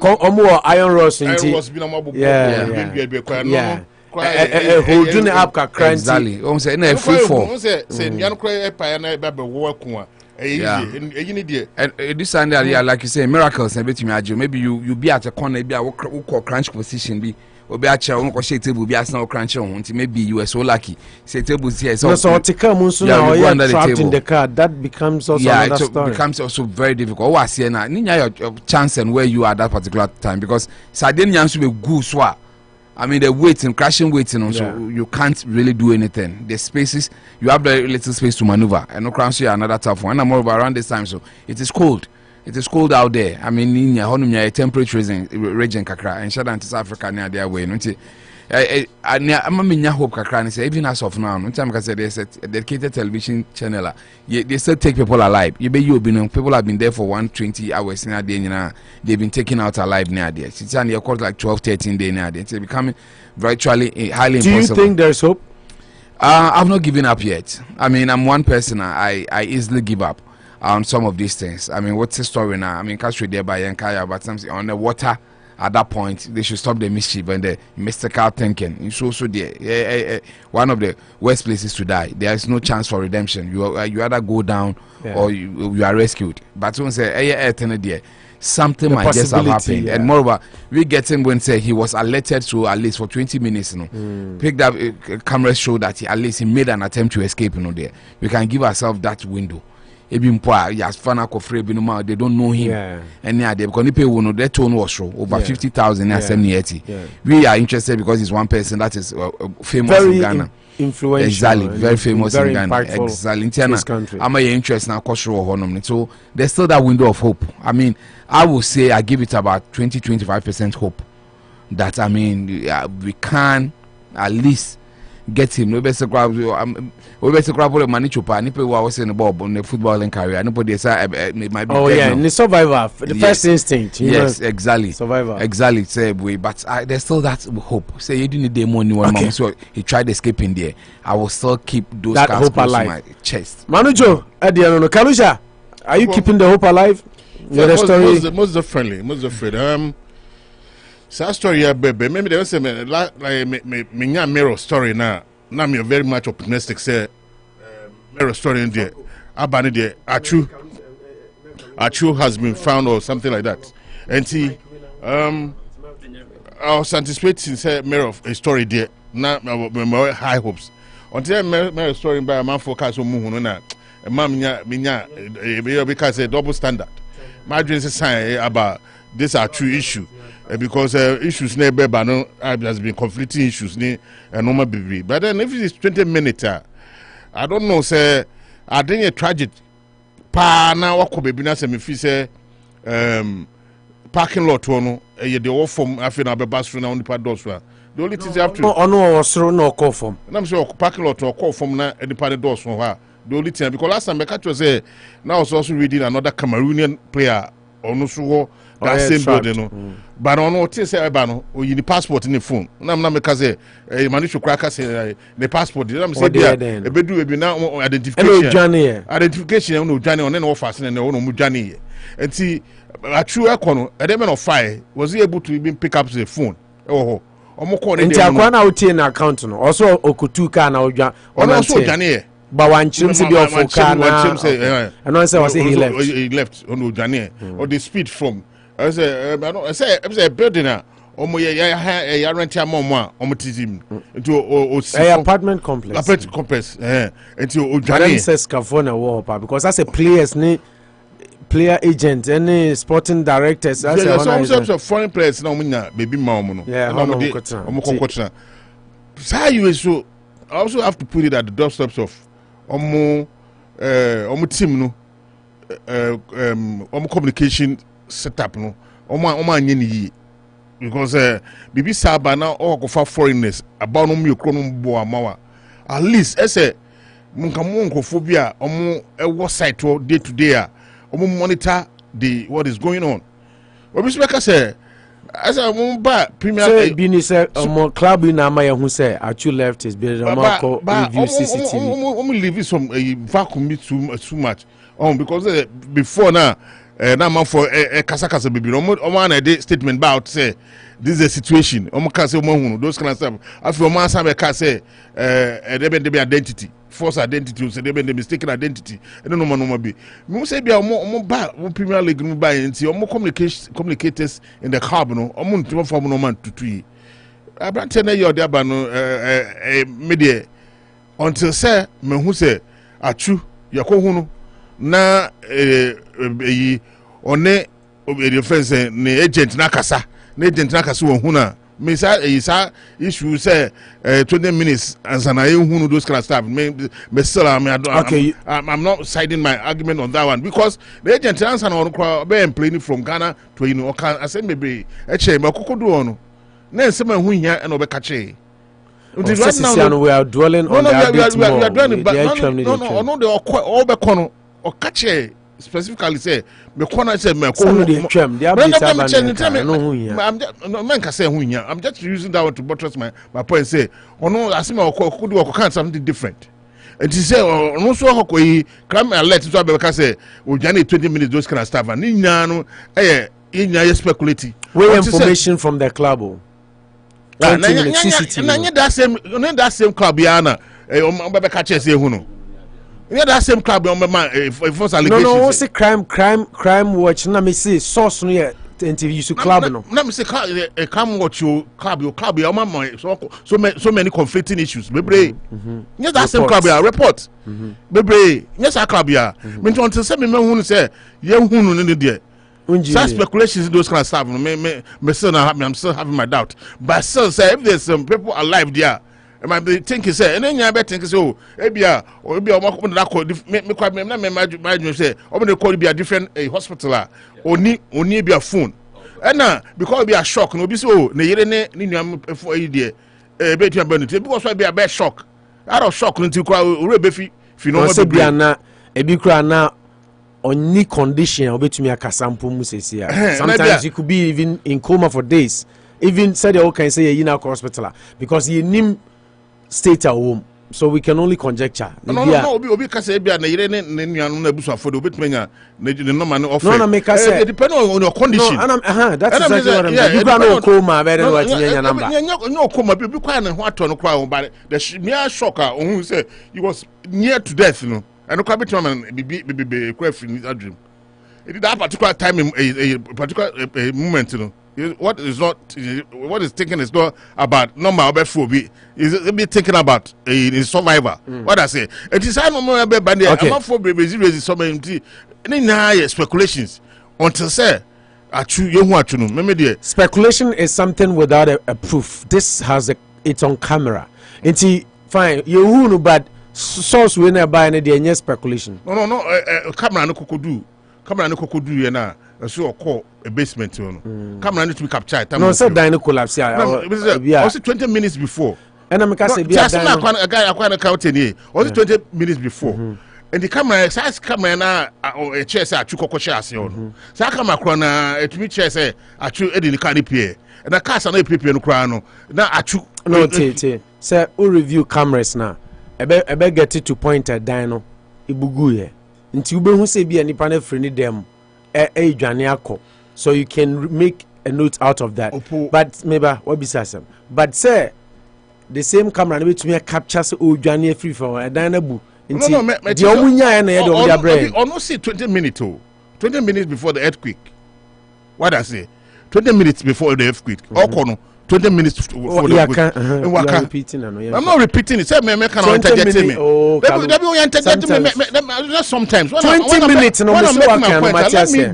omo iron rods inti holding up kakra exactly say na free fall say nyan kra pa na ba be wo akun and this Sunday, like you say, miracles and maybe you be at a corner, be a crunch position, be or be at your own table, be a snow crunch on. Maybe you are so lucky. Say tables here, so to come under the table in the car. That becomes also another story. It becomes also very difficult. What I say now, your chance and where you are at that particular time because Sardinians will be good swap. I mean, the waiting, crashing waiting, so you can't really do anything. The spaces, you have very little space to maneuver. And no crowns here, another tough one. And I'm more around this time, so it is cold. It is cold out there. I mean, in your temperature region, Kakra, and Shadan to South Africa near their way. I'm a hope Kakra, say, even as of now, no time because there's a dedicated television channel. They still take people alive. People have been there for 120 hours near there. They've been taken out alive near there. It's only like 12-13 days near there. It's becoming virtually highly impossible. Do you think there's hope? I've not given up yet. I mean, I'm one person. I easily give up on some of these things. I mean, what's the story now? I mean, Castro there by Yankaya, but something on the water. At that point, they should stop the mischief and the mystical thinking. It's also one of the worst places to die. There is no chance for redemption. You either go down or you are rescued. But when say something might just have happened. And moreover, we get him when say he was alerted to at least for 20 minutes. Picked up cameras show that he made an attempt to escape. There, we can give ourselves that window. They don't know him and because their tone was show over 50,000 and 70. We are interested because he's one person that is famous in Ghana, influential, exactly, very famous very in Ghana, exactly. I'm interested now, so there's still that window of hope. I mean, I would say I give it about 20-25% hope that I mean we can at least get him. No better grab the money chupa. Nipe wa was in the ball on the footballing career. Nobody say it might be. Oh yeah, the survivor, the first instinct. Yes, exactly. Survivor. Exactly. Say way, but there's still that hope. Say you didn't need money one moment, so he tried escaping there. I will still keep those that hope alive. My chest. Manujo, Ediano, Kalusha, are you keeping the hope alive? Most definitely. So story here, baby. Maybe they say like me mirror story now. Now me very much optimistic. Say mirror story in there. Abani there. Achu has been found or something like that. And see, I was anticipating say mirror of a story there. Now my high hopes. Until mirror story by a man focus on muhu na. A man minya because a double standard. My dream is saying about this are true issue. Because issues never has been conflicting issues and normal baby. But then if it's 20 minutes, I don't know, say I think a tragic now what could be nice and if you say parking lot one the all from I feel about bus on the part doors. The only thing you have to no call from. And I'm sure parking lot or call from now the part doors from her. The only thing because last time I catch was now I was also reading another Cameroonian player on also that same building. But on what you say about or you the passport in the phone. I'm not because a man should crack us the passport. I'm saying a bedroom be now identification. Identification no Johnny on any offers and no Johnny. And see a true econo, a demon of fire was he able to even pick up the phone. Oh, out in account also Okutuka now also Johnny. But one chim say be off and I say he left on Johnny or the speed from I say building a rent a mom into apartment complex. Apartment complex. Into Johnny says Cavona war because that's a player agent, any sporting directors. That's some sorts of foreign players now. Baby mom. Yeah, so you so I also have to put it at the doorsteps of team no. communication setup no anye ni yi because bibi saba na go for foreigners about no me kro no bo amawa at least munkamu nkofobia ewo site day to day monitor what is going on obi speaker say as a ba premier say bi ni say club na ma ye hu say Achu left his building review CCTV leave some vacuum too much because before now na man for kasa baby no na dey statement about say this is a situation can say those kind of stuff after man say there be identity false identity say there be mistaken identity no be me say bia ba Premier League no ba nti communicators in the club no ntimo form no man tutu abrante na ye ode aba no media until say me hu say Achu yakɔ hu no na one defense ne agent na kasa won hu na me say issue say 20 minutes as an hu no those kind of stuff me still I'm not siding my argument on that one because the agent answer na on be playing from Ghana to can I say maybe me kokodu ono na nsema hu hia na obekache we are dwelling on that no the all be kono okache specifically say me corner say me I'm just using that one to buttress my point say ono asema could do can something different and he say ono so hokoyi crime alert so be say o jane 20 minutes those kind of stuff and nya no nya speculate we information from the club that same club yana o be ka che say hu no yeah, that same club on my man. False allegations. No, what's the crime watch? Na me say source no yeah interview to club no. Na me say crime watch your club your mama so many conflicting issues. Bebre. Yes, that same club report. Bebre. Yes, that club me until say me hu say ye hu no ne there. Such speculations those kind of stuff. Me still I'm still having my doubt. But still say if there's some people alive there. I might be thinking say and then you bet think so ebia o na me imagine say o be call be a different hospital oni be a phone and because be a shock no be so na yere ne nuam efo yi de be tu abanu because be a bad shock out of shock nti kwa ore be fi no be bia na ebi kura na oni condition obetumi akasampo mu sesia sometimes you could be even in coma for days even said they can say you na hospital because you nim state at home, so we can only conjecture. No, obi ka say bia na yire ne nuanu na busu afode obetmenya the normal offer. No, make us say it depends on your condition. No, that's exactly what I'm saying. You can no coma better than what you number. No coma be kwa na ho ato no kwa but the mere shock who say he was near to death no. And no kwabetma man be kwa fini dream. It that particular time a particular moment you know. What is thinking is not about number of phobia. Is be thinking about a survivor. What I say, it is no more about bandia. I'm not for baby so many speculations until say Achu you want to know. Speculation is something without a proof. This has it's on camera. It's fine. You who know but source we never buy any speculation. No. Camera no kokodu. Camera no kokodu na. So call a basement camera need to be captured. No, so dino collapse also 20 minutes before. And I'm say a guy acquired count 10 years. Also 20 minutes before. And the camera size camera na a chair say Achu kokko share say on. Sa camera kro na etumi chair say Achu e the car repair. And the car na prepare no kra no. Na Achu no te. Say who review cameras na. Ebe get it to point at dino. Ibugu ye. Nti ube hu say bia nipa na free ni dem. So you can make a note out of that. But maybe what be some. But say the same camera which me captures Ujani free from a dynabu. Almost see 20 minutes 20 minutes before the earthquake. What I say? 20 minutes before the earthquake. 20 minutes for the repeating. I'm not repeating it. Say me can interject me. Sometimes 20 minutes. Let me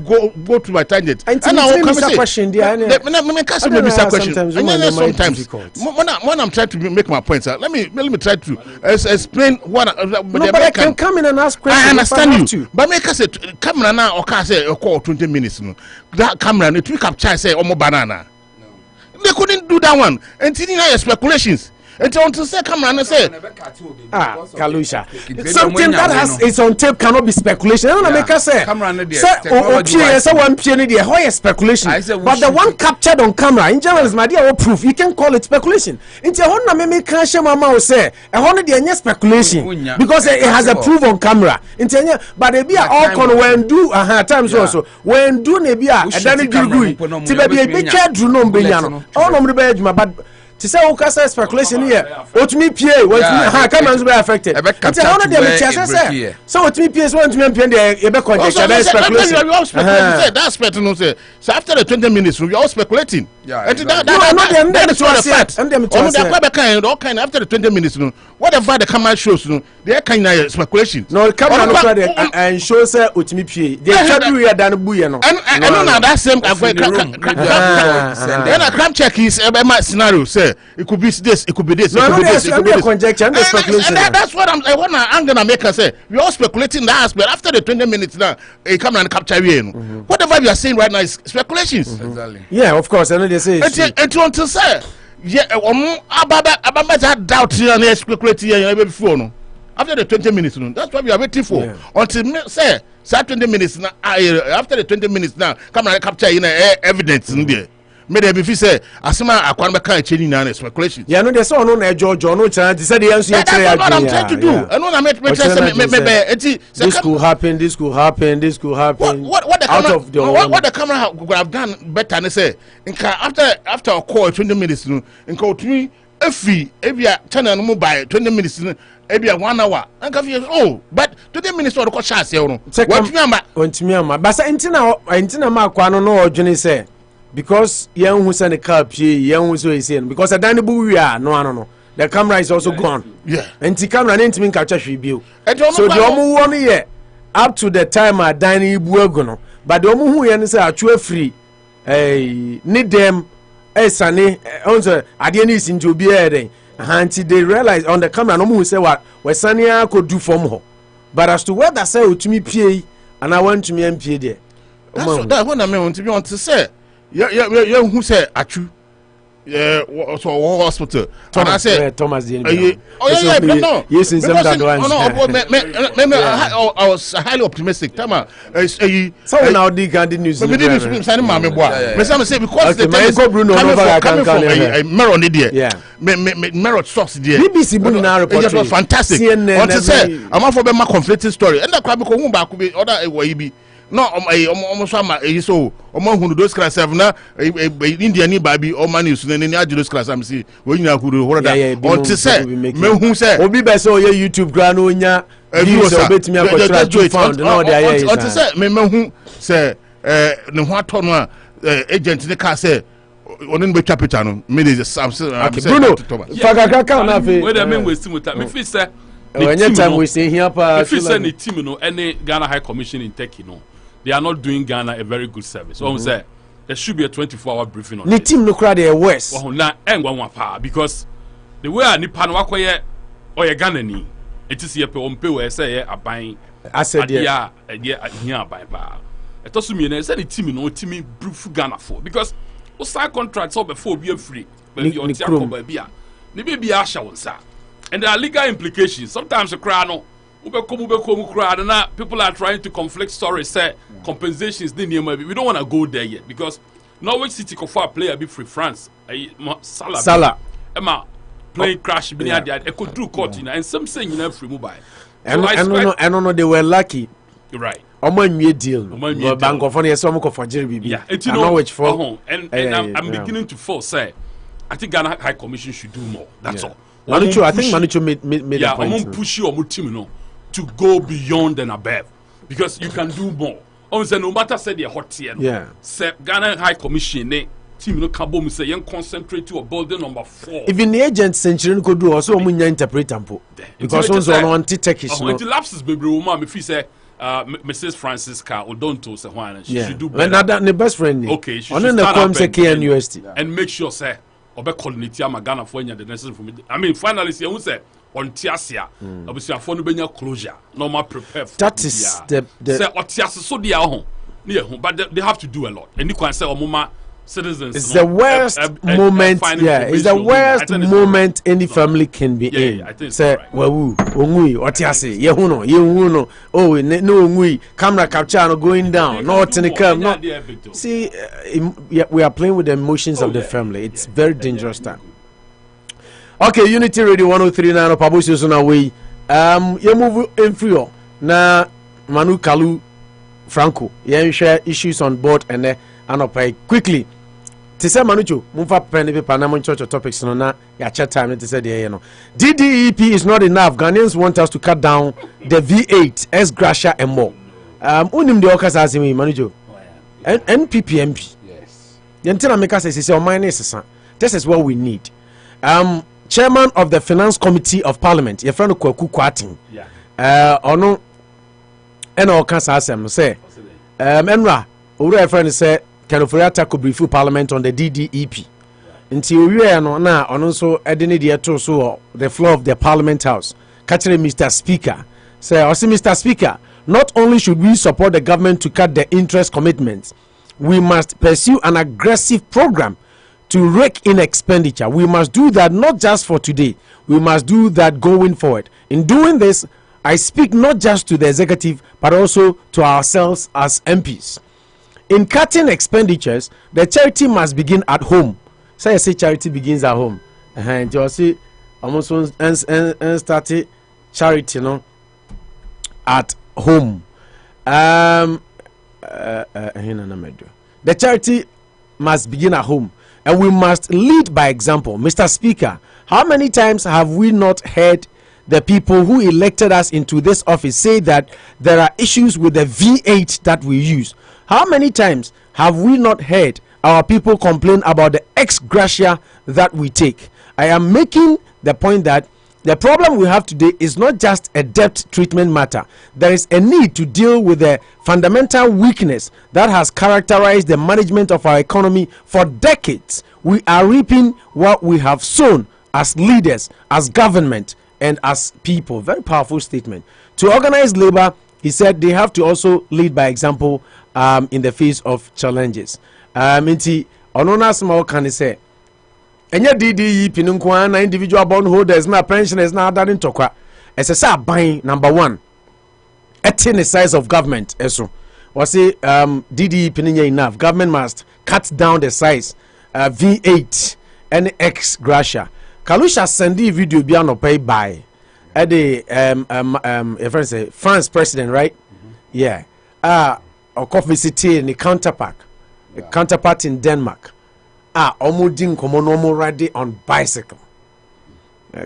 go to my tangent. And I will come say question. Sometimes when I'm trying to make my points, let me try to explain what. But I can come in and ask questions. I understand you. But make us say camera now or can say a call 20 minutes. That camera it will capture say omo banana. They couldn't do that one. Until now speculations. Until say camera and say Kalusha. Something that has it's on tape cannot be speculation. I don't make us say one piano there. How is speculation? But the one captured on camera in general is my dear proof. You can call it speculation. Until one make cash mama will say a hundred year speculation because it has a proof on camera. But they be all con when do times also when do ne be a dani gurgui. Tibe be a picture do no mbenyano. All no mbe but to say who can say speculation here, what me PA, what me cameras be affected. It's a hundred them say. So what me PA is want to me PA the ebe conjecture that speculation. That's speculation. So after the 20 minutes we are all speculating. Yeah. That's what fact. And them all kind after the 20 minutes whatever the camera shows they are kind of speculation. No the camera no try and show say what me PA. They try to read than buye no. And no that same then a crime check is scenario say it could be this, it could be this. No, it could be this. Conjecture and speculation. That's what I'm gonna make her say. We all speculating that aspect. After the 20 minutes now, a camera and capture you. Whatever you are saying right now is speculations. Exactly. Yeah, of course. I know they say. And you want to say, yeah, about doubt here and speculate here before no. After the 20 minutes, that's what we are waiting for. Yeah. Until say 20 minutes now. After the 20 minutes now, camera capture evidence in there. Maybe if you say asema akwan beka cheni na speculation. Yeah, no, they say no na George no chance. They say the answer that's what I'm trying to do. And when I make this could happen, this could happen, this could happen. What the camera could have done better and say after a call 20 minutes no nka otumi every channel no by 20 minutes every 1 hour. Oh, but 20 minutes or the share say no. What me ama. But entina ma kwa no odwene say because young who send a car young who is saying because I done no the camera is also gone. Yeah. And the camera ain't mean capture view. So the omu 1 year up to the time I dine buogono. But the omu who yen say actually free need them sane also adieni is into be until they realize on the camera no who say what Sania could do from her. But as to what I say to me PA and I went to me MPA there. That's what I mean to be on to say. Yeah, who say achu? Yeah, so hospital. And I said Thomas. No. Yes, in some I was highly optimistic. Tama, so now the news. Me didn't send my boy. Me say because the coming from a mirror on there. Yeah. Me mirror source there. BBC Bunina report. It was fantastic. Want to say I'm for my conflicting story. And that crab ko back be other way be. No, almost so among those class 7 now, Indian baby or money soon and any those class I'm see when you are who want to say, me who say, Obi Beso, YouTube granonia, bet me up to say, me who say, no what ton agent in the car say. Onin be capitano, me is Samson. Bruno, Fagaka na fe. Where the men we still me fit say. Anytime we say here, if you send a team, any Ghana High Commission in Turkey, they are not doing Ghana a very good service. Say there should be a 24-hour briefing on the team. Look at the West. Because the way I need Panwakoye or a Ghana ni, it is here on pay where say a buying. I said yeah, here by bar. It also means any team team brief Ghana for because we sign contracts over before being free. But you on the baby Asha on sa. And there are legal implications. Sometimes the crowd people are trying to conflict stories, say compensations. We don't want to go there yet because Norwich City could for a player be free France. Salah. Emma playing crash. They could do court and some saying free mobile. And I don't know they were lucky. Right. Oman deal. Bank of Funny some for Jerry. Yeah. And I'm beginning to fall. Say, I think Ghana High Commission should do more. That's all. Manucho, I think Manucho made a point. I'm push you team, to go beyond and above because you can do more. No matter say the hot tier, yeah. Say Ghana High Commission, team no cabo say yen concentrate to building number 4. Even the agent century could do also munya interpret ampo because on Turkish no. It lapses baby woman if you say Mrs. Francisca Odonto say why she should do better. When the best friend. Okay, she should start up and make sure say obe colonity am Ghana for the necessary for me. I mean finally say who say on Tiasia obviously for no benya closure normal prepare for that is the say Otiasa so dia ho but they have to do a lot and you can say omuma citizens it's the worst moment it's the worst moment any family can be in. I think say wawu ongui Otiase ye hu no oh no ongui camera capture no going down not in the cam not see we are playing with the emotions of the family. It's very dangerous time. Okay, Unity Radio 103.9 Bosuo so na we you move in free na Manu Kalu Franco you share issues on board and Anopa quickly to say Manucho mumfa pen paper na mon church topics no na ya chat time to say there no DDEP is not enough. Ghanaians want us to cut down the V8 S Gracia and more unim the okasa asemi Manucho NPPMP yes yentina make us say this is what we need. Chairman of the Finance Committee of Parliament, your friend Kwaku Kwatin. Ono ena okasa asem say enra owura friend say Kenoforiata could brief Parliament on the DDEP. Until we no na ono so edene de to so the floor of the Parliament House. Catching Mr. Speaker. Say Mr. Speaker, not only should we support the government to cut the interest commitments, we must pursue an aggressive program to rake in expenditure. We must do that not just for today. We must do that going forward. In doing this, I speak not just to the executive, but also to ourselves as MPs. In cutting expenditures, the charity must begin at home. So I say charity begins at home. And you see, almost started charity, at home. The charity must begin at home. And we must lead by example. Mr. Speaker, how many times have we not heard the people who elected us into this office say that there are issues with the V8 that we use? How many times have we not heard our people complain about the ex gratia that we take? I am making the point that the problem we have today is not just a debt treatment matter. There is a need to deal with the fundamental weakness that has characterized the management of our economy for decades. We are reaping what we have sown as leaders, as government, and as people. Very powerful statement. To organize labor, he said they have to also lead by example in the face of challenges. Onona small can say. Enya DDEP nkwa na individual bondholders na pensioners na adare ntokwa esesa ban number 1 etin the size of government eso we say DDEP nya enough. Government must cut down the size V8 and ex gratia. Kalusha sendi video bi Anopa by the France president, right? Yeah. Okof visited the counterpart in Denmark. Omudin komonomo ride on bicycle.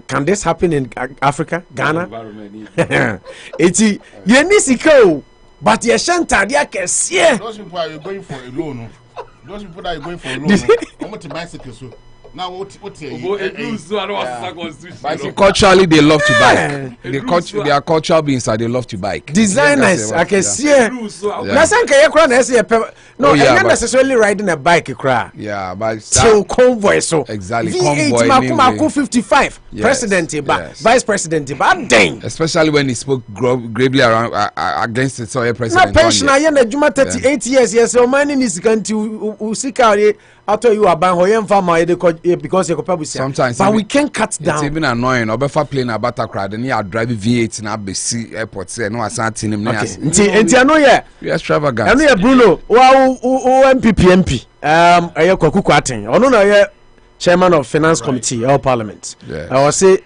Can this happen in Africa, Ghana? Eti yenisiko, but ye shanta dia kesiye. Those people are going for a loan. Those people that are going for a loan. How much bicycle so? Now what culturally they love to bike. They are cultural beings that they love to bike. Designers, I can see. No, you're not necessarily riding a bike. Yeah, but so convoy so exactly convoy 55 president vice president especially when he spoke gravely around against the Soya president. Not pension I am 38 years. Yes, so money is going to usika after you are buying farmer because you probably sometimes but we can cut down. It's even annoying. Obefa plane a Bataclan and you are driving V8 na BC airport say no asanti him. Nti ano ye extravagant. Ano ye Bruno o MPPMP aye Kwaku Kwatin ono na ye chairman of finance committee or parliament. I was say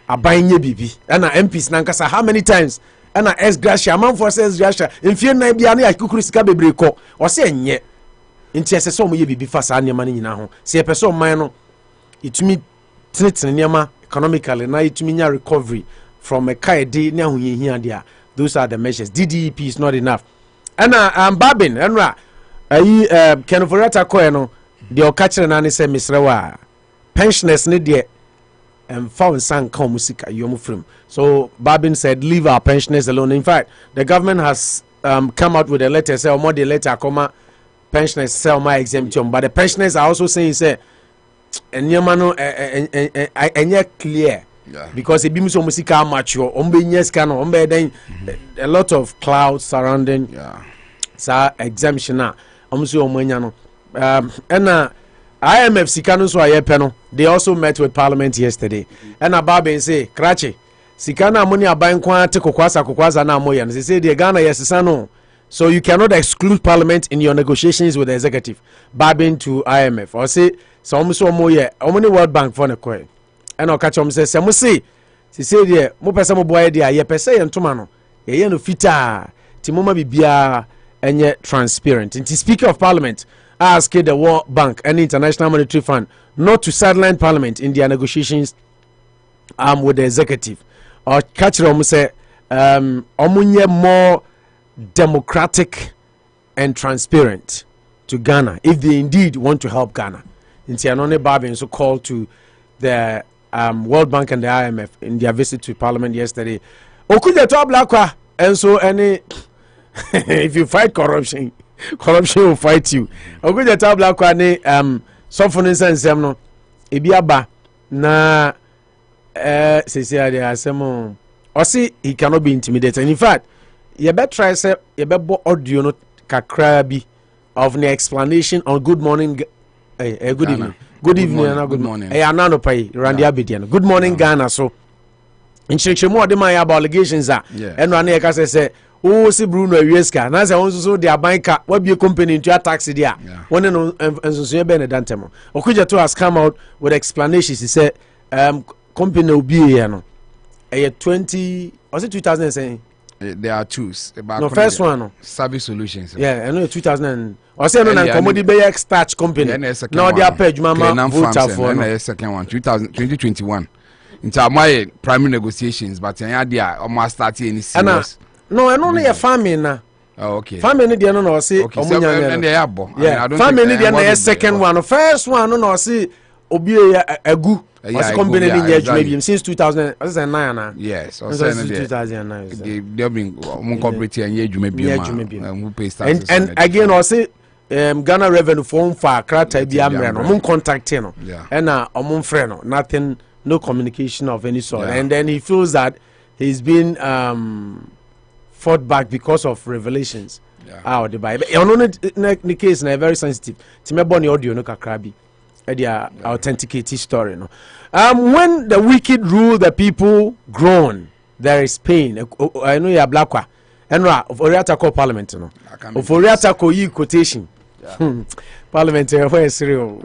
abanye bibi and MPs nankasa how many times and S gracia man for says gracia in fear na bia na yakukuru sika bebre ko o say enye nti ese so mo ye bibi fa sa niam na nyina ho se person man no itumi tinetine niam economically na itumi nya recovery from a kaide na ahoyehia dia. Those are the measures. DDEP is not enough. And Babin enra Kenoforiata ko no the okachre na ne say misrewa pensioners ne de found san ka musika yom from. So Babin said leave our pensioners alone. In fact, the government has come out with a letter say more the letter comma pensioners sell my exemption, but the pensioners are also saying say enye clear. Yeah. Because it becomes almost mature, then a lot of clouds surrounding exemption. And IMF Sikano so ayepeno. They also met with Parliament yesterday. And Ababe say, Krachi, Sikana money abayin kwa te kokwaza na moyan. They say the Ghana yesano. So you cannot exclude Parliament in your negotiations with the executive. Babin to IMF. Or say so almost moye. Omoni World Bank for the coin. And I'll catch him say, Samusi, she said, yeah, mo pesa mo boy dia, ye pesa yen tomano, ye yen no fita, timoma bibia, and yet transparent. And the Speaker of Parliament asked the World Bank and International Monetary Fund not to sideline Parliament in their negotiations with the executive. Or catch him say, omunye more democratic and transparent to Ghana if they indeed want to help Ghana. In Tianone Babin so called to the World Bank and the IMF in their visit to Parliament yesterday. Okuja to Ablakwa, and so any if you fight corruption, corruption will fight you. Okuja to Ablakwa ne sofoni sensem no ebiaba na sesi ade asemo osi he cannot be intimidated. And in fact, you better try say you better bo audio no kakra bi of the explanation on Good Morning good evening. Good evening and good morning. Hey, Anopa, Randy Abedian. Good morning, Ghana. So, in Chichimo, the my allegations are, and Randy say, oh, see Bruno Yeska. Now, I also their banker, what be a company into a taxi there. One and so Benedantemo. Okuja to has come out with explanations. He said, company will be here. A 20, was it 2000 saying? There are two. No, first one. No. Service Solutions. Yeah, I know 2000. I say no, na commodity bay starch company. Now they are paid mama voter for. And second one, 2021. Into my primary negotiations, but I idea almost starting any serious. No, I only a farming na. Oh, okay. Family dey no say omunya. And they are bo. Yeah, family dey na second one. First one no say obi egu. Was company in maybe since 2009 yes, since 2009 they've been corporate and maybe who pay taxes and again I say Ghana revenue phone for krata bi amre no mon contact no and omon frɛ no nothing, no communication of any sort. And then he feels that he's been fought back because of revelations out the Bible. The case na very sensitive timebo ne audio no kakra bi their authenticated story. No? When the wicked rule the people groan, there is pain. I know you are black. And Oriata call parliament. No? Of Oriata call you quotation. Parliament, where is real?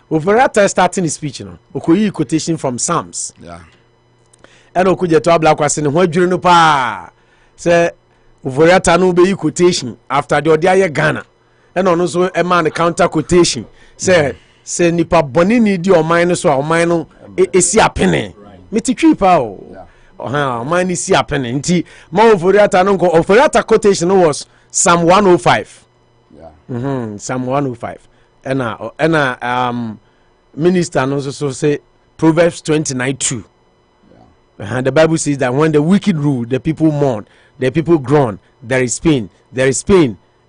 Oriata starting his speech. No? Okoyi quotation from Psalms. Yeah. And Okuja to Black was in what during the pa say Oriata no be quotation after the Odia Ghana. And also a man counter quotation. Say nipa boni ni di o man so o man no esi apene meti twipa o man esi apene nti ma oforiata no oforiata quotation was Psalm 105 Psalm 105 and minister no so say Proverbs 29:2 the Bible says that when the wicked rule the people mourn, the people groan, there is pain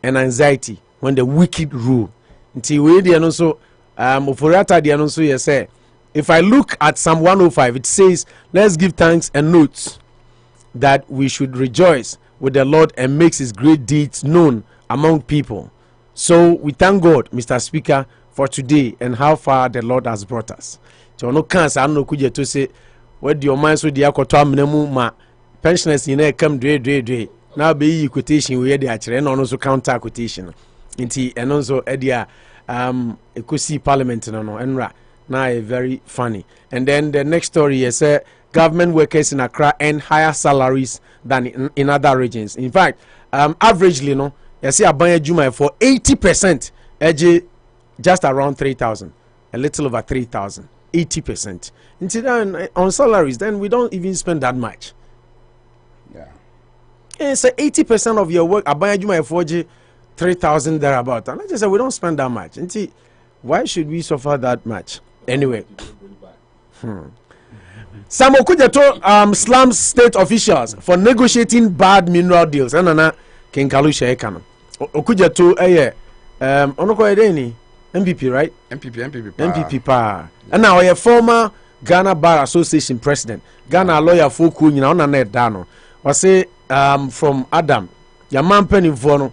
and anxiety when the wicked rule. Until we dey no so Oforiata dey no so you say if I look at Psalm 105 it says let's give thanks and notes that we should rejoice with the Lord and makes his great deeds known among people. So we thank God, Mr. Speaker, for today and how far the Lord has brought us. So no cancer no kuje to say what your mind so dey akoto amnemu ma pensioners in there come dwe now be quotation we dey actually and also counter quotation. Inti and also edia ekusi parliament no enra na very funny. And then the next story is government workers in Accra earn higher salaries than in other regions. In fact, averagely no you see abanye juma for 80% edge just around 3,000, a little over 3,000, 80%. Until then on salaries then we don't even spend that much. Yeah. And so 80% of your work abanye juma for 3,000 thereabout. And I just said, we don't spend that much. And see, why should we suffer that much? Anyway. Some Okujato slams state officials for negotiating bad mineral deals. And King Kalusha Ekano. Okujato, MPP, right? MPP pa. And now a former Ghana Bar Association president, Ghana lawyer Foku, you know, on a dano. Was say from Adam, your man penny vono,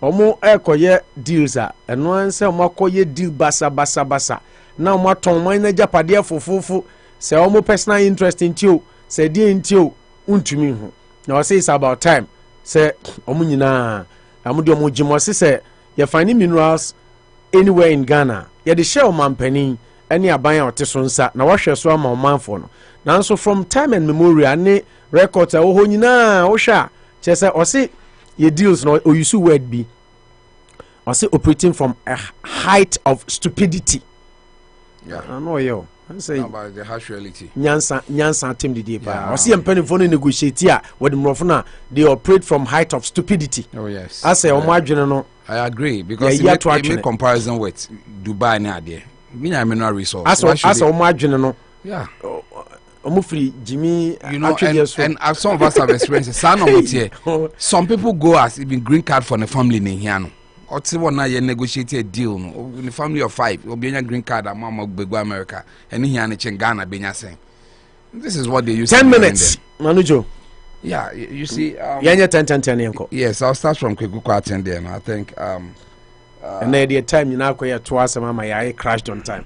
or more air deals are, and one say more deal basa. Now more ton mine japadia for fufu, say almost personal interest in you, say dear in you, untumi. Now I say it's about time, say Omunina, Amudio Mujimosi say, you're finding minerals anywhere in Ghana. You're the shell man penny. Any abaya or tesonsa na wahwe so ama man for no nanso from time and memorial ne records a wo nyina wo hwa chese o se ye deals no o use word be o se operating from a height of stupidity. Yeah, I know you say about the harsh reality. Nyansa team the pa o se empany for no negotiate a with mrofo na they operate from height of stupidity. Oh yes, I say o mo adwene no I agree because you make comparison with Dubai na there. Mineral resource. As a margin, no. Yeah. Free Jimmy, you know, and some of us have experienced. Some people go as even green card for the family in here. Or someone now negotiate a deal in the family of 5. Or be a green card, a mama go America, and here in Ghana, be saying. This is what they use. 10 minutes, Manujo. Yeah, you see. Yeah, 10. Yes, I'll start from Kwekuku and then I think. And then the time you now call twice a mama, I crashed on time.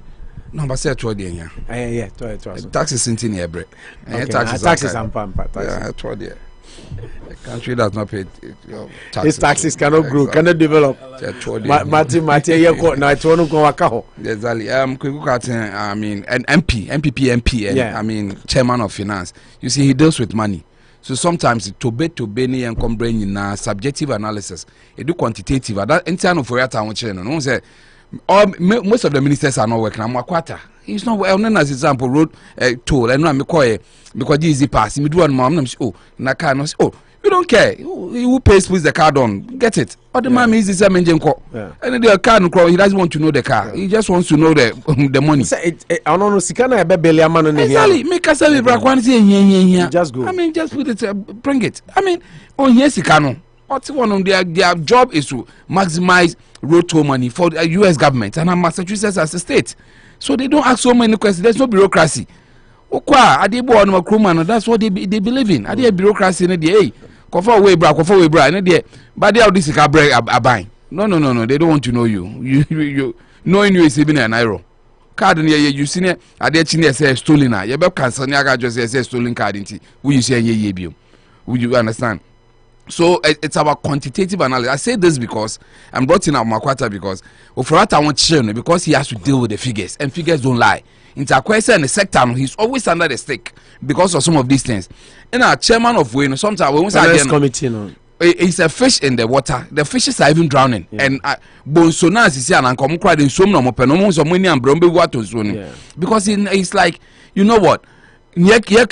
No, but say toward the yeah, twice. Taxes in here, break. Taxes and pamper. Yeah, toward the country does not pay taxes. These taxes cannot grow, cannot develop. Mati, you got now. It's one go akaho. Exactly. Kwekuku, I mean, an MPP, and I mean, chairman of finance. You see, he deals with money. So sometimes to be and come bring in subjective analysis. It do quantitative. That internal for your town channel. No say most of the ministers are not working. I'm a quarter. He's not well known as example road toll and I'm because easy pass. Me do one mom. Oh, na car no. Oh, you don't care. Who pays puts the card on? Get it. Or the man is the engine call. And the car no call. He doesn't want to know the car. He just wants to know the money. I don't know. Sikana ebe beli amano ne. Exactly. Make us have a quantity here. Just go. I mean, just put it. Bring it. I mean, on yes, Sikano. What's one on their job is to maximize road toll money for the U.S. government and Massachusetts as a state. So they don't ask so many questions. There's no bureaucracy. That's what they believe in. Are there bureaucracy in the hey? Kofa way bra. But they are this buying. No. They don't want to know you. You knowing you is even an arrow. Card in here you seen it. Are there chin say stolen? You better cancel. You just say stolen card into. Will you say ye? Will you understand? So it's about quantitative analysis. I say this because I'm brought in at Makwata because Oforata wants children because he has to deal with the figures and figures don't lie. In Takwesa and the sector, he's always under the stake because of some of these things. And our chairman of Wayne, sometimes we say committee, it's a fish in the water. The fishes are even drowning. Yeah. And Bonsona is here and come cried in some no money and Brombe water because it's like, you know what? Why do you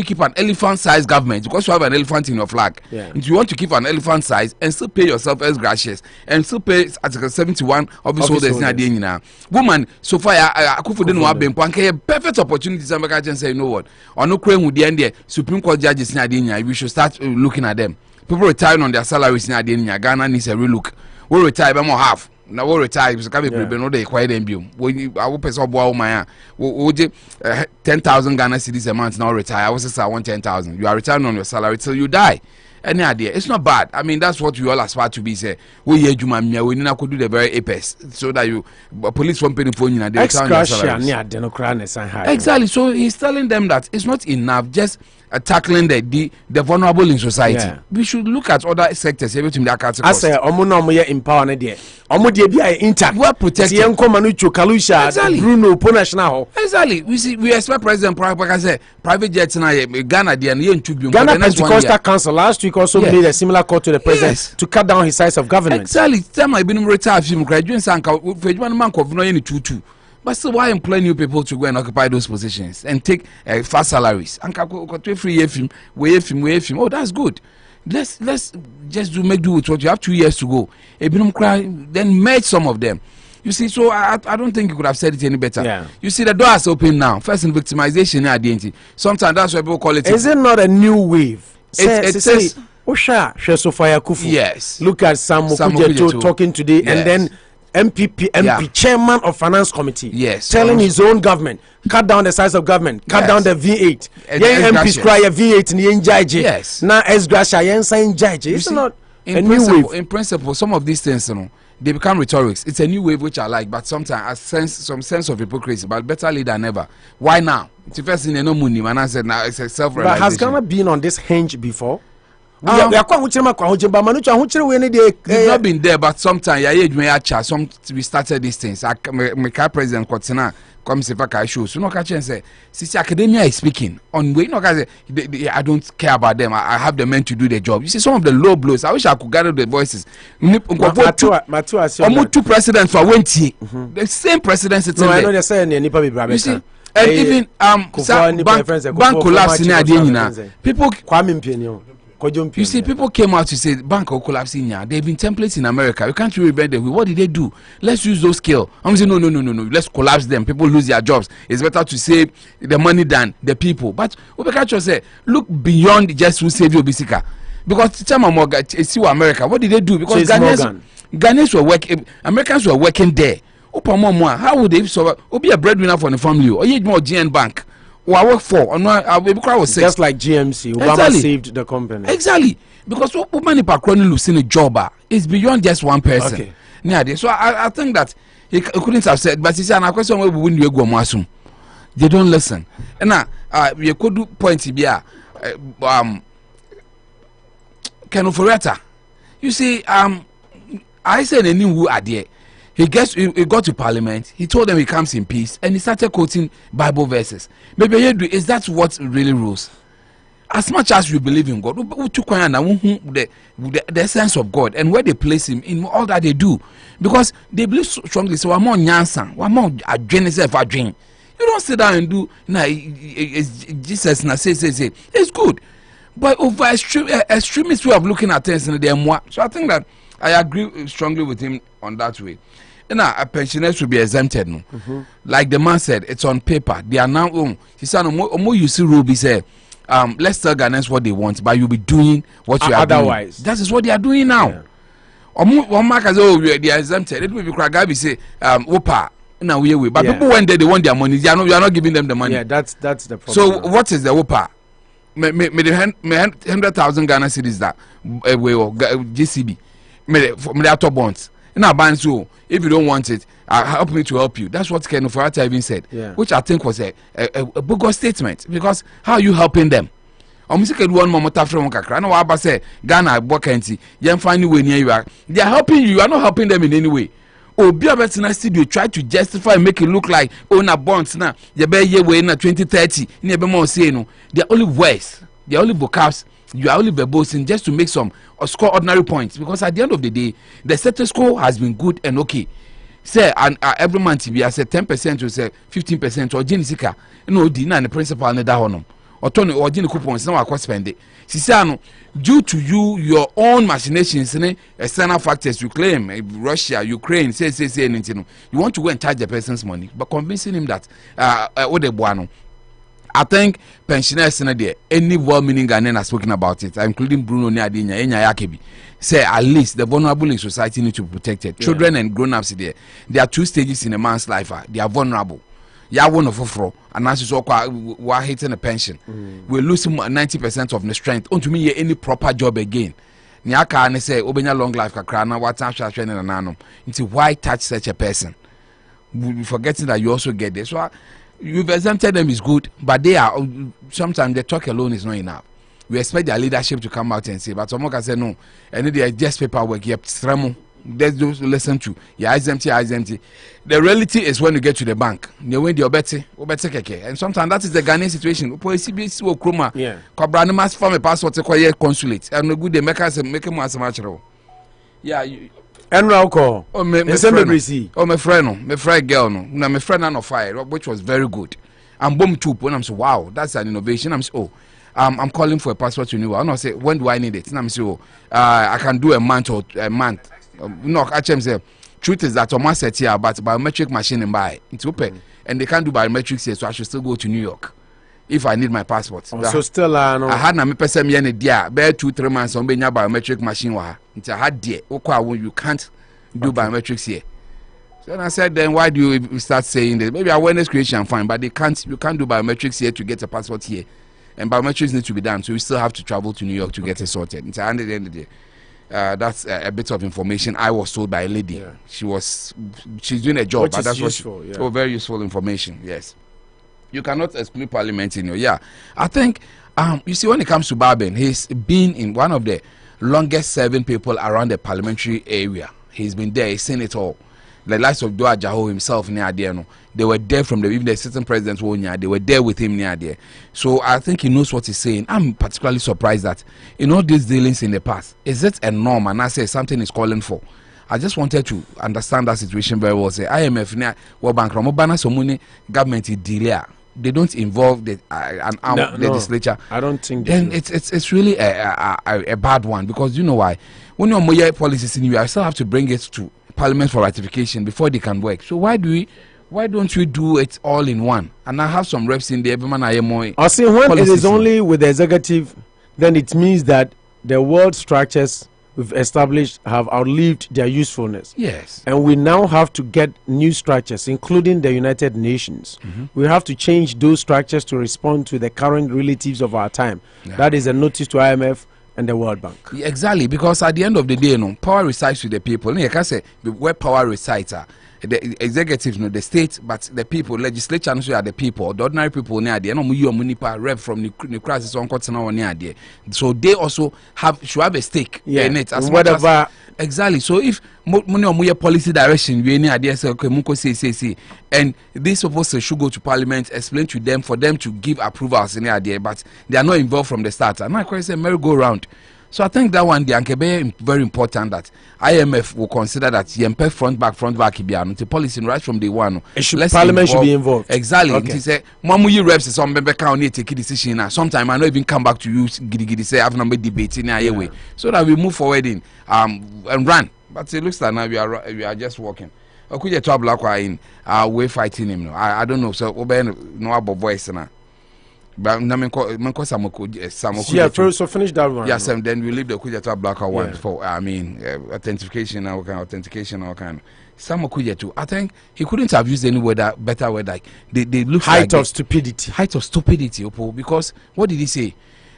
keep an elephant-sized government? Because you have an elephant in your flag. Yeah. If you want to keep an elephant size and still pay yourself as gracious and still pay Article 71 office holders. Woman, so far I didn't want to perfect opportunity to say, you know what? On no crane with the end Supreme Court judges we should start looking at them. People retiring on their salaries in Ghana needs a relook. We retire by more half. Now we retire because no they quiet them bill. When I will pay so boy my 10,000 Ghana cedis a month now retire. I was say I want 10,000. You are retiring on your salary till you die. Any idea? It's not bad. I mean that's what we all aspire to be. Say we here Juma we need to do the very apex so that you police won't pay the phone they return your salary. Exactly. So he's telling them that it's not enough just tackling the vulnerable in society. Yeah. We should look at other sectors. Everything that can I say empower intact. We're protected. Exactly. Bruno Exactly. We expect President private jets in Ghana. Ghana Pentecostal Council last week also made a similar call to the president to cut down his size of government. Exactly. Tell my been retired film graduates and for but still, why employ new people to go and occupy those positions and take fast salaries? And free film. Oh, that's good. let's just make do with what you have. 2 years to go. Then merge some of them. You see, so I don't think you could have said it any better. Yeah. You see, the door is open now. First in victimization, sometimes that's why people call it. Is it not a new wave? It says. Yes. Look at Sam Okujeto talking today, and then MP chairman of finance committee, telling his own government cut down the size of government, cut down the V8. MPs cry a V8 in the yes. Now Gracia it's not a new wave. In principle, some of these things, they become rhetorics. It's a new wave which I like, but sometimes I sense some sense of hypocrisy. But better late than never. Why now? It's the first thing no money. Man, I said now it's a self-realization. But has Ghana been on this hinge before? We've not been there, but sometimes we started these things. My president Kotsina comes if I show. So no catch and say, since academia is speaking on way, no I don't care about them. I have the men to do the job. You see some of the low blows. I wish I could gather the voices. Almost 2 presidents for 20. The same president sitting there. I know they're saying you see, and even bank collapse in the people. You see, people came out to say bank will collapse in here. They've been templates in America. You can't really revert them. What did they do? Let's use those skills. I'm saying no. Let's collapse them. People lose their jobs. It's better to save the money than the people. But Obekacho said, look beyond just who save you, Bisika. Because the time America, what did they do? Because Ghanaians were working, Americans were working there. How would they survive? Be a breadwinner for the family. Or you more GN Bank. I work for just like GMC. Obama saved the company. Exactly, because what many people losing a job is beyond just one person. Okay. So I think that he couldn't have said, but he said, "I question where we win you go masum." They don't listen. And now we could do point to be Kenoforiata. You see, I said a new idea. He got to parliament. He told them he comes in peace, and he started quoting Bible verses. Maybe is that what really rules? As much as you believe in God, the essence of God and where they place Him in all that they do, because they believe so strongly. So I'm more nyansan, I'm more adrenaline. You don't sit down and do Jesus say. It's good, but over extremist way of looking at things, and they're more. So I think that I agree strongly with him on that way. Pensioners should be exempted. No? Like the man said, it's on paper. They are now he said, you see Ruby say, let's tell Ghanaians what they want, but you'll be doing what you are otherwise doing. That is what they are doing now. One mark has they are exempted. It will be Kragabi say, Opa, now we but people when they want their money, you are not giving them the money. Yeah, that's the problem. So what is the Opa? Me 100,000 Ghana cedis that GCB. Me auto bonds. Now, so if you don't want it, help me to help you. That's what Kenoforiata even said, which I think was a bogus statement. Because how are you helping them? One moment after one kakra. No, I say Ghana Bokanti. You find way near you are. They are helping you. You are not helping them in any way. Oh, be a better studio. Try to justify, make it look like na bonds now. You better year way na 2030. Never more say no. They are only words. They are only vocabs. You are only verbosing just to make some or score ordinary points, because at the end of the day the status quo has been good and okay. Say and every month we are say 10% to say 15% or genisika no di na the principal na da honum or turn or geni coupons na wa spend it. Sisano, due to your own machinations, external factors you claim, Russia, Ukraine, say anything. You want to go and charge the person's money, but convincing him that I think pensioners in there, any well-meaning Ghanaian has spoken about it, including Bruno Nyadinya, Enya Yakebi, say at least the vulnerable in society need to be protected. Children and grown-ups there are 2 stages in a man's life. They are vulnerable. You are one of four, and as you we are hitting a pension. We're losing 90% of the strength. On to me, any proper job again. Nyaka and say, Obenya long life, Kakrana, what time shall training and anum. Into why touch such a person? We're forgetting that you also get this. So you've exempted them is good, but they are sometimes the talk alone is not enough. We expect their leadership to come out and say, but someone can say no, and they are just paperwork. Yep, stremo. Let's just listen to your eyes empty. The reality is when you get to the bank, you win your betting, and sometimes that is the Ghanaian situation. Yeah. Kobrani must form a passport to acquire consulate, and no good they make more as much. Yeah. And Rauko. Oh, my friend girl, no, my friend on fire, which was very good. And boom, too, when I'm so wow, that's an innovation. I'm so I'm calling for a passport renewal. And I say, when do I need it? And I'm saying, I can do a month or a month. No, actually, say, truth is that Thomas said here, but biometric machine and buy it's open, and they can't do biometrics here, so I should still go to New York if I need my passport. Oh, so still, no. I had na person me any dia, bear 2-3 months on being biometric machine. It's a hard day. You can't do biometrics here. So I said, then why do you start saying this? Maybe awareness creation fine, but you can't do biometrics here to get a passport here, and biometrics need to be done. So you still have to travel to New York to get it sorted. It's at the end of the day. That's a bit of information I was told by a lady. Yeah. She's doing a job, which but that's useful, what very useful information. Yes, you cannot exclude Parliament in your. Yeah, I think you see when it comes to Barbin, he's been in one of the longest serving people around the parliamentary area. He's been there, he's seen it all. The likes of Dua Jaho himself near there, no, they were there from even the sitting presidents were near, they were there with him near there. So I think he knows what he's saying. I'm particularly surprised that in all these dealings in the past, is it a norm? And I say something is calling for. I just wanted to understand that situation very well. Say IMF near World Bank, Ramobana, so many government deal. They don't involve the legislature. I don't think. Then it's really a bad one, because you know why? When you're more policies in you, I still have to bring it to Parliament for ratification before they can work. So why don't we do it all in one? And I have some reps in there. I see when it is only with the executive, then it means that the world structures we've established have outlived their usefulness. Yes. And we now have to get new structures, including the United Nations. We have to change those structures to respond to the current relatives of our time. Yeah. That is a notice to IMF and the World Bank. Exactly, because at the end of the day, power resides with the people. You can say where power resides, the executive, the state, but the people, legislature, are the people, the ordinary people near there. Rep from the crisis on continent near there. So they also should have a stake in it as whatever. Much as, exactly. So if money policy direction, we near there say okay, munko say, and this supposed should go to Parliament, explain to them for them to give approvals in there, but they are not involved from the start. And I quite say merry-go-round. So I think that one, the Ankebe, very important that IMF will consider that YMP front back the policy right from day one. Parliament should be involved. Exactly. Okay. He say, Mamu you reps some member can take a decision now. Sometime I not even come back to you gidi say have number debate in a way. So that we move forward in and run. But it looks like now we are just walking. Okuye to black in way fighting him. I don't know. So no about voice now. But yeah, first so finish that one. Yes, and then we leave the Kujata Black one for authentication and authentication or kind. Some Kujetu, I think he couldn't have used any better word like they look height of stupidity. Height of stupidity, because what did he say?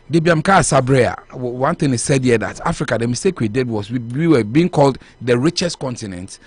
One thing he said here that Africa, the mistake we did was we were being called the richest continent.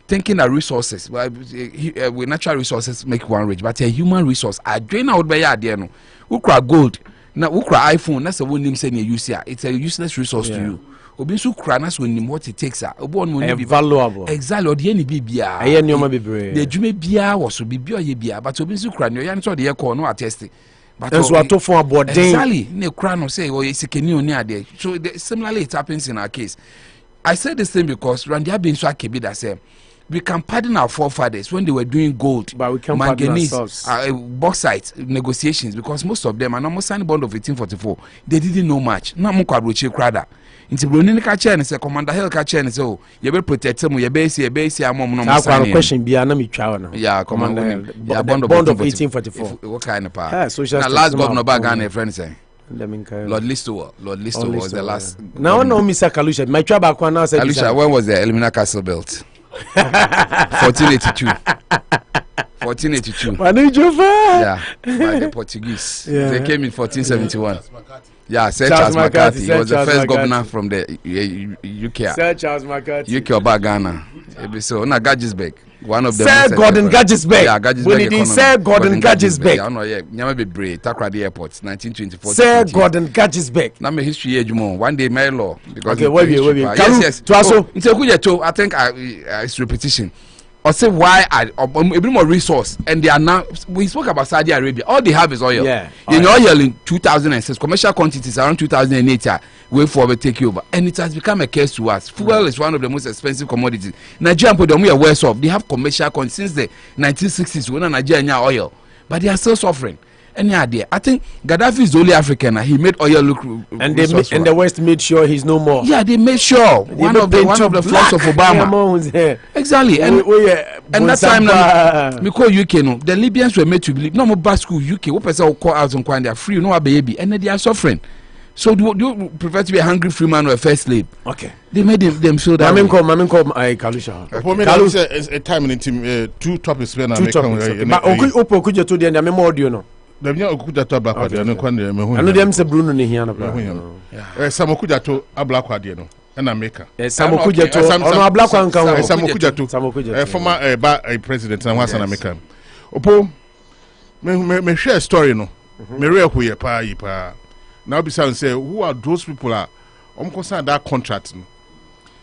Thinking that resources, with natural resources make one rich, but a human resource, I drain out by no. Ukra gold, now Ukra iPhone, that's the one name saying you see, it's a useless resource to you. Obisu kranas when what it takes valuable. Exactly, or the any bibia. I know be brave. The Jume Bia was be bia, but Obisu cranio, yan saw the air no attesting. But as what to for about exactly, ne crano say, or it's a canoe near there. So similarly, it happens in our case. I said this thing because Randia being so kibida say. We can pardon our forefathers when they were doing gold, but we can't manganese, bauxite negotiations, because most of them are almost signed bond of 1844. They didn't know much. Now Muka Broche Crada. Into Brunin Kachen and say, Commander Hill Kachen and so you will protect him, your base, mom. Question be anami chow. Yeah, Commander. Yeah, bond of 1844. What kind of power? So last governor Bagane, friend say. Lord Listo was the last. Now, no, Mr. Kalusha. My trouble, Kalusha, when was the Elimina Castle built? 1482. 1482. Yeah, by the Portuguese. Yeah. They came in 1471. Yeah, Sir Charles McCarthy. He was the first governor from the UK. Sir Charles McCarthy. UK or Ghana. So, na Gadgisbeck. One of them. Sir Gordon Gadgisbeck. Yeah, Gadgisbeck. When it is Sir Gordon Gadgisbeck. Yeah, no, yeah. Nyama be brave. Takrady Airport, 1924. Sir Gordon Gadgisbeck. Na me history age mo. One day my law. Okay, wait. Yes. I think it's repetition. Or say why a bit more resource, and they are now. We spoke about Saudi Arabia. All they have is oil. Yeah. Oil in 2006, commercial quantities around 2008. Wait for it take over, and it has become a case to us. Fuel is one of the most expensive commodities. Nigeria put them we are worse off. They have commercial since the 1960s when Nigeria oil, but they are still suffering. any idea. I think Gaddafi is the only African. He made oil look and the West made sure he's no more. Yeah, they made sure. One of the flaws of Obama. Exactly. And that time now, we call UK no. The Libyans were made to believe no more bad school UK. What person will call out and they are free, no baby, and they are suffering. So do you prefer to be a hungry free man or a first slave? Okay. They made them so that. Mamin come Kalusha. Kalusha a time in team 2 topics when I make. But Opo could you to the end of audio no. The Okuda to Black no kwande me hu. Anu dem se Bruno ne hia no. Samokuja to Ablakwa de no. Na maker. Samokuja to ono Ablakwa nkan. Samokuja to former president na wasa na maker. Opo me share story no. Me re hu ye pa. Now be say who are those people are concerned that contract.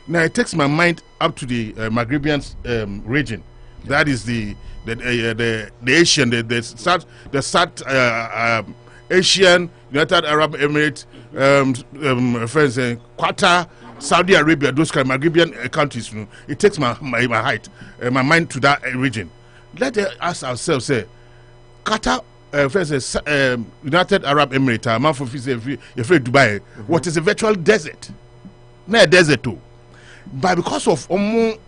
Now it takes my mind up to the Maghrebian region. That is the Asian, the South Asian, United Arab Emirates, friends, Qatar, Saudi Arabia, those kind of Maghrebian countries. It takes my mind to that region. Let us ask ourselves, say, Qatar. United Arab Emirates, Dubai, what is a virtual desert? Not a desert too. But because of oil,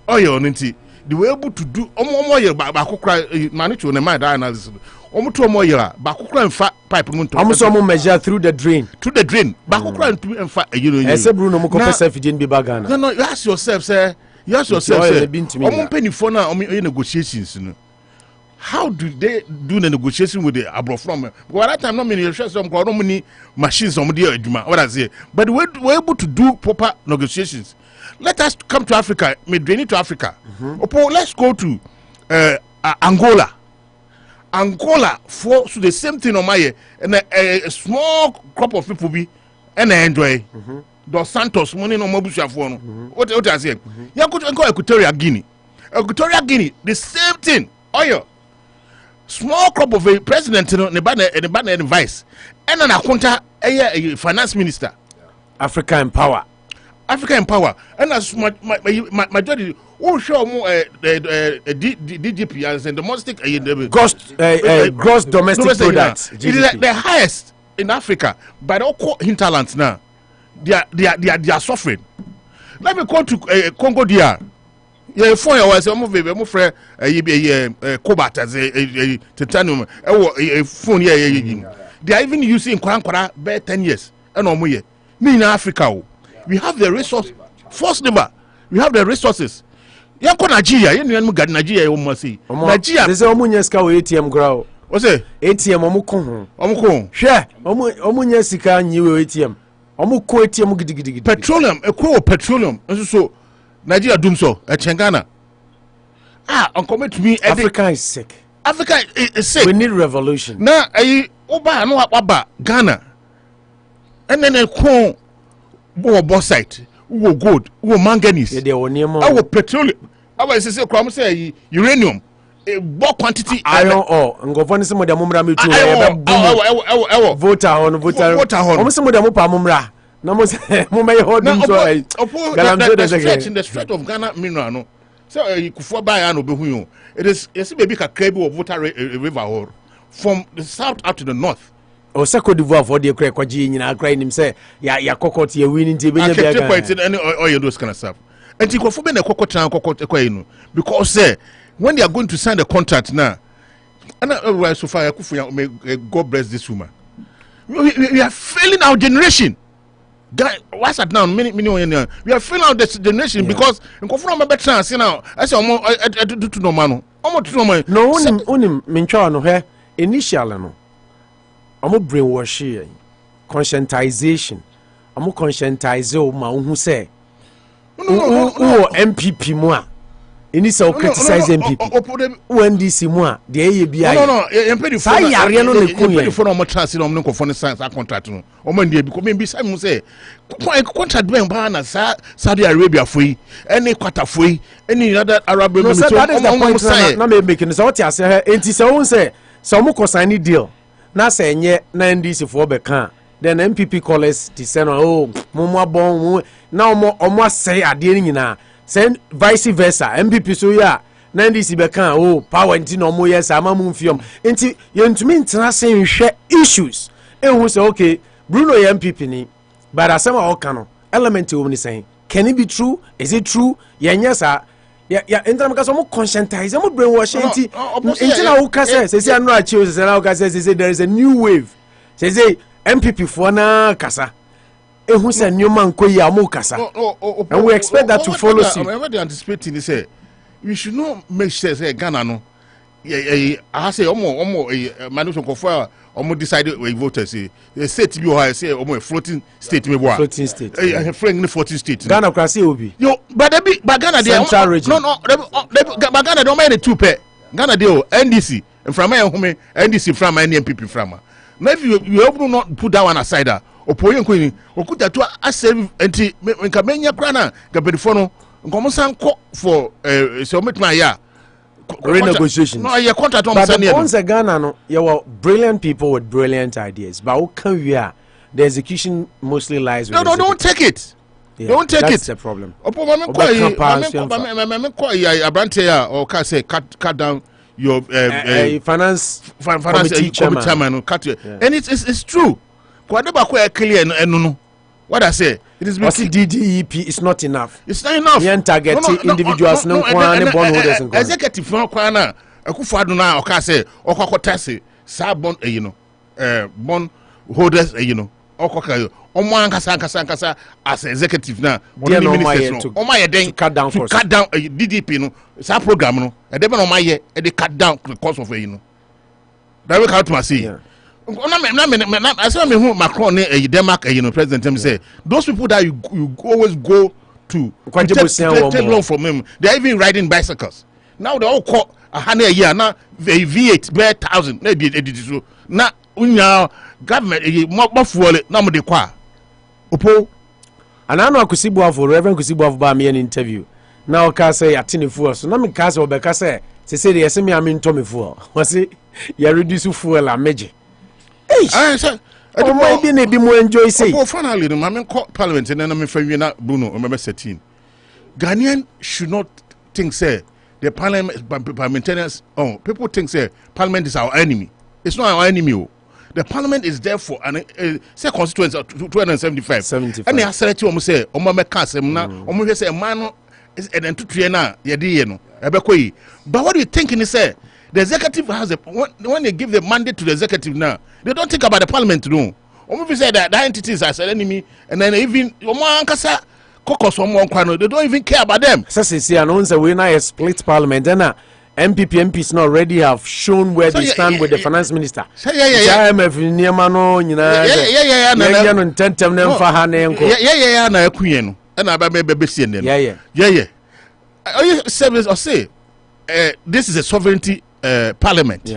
they were able to do oil manage to my analysis. Almost measure through the drain. Through the drain. No, you ask yourself, sir. Negotiations. How do they do the negotiation with the Abrofrom? Well, at that time, not many machines, what I say, but we're able to do proper negotiations. Let us come to Africa, drain to Africa. Let's go to Angola. Angola for so the same thing on my and a small crop of people be and enjoy. Dos Santos money no mobusha for what I say. You go to Equatorial Guinea. Equatorial Guinea, the same thing. Oil. Small crop of a president and a vice and an accountant a finance minister. Africa in power and as majority who show more DGP as in domestic gross domestic product. It is the highest in Africa, but all hinterlands now they are suffering. Let me go to Congo DR. Yeah, phone was a movie, friend, cobalt as a titanium, a phone. They are even using Kwankara by 10 years. And no more. In Africa, we have the resource. First number, we have the resources. Yanko Nigeria, you got Nigeria, you must see. Nigeria, there's a Omunyaska ATM grow. What's it? ATM Omukon. Share Omunyasika new ATM. Omuko ATM gidigidi. Petroleum, a core petroleum. So. Nigeria doom so Chengana. Come to me. Africa is sick. Africa is sick. We need revolution. Now, Oba no Aba Ghana. And then a corn bauxite, gold, manganese. Our petroleum. Our say uranium. A bulk quantity iron ore. Ngofoni some of the mumra me too. Voter on. Almost some of the mumra. No more. The stretch of Ghana mineral no. So you could buy no be it is maybe a cable of water river from the south up to the north. O Cote d'Ivoire for the Kwaji in crying him say ya kokot ye winning any oil those kind of stuff. And you go for the kokot because say when they are going to sign the contract now, and so far God bless this woman. We are failing our generation. What's that now? Many we are failing out this generation because in confront my chance now. I say I do to no man. Almost to no man. No unim mincha no he initial no. Amo brainwash conscientization. Amo conscientize o ma hu say. No MPP mo a ini say criticize MPP. When this mo a de ye bia. No MPP say yare no le kun ye. For no mo chance no no confront science contract no. O man dey because me be say mo say contract ben ba na Saudi Arabia foi any quarter foi any other Arab no say that is the point na me making so what you say enti say won say so mo ko sign deal na say nye na NDC for be kan then MPP callers the say no mo abon na omo say ade ni nyina say vice versa MPP so ya NDC beka oh power nti no mo yes ama mu mfiom nti yentumi ntena se nhwe issues ehu say okay Bruno ye MPP ni but asema oka no element wo ni say can it be true is it true yenyesa ya entram ka so mo conscientize mo brainwash nti na wo ka say anu achi say na wo ka say there is a new wave say MPP for na kasa ehu say nyoma nkoyi amu kasa and we expect that to follow suit. What they anticipating is say we should not make sure say Ghana no I say omo manufacturing confer omo decide we voters say the state bi o say omo a floating state me boa floating state friend 14 state Ghana kwase obi yo but Ghana dey no but Ghana don't mind the two pair Ghana dey NDC from home NDC from NPP from now if you open not put that one aside opoye nko okuta to asem enti nka menya kra na gabedifo no nkomo san ko for say ometuma ya renegotiations. No, your contract on but once a Ghana, no, you were brilliant people with brilliant ideas. But how can we are? The execution mostly lies with no, don't take it. Yeah, don't take that's it. That's the problem. Cut down your finance chairman. Cut your, and it's true. Clear no. What I say, it is DDEP is not enough. It's not enough. You target individuals no bondholders and executive no kwana akufado na oka say okokotase sa bond bond holders okoka omo ankasa as executive na one ministers no omo ye den cut down DDP no sa program no e dey no omo ye e dey cut down the cost of that we how to say I saw me who Macron Denmark president him say those people that you always go to take loan from him, they're even riding bicycles. Now they all call a year now V8 bear 1,000 maybe now unya government more fuel now mo de kwa opo and I know Kusibuafo Reverend Kusibuafo ba me an interview now ka say atini fuel so na me ka say obeka say they say me am into me fuel was it you reduce fuel a meje maybe more enjoy say. Finally, the Parliament and then I'm in Bruno, remember 13. Ghanaian should not think say the parliamentarians. Oh, people think say Parliament is our enemy. It's not our enemy. The Parliament is there for say constituents 275. And they are said to almost say, "Omama Kasem na almost say man is and then 2 3 na yedi no." But what do you think in say? The executive has when they give the mandate to the executive now, they don't think about the parliament no. Almost say that the entities are an enemy, and then even they don't even care about them. See, announce we now a split parliament, and MPs not already have shown where they stand with the finance minister. This is a sovereignty parliament,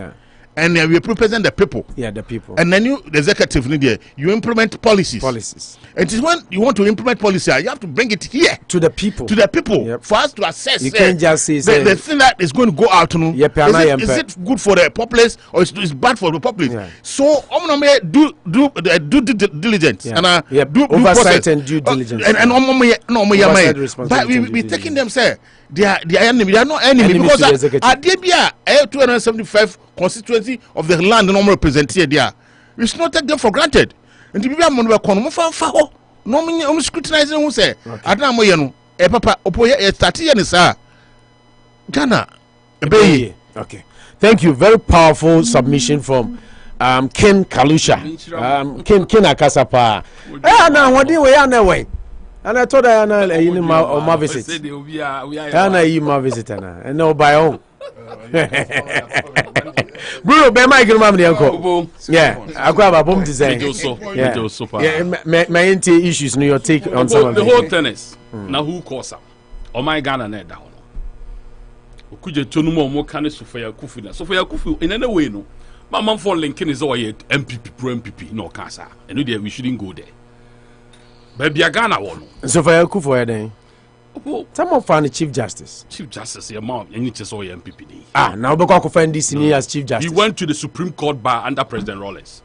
and we represent the people. The people. And then the executive, you implement policies. And it is when you want to implement policy, you have to bring it here to the people. For us to assess. You can't just say the thing that is going to go out. Is it good for the populace or is it bad for the populace? So, do diligence and do oversight and due diligence. But we taking them say. They are enemy. They are not enemy because at Debia 275 constituency of the land normal represented there. We should not take them for granted. And to be no scrutinizing who say Adamo papa opoye 30 years Ghana. Okay. Thank you. Very powerful submission from Ken Kalusha. Ken Akasapa. Now what do we are now? And I told her my visit. My visitor and no by own. Bruno, be my grandma, uncle. Yeah, I grab a bomb design. My issues, your take on some of the whole tennis. Now who calls up? Oh my Ghana net down. Could you turn more can Sophia Kufu? Sophia Kufu in any way, no. My mom for Lincoln is all yet MPP pro MPP, no cancer. And we shouldn't go there. Baby, Ghana one. So for your coup for then. Someone found the Chief Justice. Chief Justice, your mom, you need to saw your MPP. Now because find this as Chief Justice. He went to the Supreme Court bar under President Rawlings.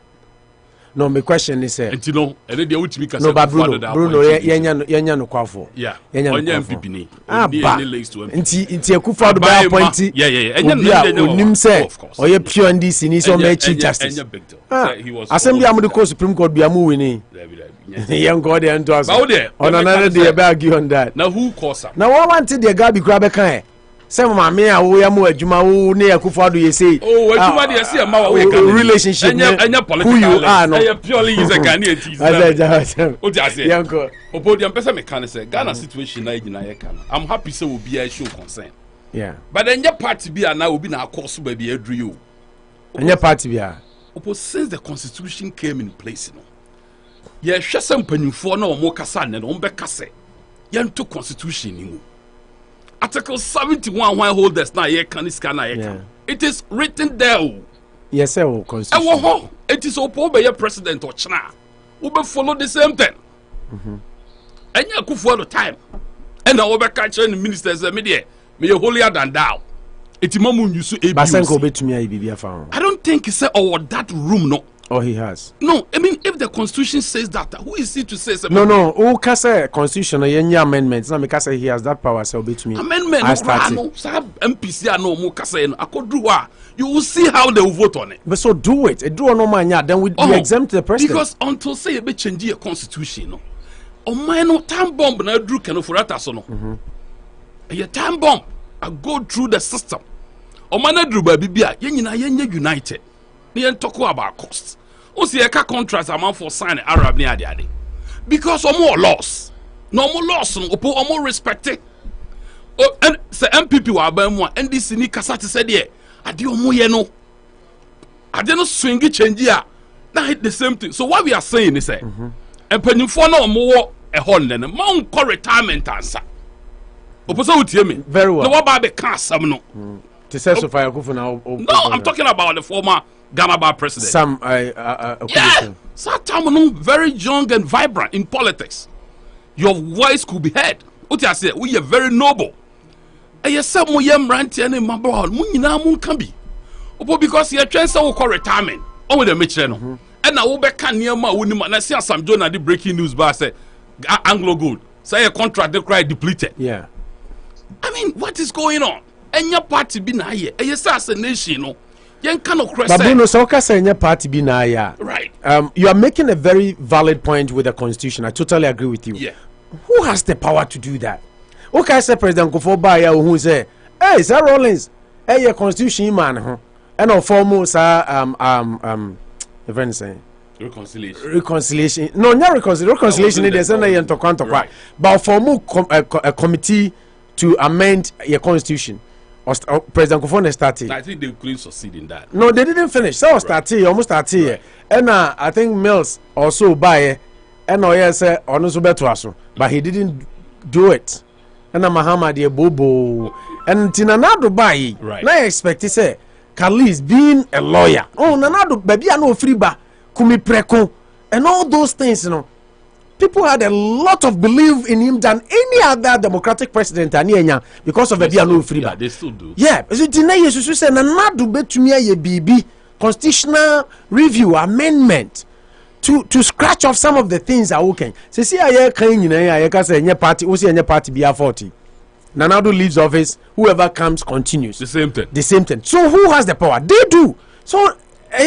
No, my question is and you know, and then they would speak as no, but Bruno, yenya no kwafo. Yeah, yenya MPP ni. Nti Akufo-Addo be appoint. Yeah. Onim say oye pure NDC ni so me chief justice. Assembly am the Supreme Court be amu winning. Young God and to us. On another day be argue on that. Now who calls up? Now what wanted the guy be grab a kan. Say ma me a wo yamu adwuma wo ne Akufo-Addo ye say. Oh, adwuma dey say ma we kan. Relationship who you are no. Purely is a Ghanaian team. O ti ase. Yanko. Opodium person me kan say Ghana situation na nyina ye kan. I'm happy say obi a show concern. Yeah. But then your party be na obi na course ba be adru you. And your party be since the constitution came in place no. Ye hwe sem panimfo na omo kasa ne no be kase. Ye nto constitution ni mu. Article 71 why holders na ye kan iska na ye kan. It is written there. Yes, sir. Constitution. It is opo be your president or china. We be follow the same thing. Anya Akufo-Addo time. And now we catch the ministers media. Me holier than thou. It mamu use ABUC. Basenko betumi ayi bibia fa. I don't think he said that room no. Oh, he has. No, I mean, if the constitution says that, who is he to say something? No. Who can say constitution or any amendments? No, because he has that power. So between amendment, no, MPC, no more. I could do what you will see how they will vote on it. But so do it. Do no man. Then we exempt the president. Because until say a bit change the constitution, no. Oh my no time bomb na drew can for that so no. A time bomb. I go through the system. Oh man drew baby bia. Yenina united. They talk about costs. O see a contract amount for sign Arab near the other. Because more loss. No more loss, no more respect. Oh, and say MPP wa ba mu and this ni kasa te said here. Ade omo ye no. Ade no swing change here. Na hit the same thing. So what we are saying is say empanimfo na omo wo e hon ne ma unko retirement answer. Oposo utie me. Very well. No what ba be can asem no. To say so far Akufo now. No, I'm talking about the former Ghana bar president. Some yeah, Satam very young and vibrant in politics. Your voice could be heard. What I say, we are very noble. And you say mo yam ranti and my bro, mo nyina mo can be. Because you chance to call retirement. On with the metre no. And now we can near ma woni ma na see Sam Jonah the breaking news bar say Anglo Gold. Say a contract they cry depleted. Yeah. I mean, what is going on? And your party be na here. And you say as a nation no. But Bruno, so party be na ya. Right. You are making a very valid point with the constitution. I totally agree with you. Yeah. Who has the power to do that? Okay, say President Akufo-Addo who say, "Hey, Sir Rollins, hey, your constitution man, huh?" And of foremost, the friend saying reconciliation. No, not reconciliation. There's no right. But form a committee to amend your constitution. President Akufo-Addo started. I think they couldn't succeed in that. No, they didn't finish. So started, almost started. Right. And I think Mills also buy and say also better, but he didn't do it. And Muhammad Bobo and Tinanado buy. Right. Now I expect to say Khalis being a lawyer. Oh, Nanado baby, I know free ba kumi preko and all those things, you know. People had a lot of belief in him than any other democratic president because of the Biano Freeba. Yeah, they still do. Yeah, so today you should say Nanadu betumia ye BB constitutional review amendment to scratch off some of the things are okay. So see I can say any party, any party be 40. Nanadu leaves office, whoever comes continues. The same thing. The same thing. So who has the power? They do. So if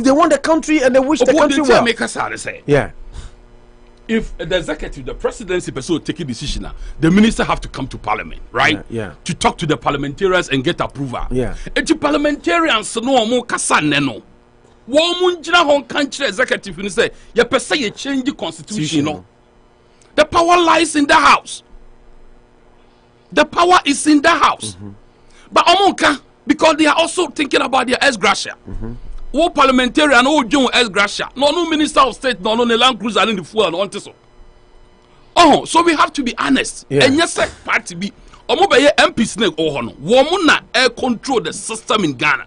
they want the country and they wish the country well. Make us say. Yeah. If the executive, the presidency person take a decision, the minister have to come to parliament, right? Yeah. To talk to the parliamentarians and get approval. Yeah. And the parliamentarians no more kasan no. Woman hon country executive and say, you per se you change the constitution. No. The power lies in the house. The power is in the house. But omonka because they are also thinking about their ex-gratia. Who parliamentarian, who John ex-gratia. No minister of state, no land cruiser in the fuel, no so. Oh, so we have to be honest. Yeah. And yes, party be. Omobaye MP snake oh no. Womuna air control the system in Ghana.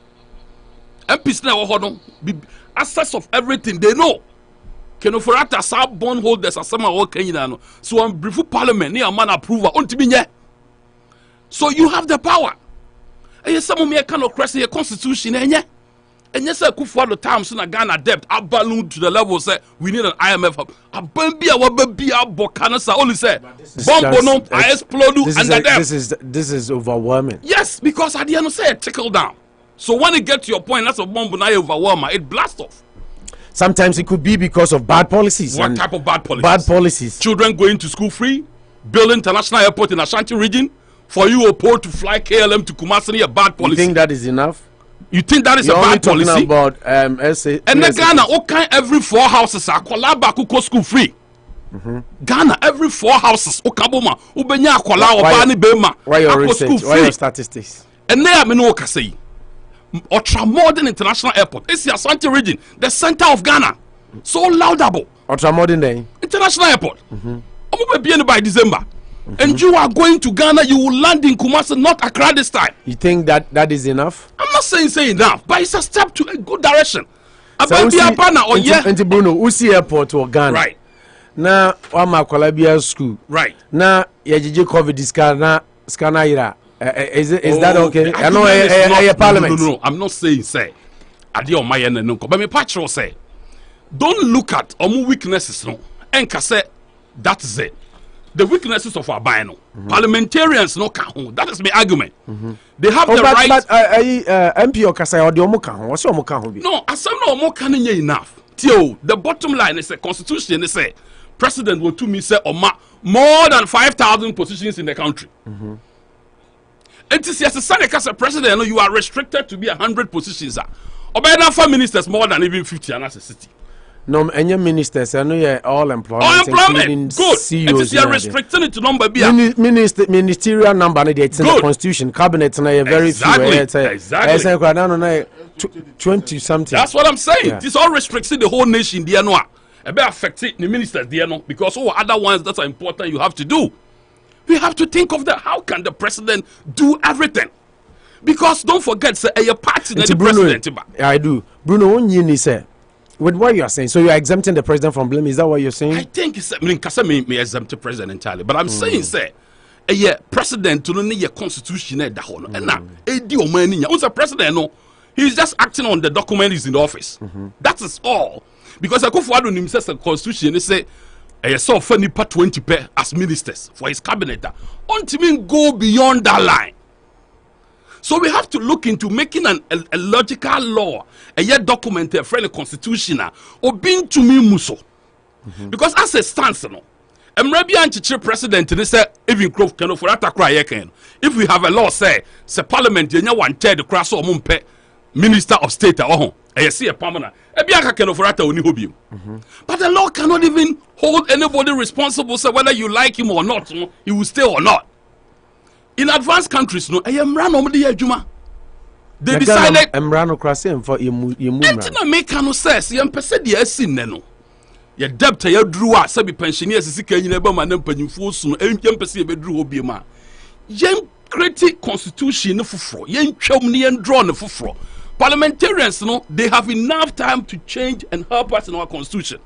MP snake oh no. Access of everything they know. Kenoforata sub bond holders are some of Kenya no. So on brief parliament, near man approval on Tibinye. So you have the power. And some of me cannot cross the constitution, And yes, I could follow times in a Ghana debt, a balloon to the level say we need an IMF. A baby, a baby, a bocanasa only say bomb I explode under them. This is overwhelming. Yes, because at the end of say trickle down. So when it gets to your point, that's a bomb and I overwhelm it blasts off. Sometimes it could be because of bad policies. What type of bad policies? Bad policies. Children going to school free, build international airport in Ashanti region, for you or port to fly KLM to Kumasi, a bad policy. You think that is enough? You think that is You're a bad policy? Talking about SA, and then Ghana, okay, every 4 houses are Kwalaba Kuko school free. Ghana, every 4 houses, Okaboma, Ubenya Kwala or Bani Bema. Why your research? Why your statistics? And there, I know say, Ultra Modern International Airport. It's the Ashanti region, the center of Ghana. So laudable. Ultra Modern Day International Airport. By December. And you are going to Ghana, you will land in Kumasi, not Accra this time. You think that is enough? I'm not saying enough, but it's a step to a good direction. Into Bruno, Usi Airport or Ghana. Right. Na Wama Kolabia School. Right. Na Yajiji COVID scanner ira. Is that okay? I know a parliament. No, I'm not saying say. Adi on my end no. But me patrol say, don't look at omu weaknesses no. Enka say that is it. The weaknesses of our bino. Parliamentarians no can. That is my argument. They have the right. But MP or Kasai or the Omokan. What's your Mokan? No, as some no more can enough. Tio, the bottom line is a constitution. They say president will to me say more than 5,000 positions in the country. It is yes, as a president, you are restricted to be 100 positions. Or by now, 4 ministers more than even 50 and as a city. No, any ministers, I know you're all employment. All employment, good. CEOs, you are restricting it to number B. Ministerial number, it's in the constitution. Cabinet, and I very few. Exactly. 20 something. That's what I'm saying. Yeah. This all restricting the whole nation. They know. It may affect the ministers. They know because all other ones that are important. You have to do. We have to think of that. How can the president do everything? Because don't forget, say a party the president. I do. Bruno, one year say. With what you are saying, so you are exempting the president from blame. Is that what you're saying? I think it's. I mean, Kasa may exempt the president entirely, but I'm saying, say, president to the constitution that and now, who's a president? No, he's just acting on the document is in the office. That is all. Because I go for him says the constitution. They say, I saw funny part 20 as ministers for his cabinet. Until go beyond that line. So we have to look into making a logical law, a yet documented friendly constitution, or being to me muso. Because as a stance, no, Mrabian president, they say, even Grove can for that cry. If we have a law, say parliament, you know, 1/3 the crass or mumpe, minister of state, I see a permanent. But the law cannot even hold anybody responsible, say whether you like him or not, he will stay or not. In advanced countries, no, I am ran over the Juma. They decided. I'm ran across him for you. Entina make no sense. You person the sin no. Your debt you drew out. Sabi pensioners is sika nyina ba man mpanyimfo so no. Em person be drew obi ma. Yen create constitution no foforo. Yen twam ne yen draw no foforo. Parliamentarians no, they have enough time to change and help us in our constitution.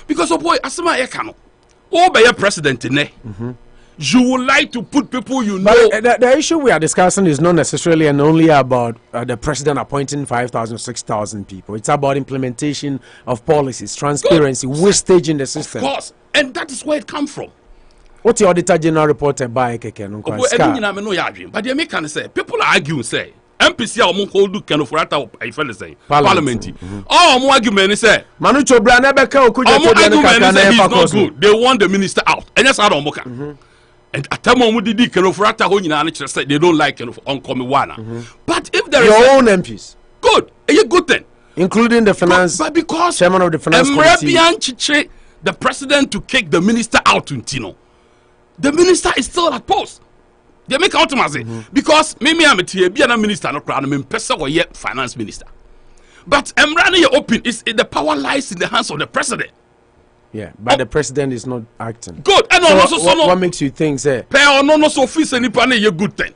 Because oh boy, asema e ka no. O be your president ne. You would like to put people you know. But the issue we are discussing is not necessarily and only about the president appointing 5,000, 6,000 people. It's about implementation of policies, transparency, wastage in the system. Of course, and that is where it comes from. What's the Auditor General reported by Keke? But they make say people are arguing say MPC are hold kind of rata I feel say parliament. Oh, argument is say Manucho Branabeka not good. They want the minister out. And that's how Moka. And at time when did say they don't like on but if there your own MPs, good, a good thing, including the finance, but because chairman of the finance committee, the president to kick the minister out to Tino, the minister is still at post. They make automatic because maybe I'm a minister, no crowd, I'm person or yet finance minister. But I'm running open. The power lies in the hands of the president. Yeah, but the president is not acting. Good. And so also, what makes you think, say? Pay or no so office any pane a good thing.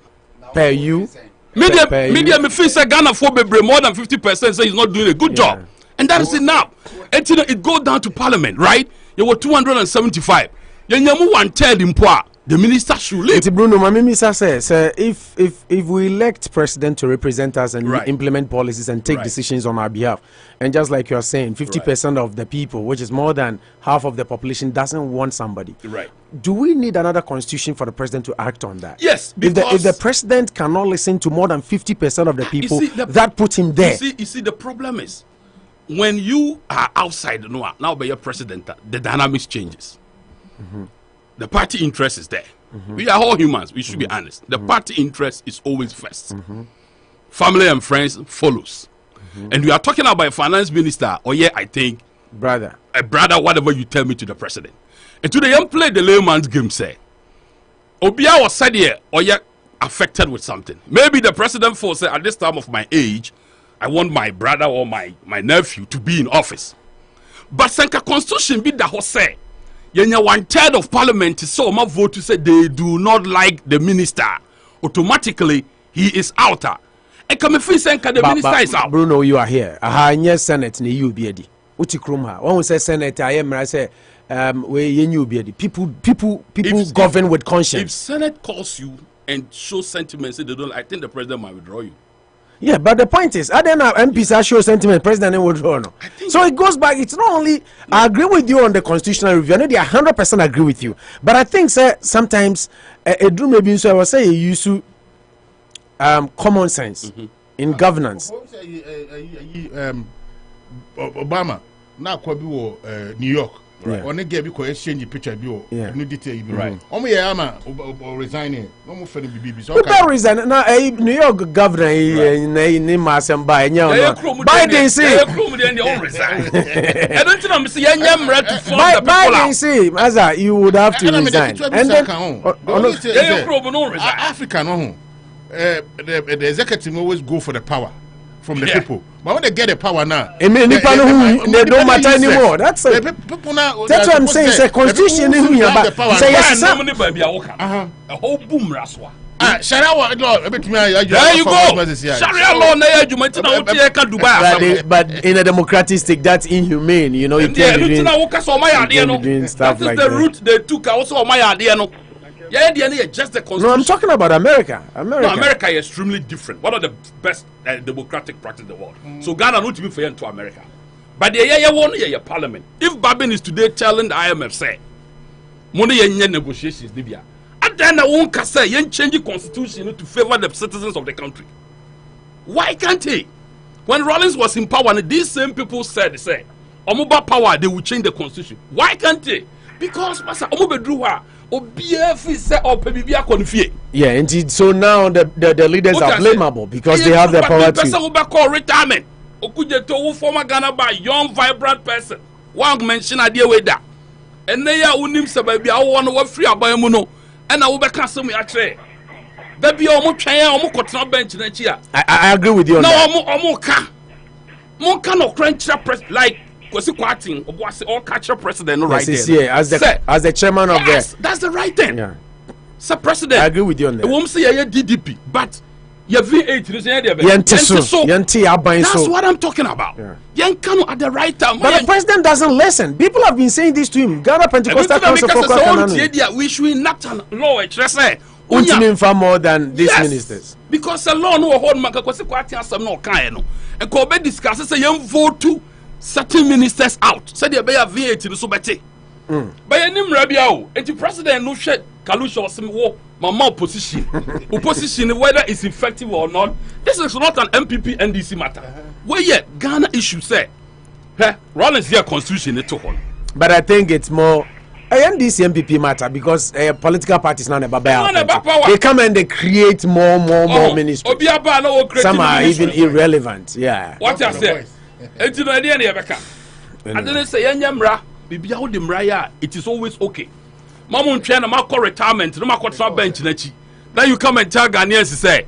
Pay you. Media me feel say Ghana for more than 50% say he's not doing a good job. And that is enough. It goes down to parliament, right? You were 275. You nyamu 1/3 in poor. the minister should leave. Bruno, Mamimisa says, if we elect president to represent us and implement policies and take decisions on our behalf, and just like you're saying, 50% of the people, which is more than half of the population, doesn't want somebody. Right. Do we need another constitution for the president to act on that? Yes. If the president cannot listen to more than 50% of the people, that puts him there. You see, the problem is, when you are outside now by your president, the dynamics changes. The party interest is there. We are all humans. We should be honest. The party interest is always first. Family and friends follows. And we are talking about a finance minister, or I think a brother, whatever you tell me, to the president. And today, you play the layman's game. Say, Obia was said here, or affected with something. Maybe the president for say at this time of my age, I want my brother or my nephew to be in office. But Senka Constitution be the whole say. Yenya 1/3 of parliament is so much vote to say they do not like the minister. Automatically, he is out. And come if we say the minister is out. Bruno, you are here. Yes, Senate ni you be di. Uti krumha. When we say Senate, I say we you be di. People govern with conscience. If Senate calls you and shows sentiments, they don't. I think the president might withdraw you. Yeah, but the point is, I don't know MPs show sentiment, president will withdraw. No. So it goes back. It's not only I agree with you on the constitutional review. I know they 100% agree with you, but I think, sir, sometimes a dream maybe so I was saying you use common sense in governance. Obama now could be New York. Right. On get because exchange picture bio. Yeah. No detail. Right. Resigning. No more for the BB. So resign. Now New York governor in Masamba. Biden say. I don't know. See, Biden say, Maza, you would have to resign. And then Africa no. The executive always go for the power from the people. But when they get the power now, they don't matter anymore. That's it. That's what I'm saying. It's a constitution. Say yes, a whole boom raswa. Sharia law. There you go. Sharia law na Dubai. But in a democratic state, that's inhumane. You know, you can't be doing stuff like that. That is the route they took. Also, my idea no. Yeah, just the constitution. No, I'm talking about America. No, America is extremely different. One of the best democratic practice in the world. So Ghana not to be fair to America. But the one parliament. If Babin is today telling the IMF say, money negotiations, Libya, and then I won't say change the constitution to favor the citizens of the country. Why can't he? When Rawlings was in power, and these same people said, Omuba power, they will change the constitution. Why can't they? Because Master Omube drew her. Yeah, indeed. So now the leaders are blamable because they have the power to. Person who call retirement. Okujeto former Ghana by young vibrant person. One mention idea with that. And they are unim sababi. I want to free about muno. And I will be casting me actually. There be almost almost bench next year. I agree with you on that. No, more kind of crunch press like. Because quoting all culture president right there. As the chairman of the. That's the right thing. Yeah. Sir President. I agree with you on that. We won't say DDP, but your V8 that's what I'm talking about. Yeah. At the right time. But the president doesn't listen. People have been saying this to him. Ghana Pentecostal Council we should enact a law. More than these ministers. Because the law no hold man because some no kind no. And Kobe discuss say you vote to certain ministers out. Said they be a V8 in so bete. By any Rabiao, and the president no shed Kalusha or some war, mama opposition. Opposition, whether it's effective or not, this is not an MPP NDC matter. Where yet Ghana issue say, Rawlings here constitution it to hold. But I think it's more NDC MPP matter because political parties now never buy. They come and they create more ministries. Some are even irrelevant. Yeah. What I say? I didn't say Yamra, Bibia Dimraya, it is always okay. Mamun China, Marco retirement, no Marco bench. Then you come and tell Ghanaians to say,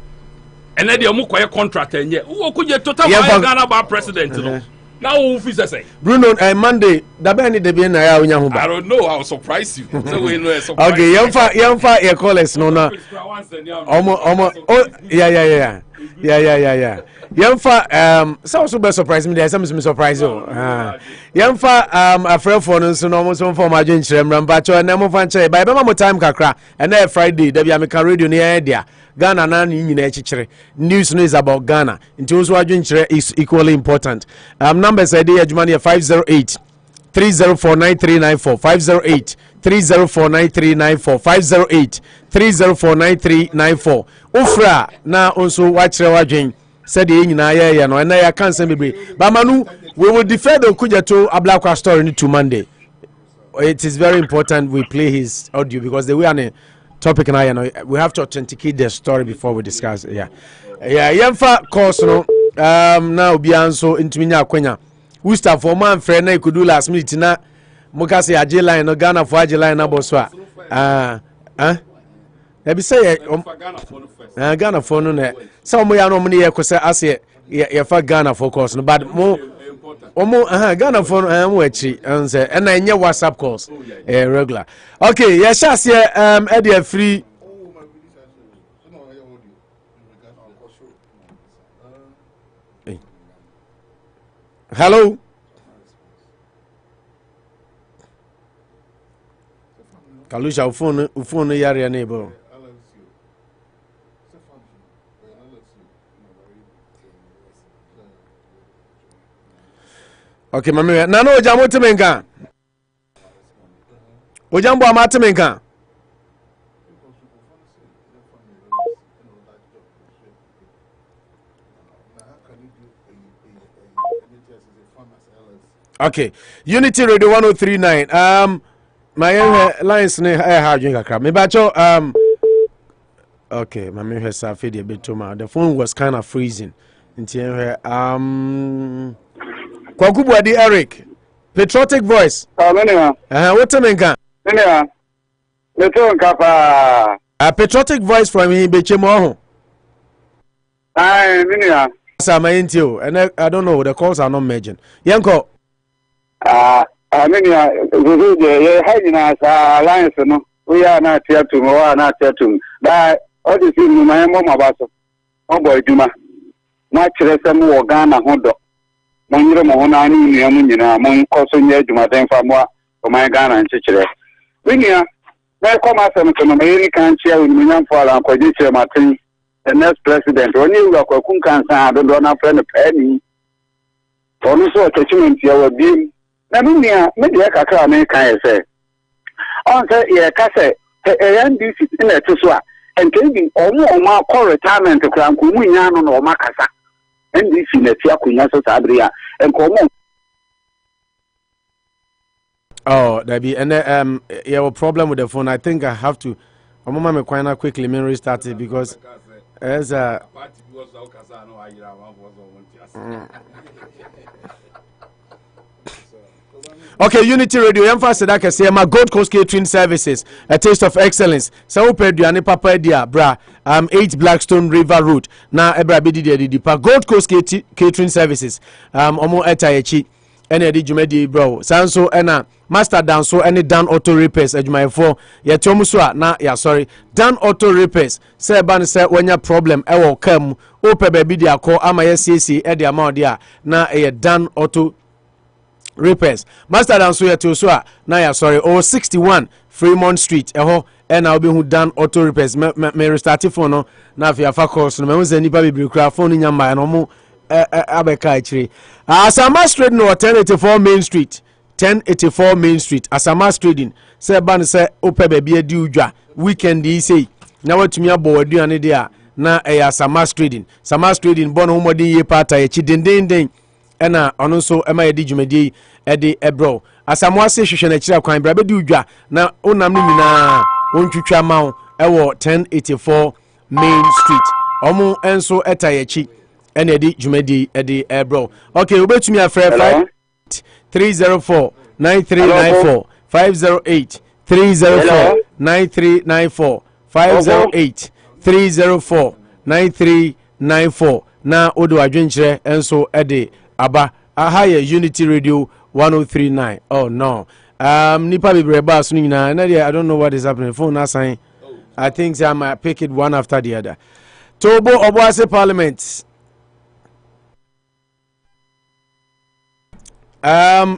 and then you move a contract and yet, who could you total Ghana by president? Now, who is say? Bruno, Monday, the Benny de Bien, I don't know, I'll surprise you. Okay, young fire, your callers, no, no. Yeah. Yemfa so also be surprise me there some surprise you. Yemfa afre for no so no mo so for ma dwen kyerem ramba cho na mo fan kyere ba be ma mo time kakra and na Friday da bia me ka radio ne dia Ghana na nyina echikyere news no is about Ghana nti also adwen kyere is equally important. Numbers I dey adwuma ne 508 3049394 508 3049394 508 3049394 Ofra na onso wa kyerɛ wadwen said the nyina ya no na ya kan bebre ba manu we will defer the Kujato Ablakwa story to Monday. It is very important we play his audio because the way on a topic and I know we have to authenticate the story before we discuss. Yemfa course no now be anso intiminya akwanya we start for man friend na could do last minute na mukase age line no Ghana for age line na Bosuo ebi say Ghana for no na some ya no mo ne yakose ase ye fa Ghana for course no but mo Ghana for mo achi say and na nye WhatsApp calls regular. Okay, yes here e dey free hello Kalusha phone yare neighbor. Okay, mami na no ojamo temenka. Ojambo amatemenka. Okay, Unity Radio 1039. My lines ne ha dwen kakra. Me ba cho okay, mami hwe sa fe de betoma. The phone was kind of freezing. Nti Kwakubuadi Eric, patriotic voice. What temenka? A patriotic voice from Bechemo. And I don't know, the calls are not merging. Yanko. Alliance, no. We are not here to more, not here to. But all the things my mama was. Oh boy, Juma. Much less more Ghana Hondo. Monro Mohona ni amunyina mon kosonye Jumaden famwa for my Ghana and Chichere. Winia, na come asem to no me kan chia unmunyam for ala kwaji chere Martin, the next president. Oni ura kwa kunkan san do na friend penny. Onu so attachment ya wabim. Na minia me de kakra me kan say. On say ye ka say NDC na to a enkebi omo call retirement kran ko munya no na o makasa. NDC na tia kunya so sabria and come on. Oh, there be and you have a problem with the phone. I think I have to mama me quite quickly restart it because as a okay, Unity Radio, emphasis that can say my Gold Coast Catering Services, a taste of excellence. So Pedro Papa dia bra 8 Blackstone River Road. Na ebra bidi di pa Gold Coast Catering Services. Omo etayechi ene di jumedi bro. Sanso ena Master Dan so any Dan Auto Repairs adwumayefo ye tomu so a na ya sorry Dan Auto Repairs say ban say wanya problem e wo kam o pe ba bidi akọ ama ye CC e de ama dia na ye Dan Auto Repairs. Master Dan so yeto so a na ya sorry 61 Fremont Street eho and I'll be who Dan Auto Repairs me restart phone no na afia fa course no me won say nipa bibiri kra phone nyamba no mo abeka akiri Asama Street no 1084 Main Street 1084 Main Street Asama Trading say ban say ope baby adi udwa weekend yi say na watumi abo aduane dia na Asama Trading bon homodin ye pata ye chi denden ena ono so ema ye di dwumadi e di ebro Asamo ase hwehwe na kira kwan bra be di udwa na onam ni nyina wontwitwa mawo e wo 1084 Main Street omo enso etayechi ena di dwumadi e di ebro. Okay, obetumi afre 304 9394 508 304 9394 508 304 9394 na odo adwenkyere enso ede aba ahaya Unity Radio 1039. Oh no, nipa bebre ba so nyina na I don't know what is happening. Phone na sign. I think I might pick it one after the other. Tobo Obuase Parliament I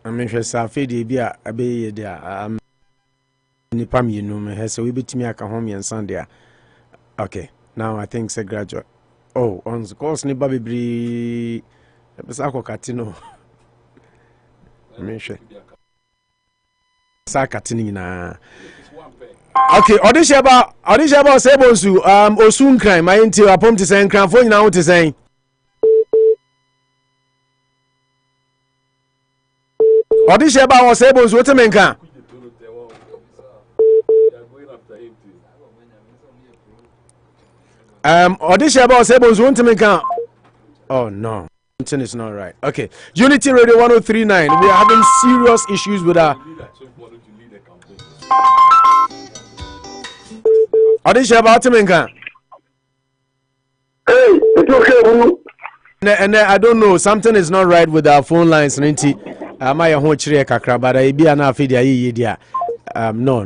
mean, Safi de Bia, a bay there. Nipam, you know, has a wee bit me a home and Sunday. Okay, now I think it's a graduate. Oh, on the course, ni baby bree. Besako Catino. I mean, Sakatini na. Okay, audition about say Bosuo Osun crime my into upon to say crime for now to say. Audition about say Bosuo what men can. Audition about say Bosuo what men can. Oh no. Something is not right. Okay. Unity Radio 1039. We are having serious issues with our audition about Timenka. Hey, it's okay. And I don't know, something is not right with our phone lines. Ninti, my home chire kakra, but I be an affidia yedia. No.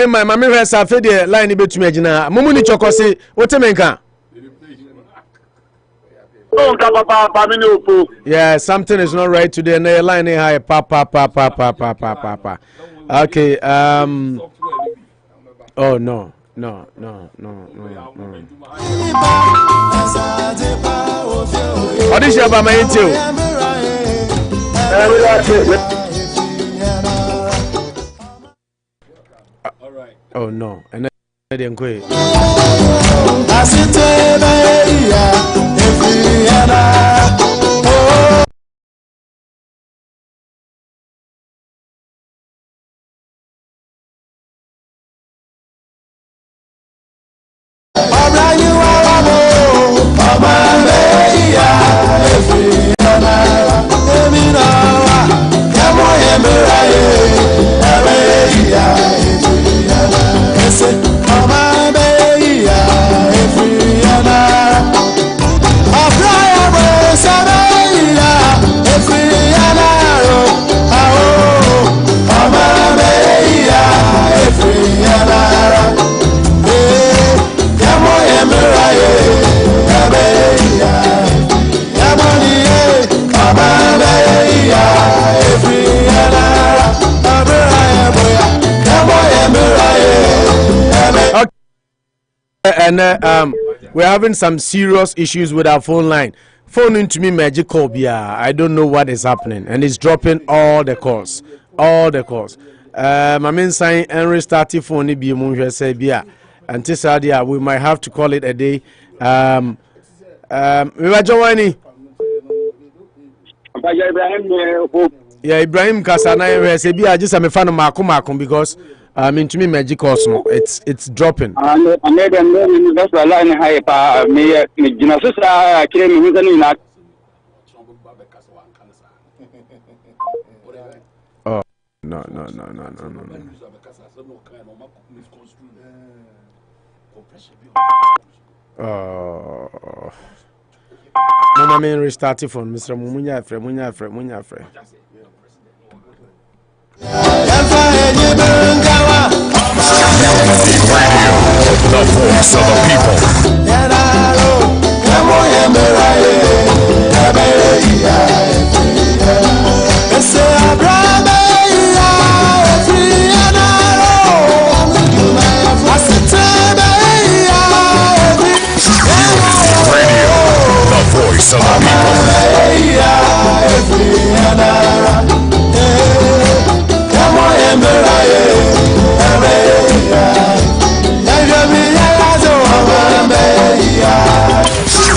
My mammy has a fed line between me. Mumuni Chocosi, what to make? Yeah, something is not right today. And the line high, papa. Okay, oh no. Audition about my too. Oh no, and then I didn't quit. And we're having some serious issues with our phone line. Phone into me magical bia. I don't know what is happening, and it's dropping all the calls. I mean saying and restarting phone be munje say bia. Until Sadia, we might have to call it a day. We were joining. Yeah, Ibrahim Kasana say bia just a fan of Makum because to me magic also it's dropping. I made them know that's why line high pa me Jinasusa came with an ina. Oh no. Oh Mama me restart it phone Mr. Munya Fre. Radio, the voice of the people. Radio, the voice of the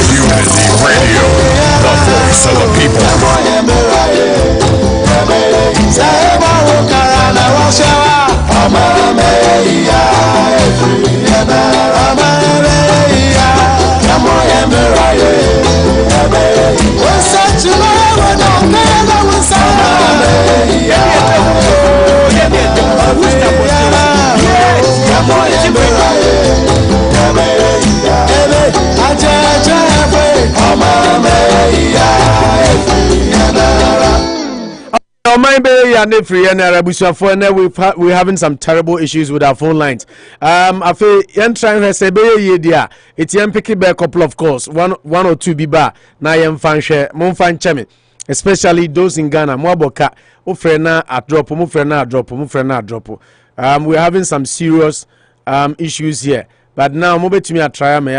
Unity Radio, the voice of the people. What's up, be ya ne free and Arabusia for now we're having some terrible issues with our phone lines. I feel yan trying to say be ye dia. It's yan picky be a couple of calls. One or two biba na yan fan share mon fan chemi. Especially those in Ghana. Mwaboka ufrena at drop, mufrena at drop, mufrena at drop. We're having some serious issues here. But now mobe to me a try me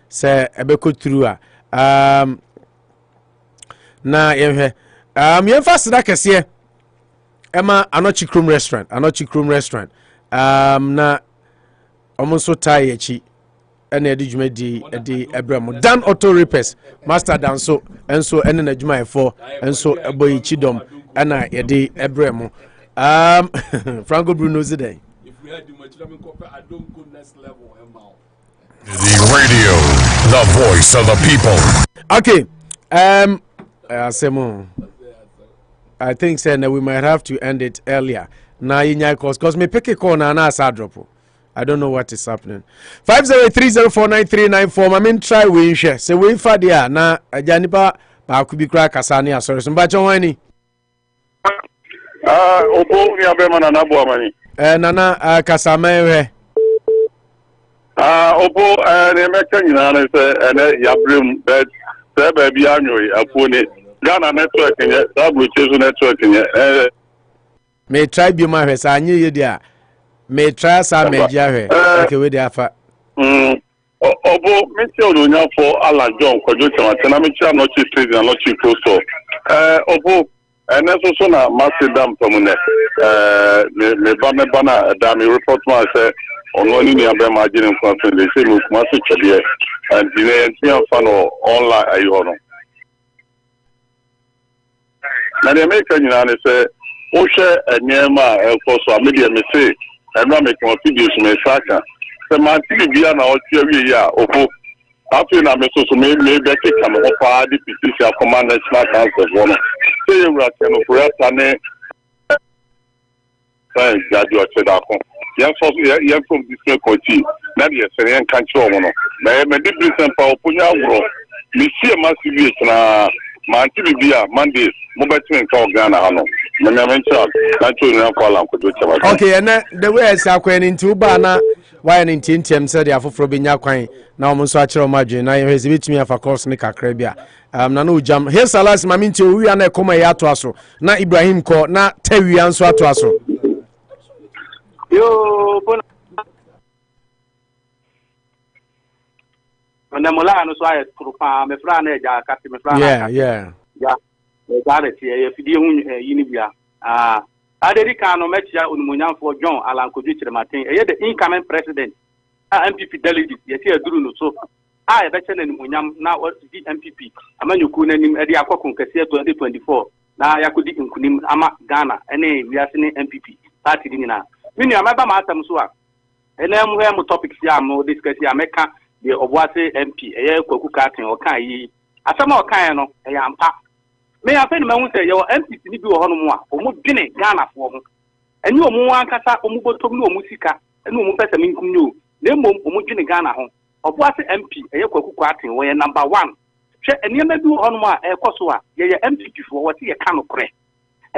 say ebeko through na ye fast that kese Emma Anochi Chrome restaurant na almost tie chi ene edi dwumadi edi ebramo Dan Auto Repairs Master Dan so enso ene na dwuma efo enso eboyi chidom ana yedi ebramo Franco Bruno zidai if we had the much I don't go next level the radio, the voice of the people. Okay, I think saying we might have to end it earlier. Now, because me pick a corner na drop. I don't know what is happening. 503049394. I mean, try we share. So we fadia na Janipa ba kubi kra kasani asori. Mbacho wani. Opo ni abema na nabu amani. Nana kasame Opo ne meka nyina na se ene yabrim but se ba bia anyoy afoni Ghana network nye double cheso network nye me try bi ma hwe sa anye ye dia me try sa me dia hwe okay we dia fa Opo me ti odonya for ala John Kwajo Chamate na me chi no chi street na no chi close Opo ene so na Macedam tomune me ba na da me report ma say ono ni ni abe ma jine kwa fe le se mo kuma so chede and the entire fan online ayo no na de make nyina ne se o hwe enyema e so media me say eno me ko videos me saka se ma ti bia na o tia wi ya opo afi na me so me be ke kam o pa di petition command national council wono se you ra ke no preta ne sai jadi o cheda ko yan from this country na de seren kan chi omo no me di present pa opunya woro me sie massive na ma anti bibia Monday mo betwen ka Ghana hano me mencha na cho ni akwala nkodo chaba okay and the way I say akwan nti uba na why na nti ntem said ya foforo benya kwan na omo so akere omo adwen na ye betumi afa course ne kakra bia na no jam here salas ma minti owi na ekoma ya to aso na Ibrahim ko na tawi anso ato aso yo bona na mola no so aye trupa me fra na ja kati me fra yeah me gare ti e fidie hu yini bia adedi kan no mechia onumunyamfo John Alankoju Chirematen e the incoming president MPP delegate ye ti aduru no so e be che na onumunyam na what the MPP amanyuku nanim e de akokon kase 2024 na yakodi nkunim ama Ghana ene wiase ne MPP party di nyina mini amaba ma atam so a ene mu topics ya mo discuss ya meka the Obuase MP kwaku katen o kan yi asama o kan no e ya ampa me ya fe ni mahu se ye MP ni bi wo hono mu a o mu dwene Ghana fo ho eni o mu ankasa o mu botom ni o mu sika eni o mu pesa minkum ni o na mom o mu dwene Ghana ho Obuase MP kwaku katen wo ye number 1 hwe eni ma bi wo hono mu a ekoso a ye MPP fo wo te ye kan no kre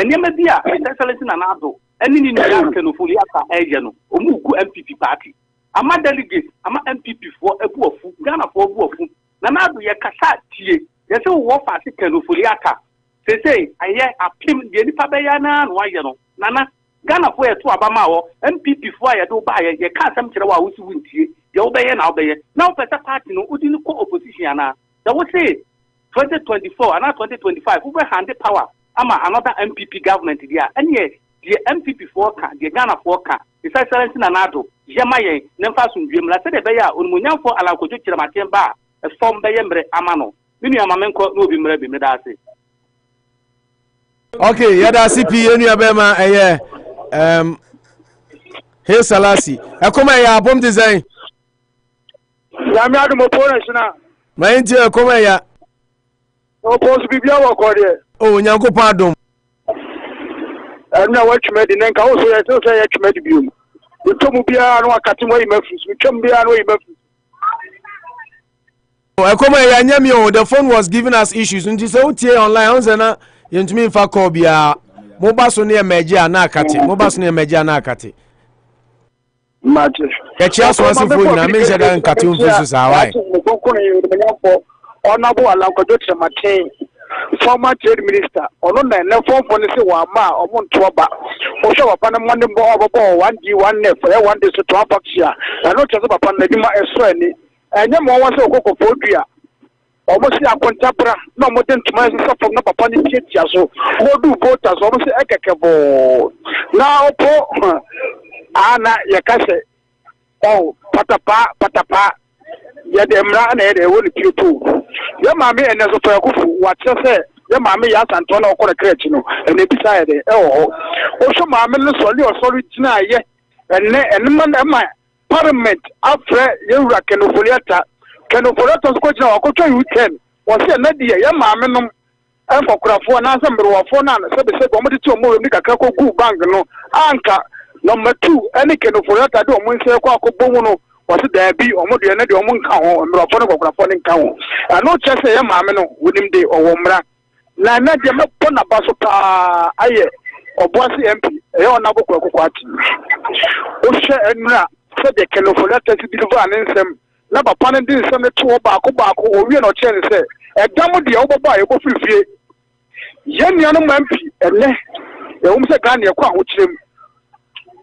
eni ma bi a excellence na na ado eni ni ya kenofoli aka eje no o mu ku MPP party ama delegate ama MPP for ebuofu Ghana for ebuofu na na do ye kasa tie ye se wo fa se kenofoli aka se aye apim de nipa be ya na no aye no nana Ghana for eto abama wo MPP for aye do ba ye ka asem kire wa wusi wuntie ye wo be ye na wo be ye na wo pesa party no udi ni ko opposition na da wo say 2024 and 2025 we hand the power ama another MPP government dia anye the MPP for ka the Ghana for ka isa excellence na nado yema yen ne mfa so ndwem la se de be ya onumunyamfo Alankoju Chirematen ba form be yemre amano minu amamenko no obi mre bi mre da ase okay yada CP enu abema he salasi akoma ya bom design ya mi adu mo pore sina ma nti akoma ya o post bibia wo ko de o nyankopon adom na wa twemedi nenka wo so ya twemedi biom tomu bia no akati mo imafus twem bia no imafus akoma ya nyame o the phone was giving us issues nti so tie online on say na yentumi fa call bia Moba so near Major Nakati, Moba so near Major Nakati. Match. Catch us for food, I mean, that cartoon versus Hawaii. Honorable Alankojo Mate, former trade minister, on the phone policy Wama, or Montoba, or show upon a Monday ball, 1G1 F, 1 day to Apaxia, and not just upon the Dima Esreni, and then more was a cocoa phobia. Almost a contabra, no more than 2 months from the Papani Chicha, so who do voters almost a cacabo. Now, Anna Yakase, oh, patapa. Ya de mra na de woni piutu ya mame ene so fa kufu wa che ya mame ya santo na okore crèche no ene bisa ya de o so mame no so le tina ye ene man ma parliament afre ye wura kenofoliata so ko tina ko twa U10 o se na de ya mame no enfokurafo na asembirwafo na se be se go ti o mo ni kakra ko gu bank no anka number 2 ene kenofoliata de o mo nse ko akobom no was there be or more than the Omun Cow and Raphonic Cow. I know just say, Mamma, with him day or Womra. Lana Pona Basopa, Aye, or Bossy MP, a Nabucco Quati. Osha and Mra said the California to be the van in some. Never Panan didn't send it to Obaco, or we are not chance. A dam of the Oba, you go free. Yen Yanum MP, and the Umsa Gania Quam, which him.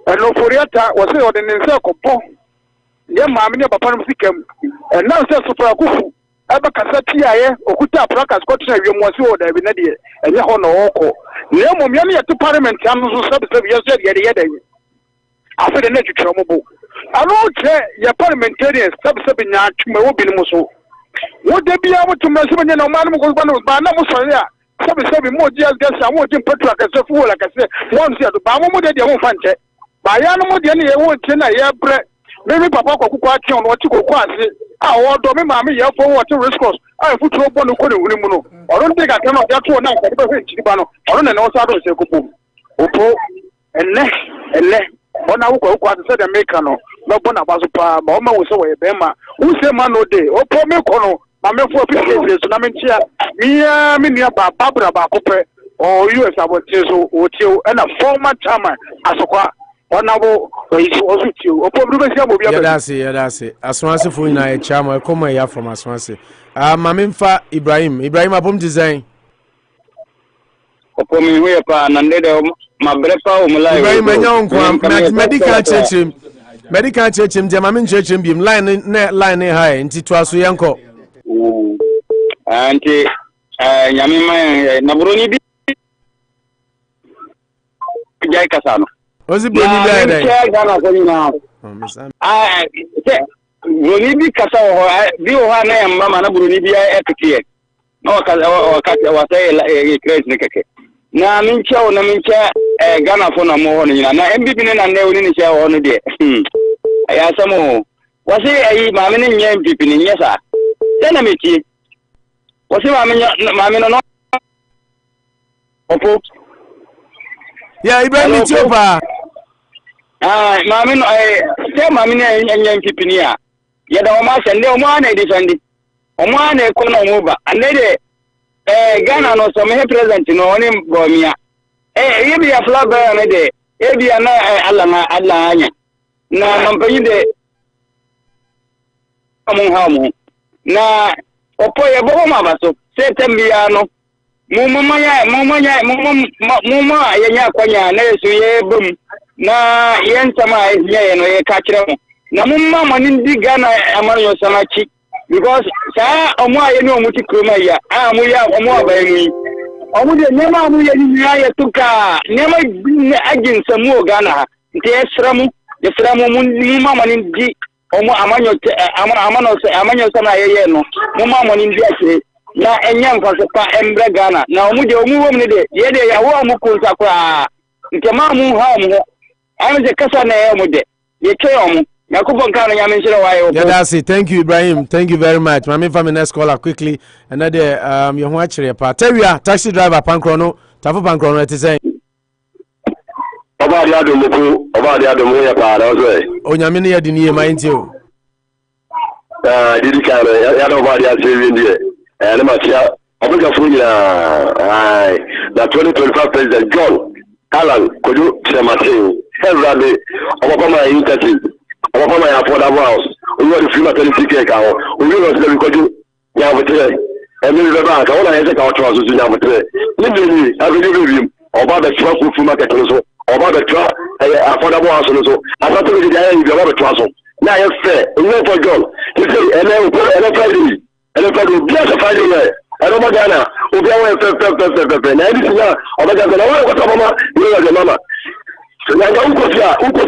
And no Foriata was here in the circle. Ye maamini papa no sikem na se sopra kufu aba kasati aye okuta praka scottish wiemwasi o da bi na de enye ho no woko ne mom ye ne to parliament am so sabe ye se ye de afa de na twetwe mo bo ano che ye parliamentarians sabe nya twuma wo bi no so wo de bia mo twuma se nya na ma no ko ba na mo so ya sabe mo je gasa mo je petrol ka se fuel ka se mo nsi ado ba mo de mo fante ba ya no mo de ne ye wo che na ye bre maybe papa kwaku ati on wati kokwa ase a wodo me maame ye fo wati riscos a futuro bo no ko ne huni mu no oro ndi ga kema ya to na nka be fe chiri no oro na wo sa do se kupu opo elle ona wo kwaku ati se de make no no bo na baso pa ma o ma wo se wo ye be ma wo se ma no de opo me ko no ma me fo pese so na me ntia miya me nia ba babra ba kope o US abote so o tio na former chairman asokwa Honorable Yadasi. Aswansi for in a charm, come here from Aswansi. Mamimfa Ibrahim Abum design. Upon me, we are my brepa, medical church him, Jamamin church him, line high, and Titwasu Yanko. Auntie Yamima Nabruni Jaikasano. Was it Bruni Bruni Casa, Biohana and Mamma Bruni Epicate. No, was a crazy. Now, Namincha, Ghana for no more, and MB and never in share on a day. I asked some more. Was it a mammy and yam people in yes, sir? Then I meet you. Was it mammy or not? Yeah, Ibrahim Chopa. Mammy, I tell mammy and young people here. Yet, almost and no one a defending. One a corner over, and they Ghana no some present in on him, Bomia. You be a flabber on a day. You be an Alanya. Now, I'm paying the among home. Now, Opoya Boma, so say Tembiano. Mumma, Yanya, Nesu, boom. Na Yensama is here and we catch them. Na Mumma, Manindi Ghana, Amario Samachi. Because sa omwa yenu omuti kroma ya amuya omwa ba yenu omude nema amuya ni ya tuka nema agin samu Ghana nti esramu mun mama ni di omo amanyo sana yeye no mama mo ni di akire na enya mfaso pa embre Ghana na omude omuwo mu de ye de ya wo amukunsa kwa nke ma mu ha mu anje kasa na ye omude ye ke omu. Thank you, Ibrahim. Thank you very much. My family next caller quickly. Another you watch your part. Teria, taxi driver, Pankrono, Tafu Pankrono, it is saying. About the other way apart, oh, Yamini, I didn't hear my interview. Did you carry nobody else in there? And I'm not sure. I think the 2025 President John Alan kojú Sematin everybody ọmọ my interest ọmọ my affordable house oyo the free maternity care ka ho oyo no se kojú ya botre emi be ba ka wona yese ka o twa so ya botre ni abedi bi ọba be twa ko free market no so ọba be twa affordable house no so asato bi ya yi bi ọba be twa so na ye fe oyo for John you say ele Friday bi as Friday le ẹ̀rọ mọ́ Ghana òbí àwọn ẹ̀fẹ̀fẹ̀fẹ̀fẹ̀ náà ẹ̀dí sí náà ọ̀bẹ Ghana náà wọ́n ẹ̀kọ́ sọ mọ́mọ́ ìwé ọ̀dẹ̀ mọ́mọ́ ṣùgbọ́n nkòfì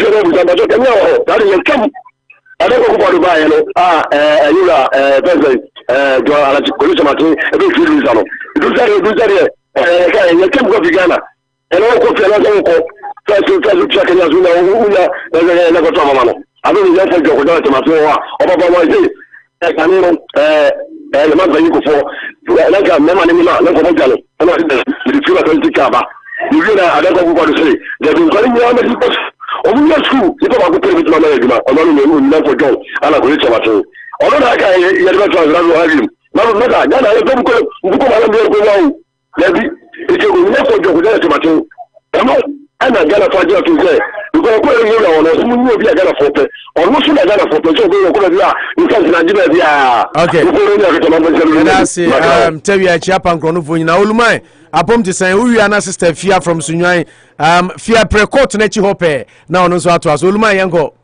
ẹ̀rọ ìbùsọ̀ àbájọ́ kẹ́mi ọ̀họ̀ láti yẹn kẹ́mu ẹ̀dẹ́gbẹ́ púpọ̀ ọdún báyẹn lọ ẹ̀yìnlá pẹ́sẹ̀ jọ alájí kòlíṣọ̀màtí ẹ̀bí ìfìlú ìsànà ìdúsẹ́rì ẹ̀yẹn kẹ́mu kọ́fì Ghana ẹ̀rọ kọ́fì ẹ̀lọ́sẹ̀wọ̀kọ́ fẹ́ẹ̀sì tí a kẹ́nyà sún le ma bayi ko fo la ga mema ni ma la ko jalo ona di fi ba tanti kaba ni vina ada ko ko do se de dun ko ni ama di ko o mu ya sku ni ko ba ko tere bituma na yima ona ni mu na ko jo ala ko ni chama to ona na ka ya de ba to ra lo halim na ga ya na ko ko ma la mi ko wa le bi e ke ko ni ko jo ko da chama to ana gana faji to se ko ko ni na ona su mu bi gana fote onu su na gana fote so ko ko bia ni ka na jiba bia okay that's tell you chiapa nkrono fo nyina olumai apom ti san wi ana sister Fia from Sunwan Fia precourt na chi hope na ono so ato aso olumai yanko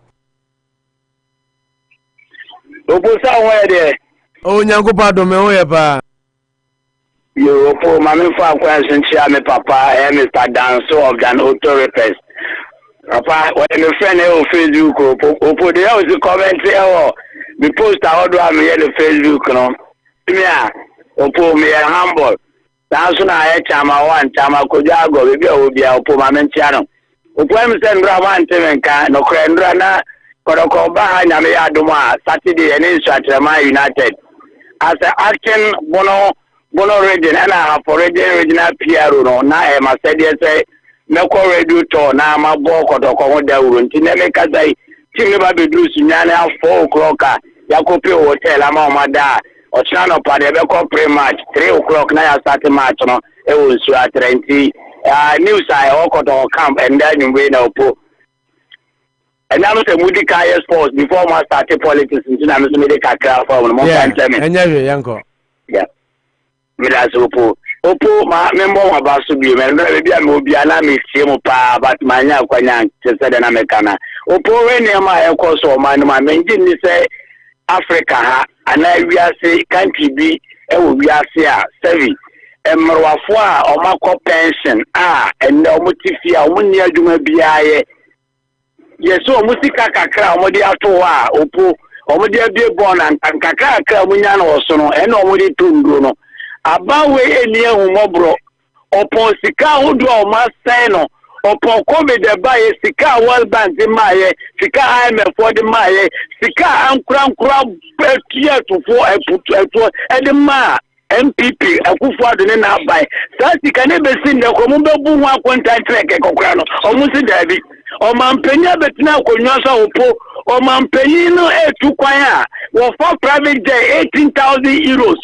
obusa ho de o nyanko pa do me ho ye pa yo po mami fa question chia me papa Mr. Danso of Dan Auto Repairs papa when me friend on Facebook opo dey always comment the post I do am here the Facebook no me opo me humble Danso na e chama one chama kojago be obi opo mami chia no opo em send bra man temenka no krendra na kodoko ba ha nya me adoma Saturday and in Shatrema United as acting Bono region and I have already regional PRO no na e ma said say na ko radio to na ma bo kodoko ho da uru nti na me ka sai tim ne ba be dru sunya na 4 o'clock ya ko pe hotel ama o ma da o chana no pa de be ko pre match 3 o'clock na ya start match no e wo su atrenti news I o kodoko camp and then you na opo and now say mudi kaya sports before ma start politics nti na me so me de kakra for mo kan tell me enya we yanko yeah Midas Opo ma member wa baso bi me na be bia me obi ana me tie mo pa but manya kwanya te se de na me kana Opo we ne ma e ko so ma no ma menji ni se Africa ha ana wiase country bi e wo wiase a sevi emrwafo a o makọ pension enne o mutifi a o munni adwuma biaye yeso o musika kakra o modi ato a Opo o modi abie bon an kakra kakra munya na o so no enne o modi tundu no abawe eni ehumobro opo sika hodo o ma sen no opo kobe de baye sika World Bank de maye sika IMF de maye sika ankura petia to fo eputu de ma MPP akufo adone na abai sa sika ne besi ne ko mu bebu ho akontan trek kokora no o mu si dabi o mampenya betina akonwa so Opo o mampenyi no etu kwan a wo for private jet 18,000 euros.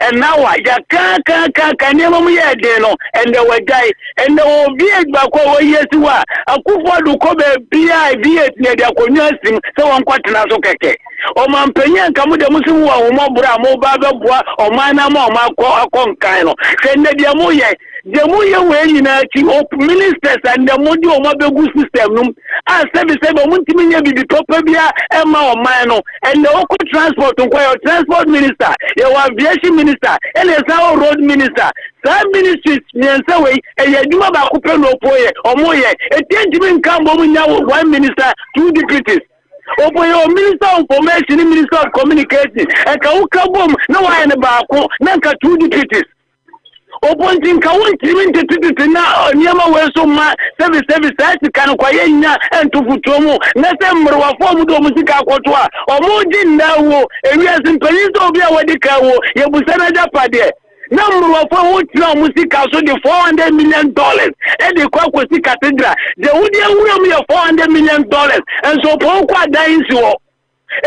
And now ya ka nemo mu ye de no and the wajai and the obi egbako yesuwa akufo du ko be BI ne de akonwa sim se won kwatena so keke o mampenya nka mu de musu wa wo mobura mo ba beboa o mana ma o makọ akonkan no se ne de mu ye we nyina ti ministers and the modi o mabegu system no a sebe mo ntimi nya bibi proper bia e ma o man no and the transport nko your transport minister your aviation minister and the road minister some ministries nyense we e yaduma ba ko pe no poye omoye e tientimi nka mo nya one minister two deputies Opo yo minister of information minister of communication e ka ukabom na wa ne ba ko na nka two deputies Opontin ka wonti minti na niama weso ma service ati kan kwa yenya entufuto mu na se mrwa fomu do musika akoto a omoji ndawo ewiase mpanyinso obi a wadi kawo yebusana japade na mrwa fomu tira musika so de $400 million e de kwa kwesi cathedral de wudi ewura mu ye $400 million and so po kwa dan si wo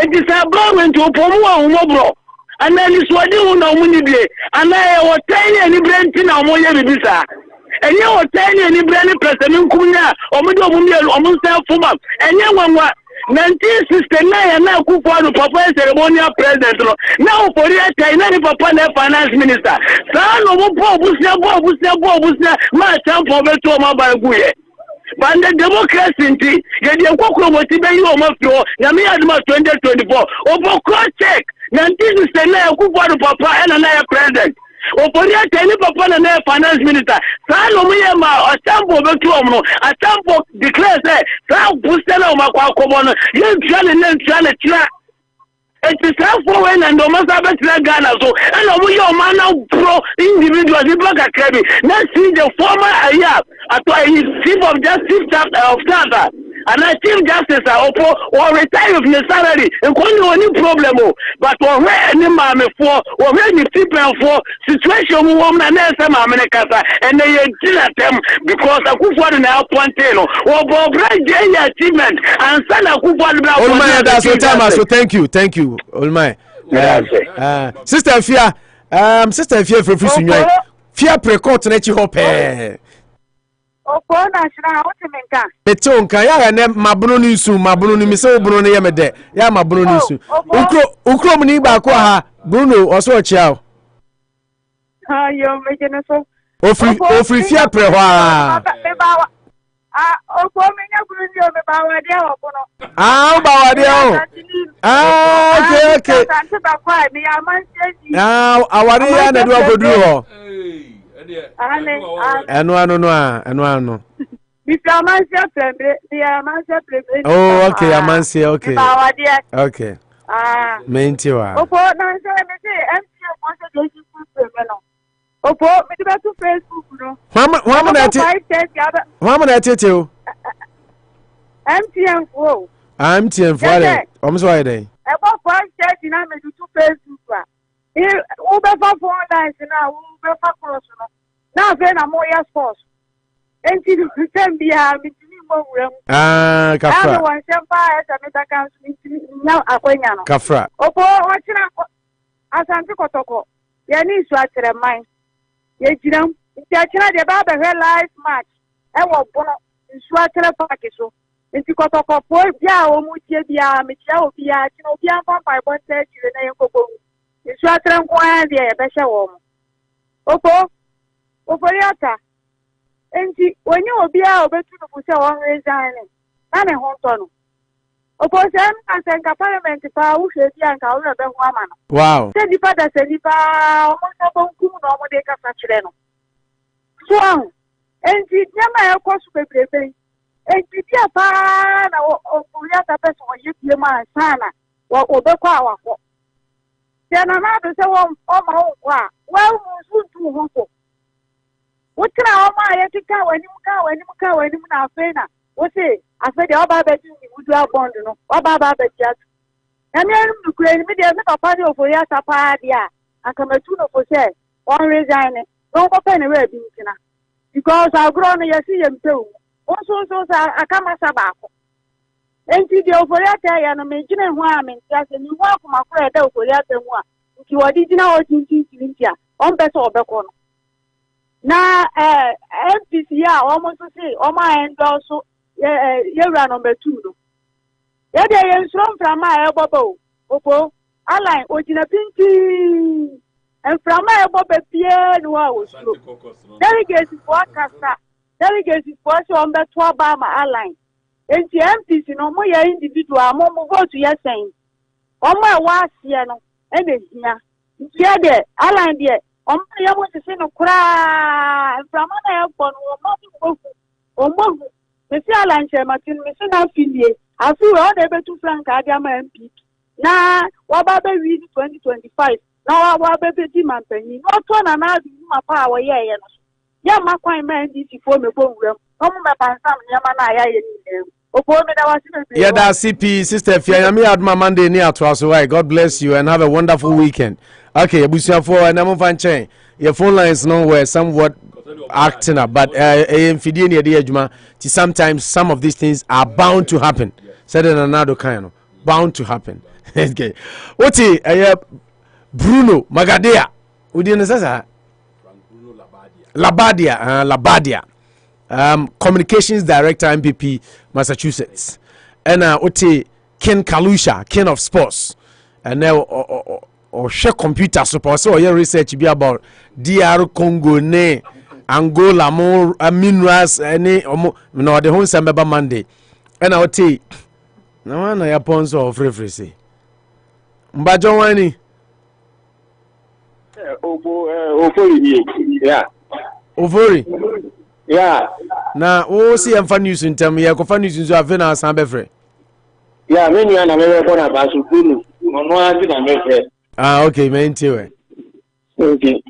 e di sa bro nti opomu wa humobro anani swadi una munibie anaye wotanye ni brenti na moye bibisa enye hotel ni brand president kunya omudo omunse fuma enye wanwa 1969 na Akufo-Addo papa ceremonial president no na ofori atai na ni papa na finance minister sa no mo obusia ma champo beto ma ba guye bande democracy nti ye de kokoro moti be yi o ma fio na me aduma 2024 oboko check 1969 Akufo-Addo papa na president ofori atai ni papa na finance minister sa no mo ye ma champo beto no a champo declare say sa booster na o ma kwa komo no ye ntwa tira it is for when and no matter Ghana so and your man pro individuals in Black Academy. Let's see the former chief of justice of Tata and I chief justice or retire with the salary and any problem but or any mammy for or any people for situation woman and some America and they at them because Akufo-Addo now Ponteno or Bob achievement and son Akufo-Addo. That's what time. So thank you. Olmai. Sister Fia, for Fisunyo. Fia precourt na chi hope. Opo na shira otimenka. Betonka ya ne mabunu ni mi se obunu ne yemede. Ya mabunu ni su. Ukro mu ni ba ko ha. Bruno oso chia. Ha yo mejene so. Ofri fia pre ho a. Opo menya Bruno yo me ba wa dia opo no. Ba wa dia o. Okay. Awari ya na do agoduru ho. Anu. Oh, okay, Amansi, okay. Okay. Mentiwa. Opo na nse me say MTN wants to do Opo me do to Facebook no. Wha na tete o? MTN fo. MTN fo ale. Omso ayi dey. E bo for church na me do to Facebook a. U be for phone lines na u be for cross no. Na fe na mo ya sports. Enti du sembia mi tini mo wurem. Kafra. Anu wan sempa esa meta kan mi tini na akwanya no. Kafra. Opo o chira Asante Kotoko. Ye ni isu atere man. Ye jiram. Nti achira de ba be live match. E wo bono isu atere park so. Nti Kotoko po bia o mu tie bia me tia obi a china obi an fa pa bo nte chire na ye kokko. Isu atere nko an de ye be hye wo mo. Opo Oforiata. Enti onye obi a obetu no fuse won resign. Na ne ho nto no. Opposition asenka parliament pa wo hwe bi anka wo be ho ama no. Wow. Se dipa da se dipa o mo so bonkum no mo de ka fa kire no. So enti nyama e ko su bebrebe. Enti dia pa na Oforiata person wo yepie ma sana wo obekwa awako. Se na na do se wo o ma wo kwa wo mu su tu ho ko. Wutra o ma ye tika wani mu na afena. Wo se afede oba be di wudu abond no oba ba be tia na me anu nukure ni me de me papa de Oforiata pa dia akamatu no for say on resign no ko pe ne we bi ntina because agro no yesi ye mpewu so akama sabako enti de Oforiata ya no me gine ho a me ntia se ni ho akoma kora de Oforiata mu a nti wodi gina o tintin ntia on be so obeko no na MPC ya almost say o ma endorse yewra number 2 no ye de yen from ma e bobo opo align ojina pinki en from ma e bobo pie no a osuro delegates for kasa delegates for so on be to ba ma align enti MPC no mo ye individual mo vote ye sen o mo e wa asie no e be hia ntia de align de o mo ye mo sisi no kura from na e bo no o mo Mesi Alanche Martin, Mesi na filie. Afi we all ebe tu frank adiama MP. Na waba be read 2025. Na waba be di manpanyi. No to na na di mapa wa ye no. Ya makwan ma NDC fo me bo nwuram. Omo me pansam nyama na ya ye ni. Opo me da wasi be. Yeah, that CP sister Fia Yami Adma Monday ni atwaso. Why God bless you and have a wonderful weekend. Okay, ebusuafo na mo fan chen. Your phone lines no were somewhat acting up, but sometimes some of these things are bound to happen. Said in another kind of bound to happen. Okay, what Bruno Magadea? We didn't say that. Labadia. Communications Director, MPP, Massachusetts. And Ote Ken Kalusha, King of Sports. And now or share computer support. So your research be about DR Congo, ne Angola, more minerals, any no the whole Sambaba Monday. And Ote no one I upon of referee. Mbajo wani. Yeah. Ovori. Yeah. Na wo see em fan news ntem ye ko fan news so afi na san be frɛ. Yeah, me nua na me be ko na ba so kunu. Ono afi na me frɛ. Ah, okay, me nti we. Okay.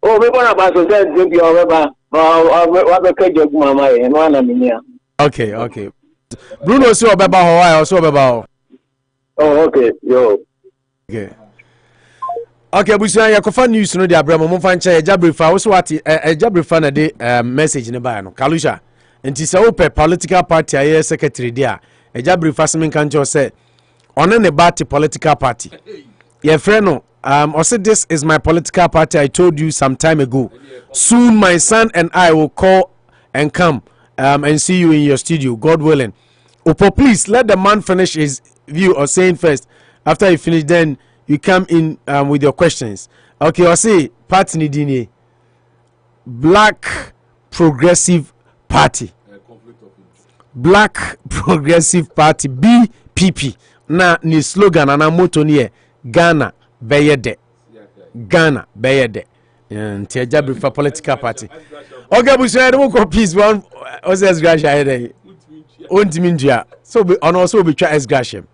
Oh, me ko na ba so say dey bi o be ba. Wa be ka jogu mama ye no na me nia. Okay. Bruno si obeba ho why o so obeba ho. Oh, okay. Yo. Okay, busia ya kofa news no de abramo mo fa nche ejabrifa wo so ati ejabrifa na de message ne ba no Kalusha nti se ope political party aye secretary dia ejabrifa se menka nche o se one ne party political party ye friend no o say this is my political party I told you some time ago. Soon my son and I will call and come and see you in your studio, God willing. Opo, please let the man finish his view or saying first. After you finish, then you come in with your questions. Okay, I'll say party nidini. Black Progressive Party. Black Progressive Party, BPP. Na ni slogan na moto ni Ghana Beyede. Ghana Beyede. Nti ejabri for political party. Okay, we say don't go peace one oses gracia here. Ontiminjia. So be on also be try as gracia.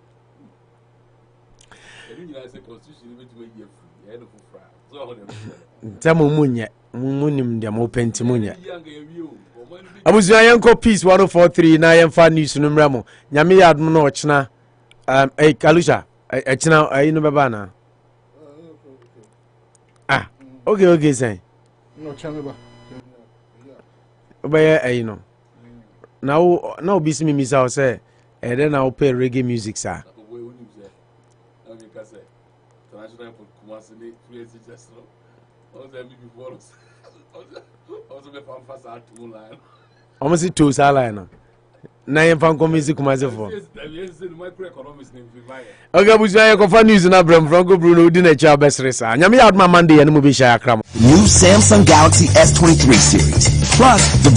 Tamo munye munim dem openti munye. Abuzuan yanko peace 1043 na yemfa news no mramo. Nyame yadum no ochina Kalusha echina ayi no beba na. Ah, okay say. No chameba. Obaye ayi no. Now be see me misa say then I'll play reggae music sir. Almost two salary na yem fan komisi kumase for. Okay, buja ko fa news na bram Franco Bruno di na cha besresa. Nyame yad ma Monday ya no mo be sha akram. New Samsung Galaxy S23 series. Plus the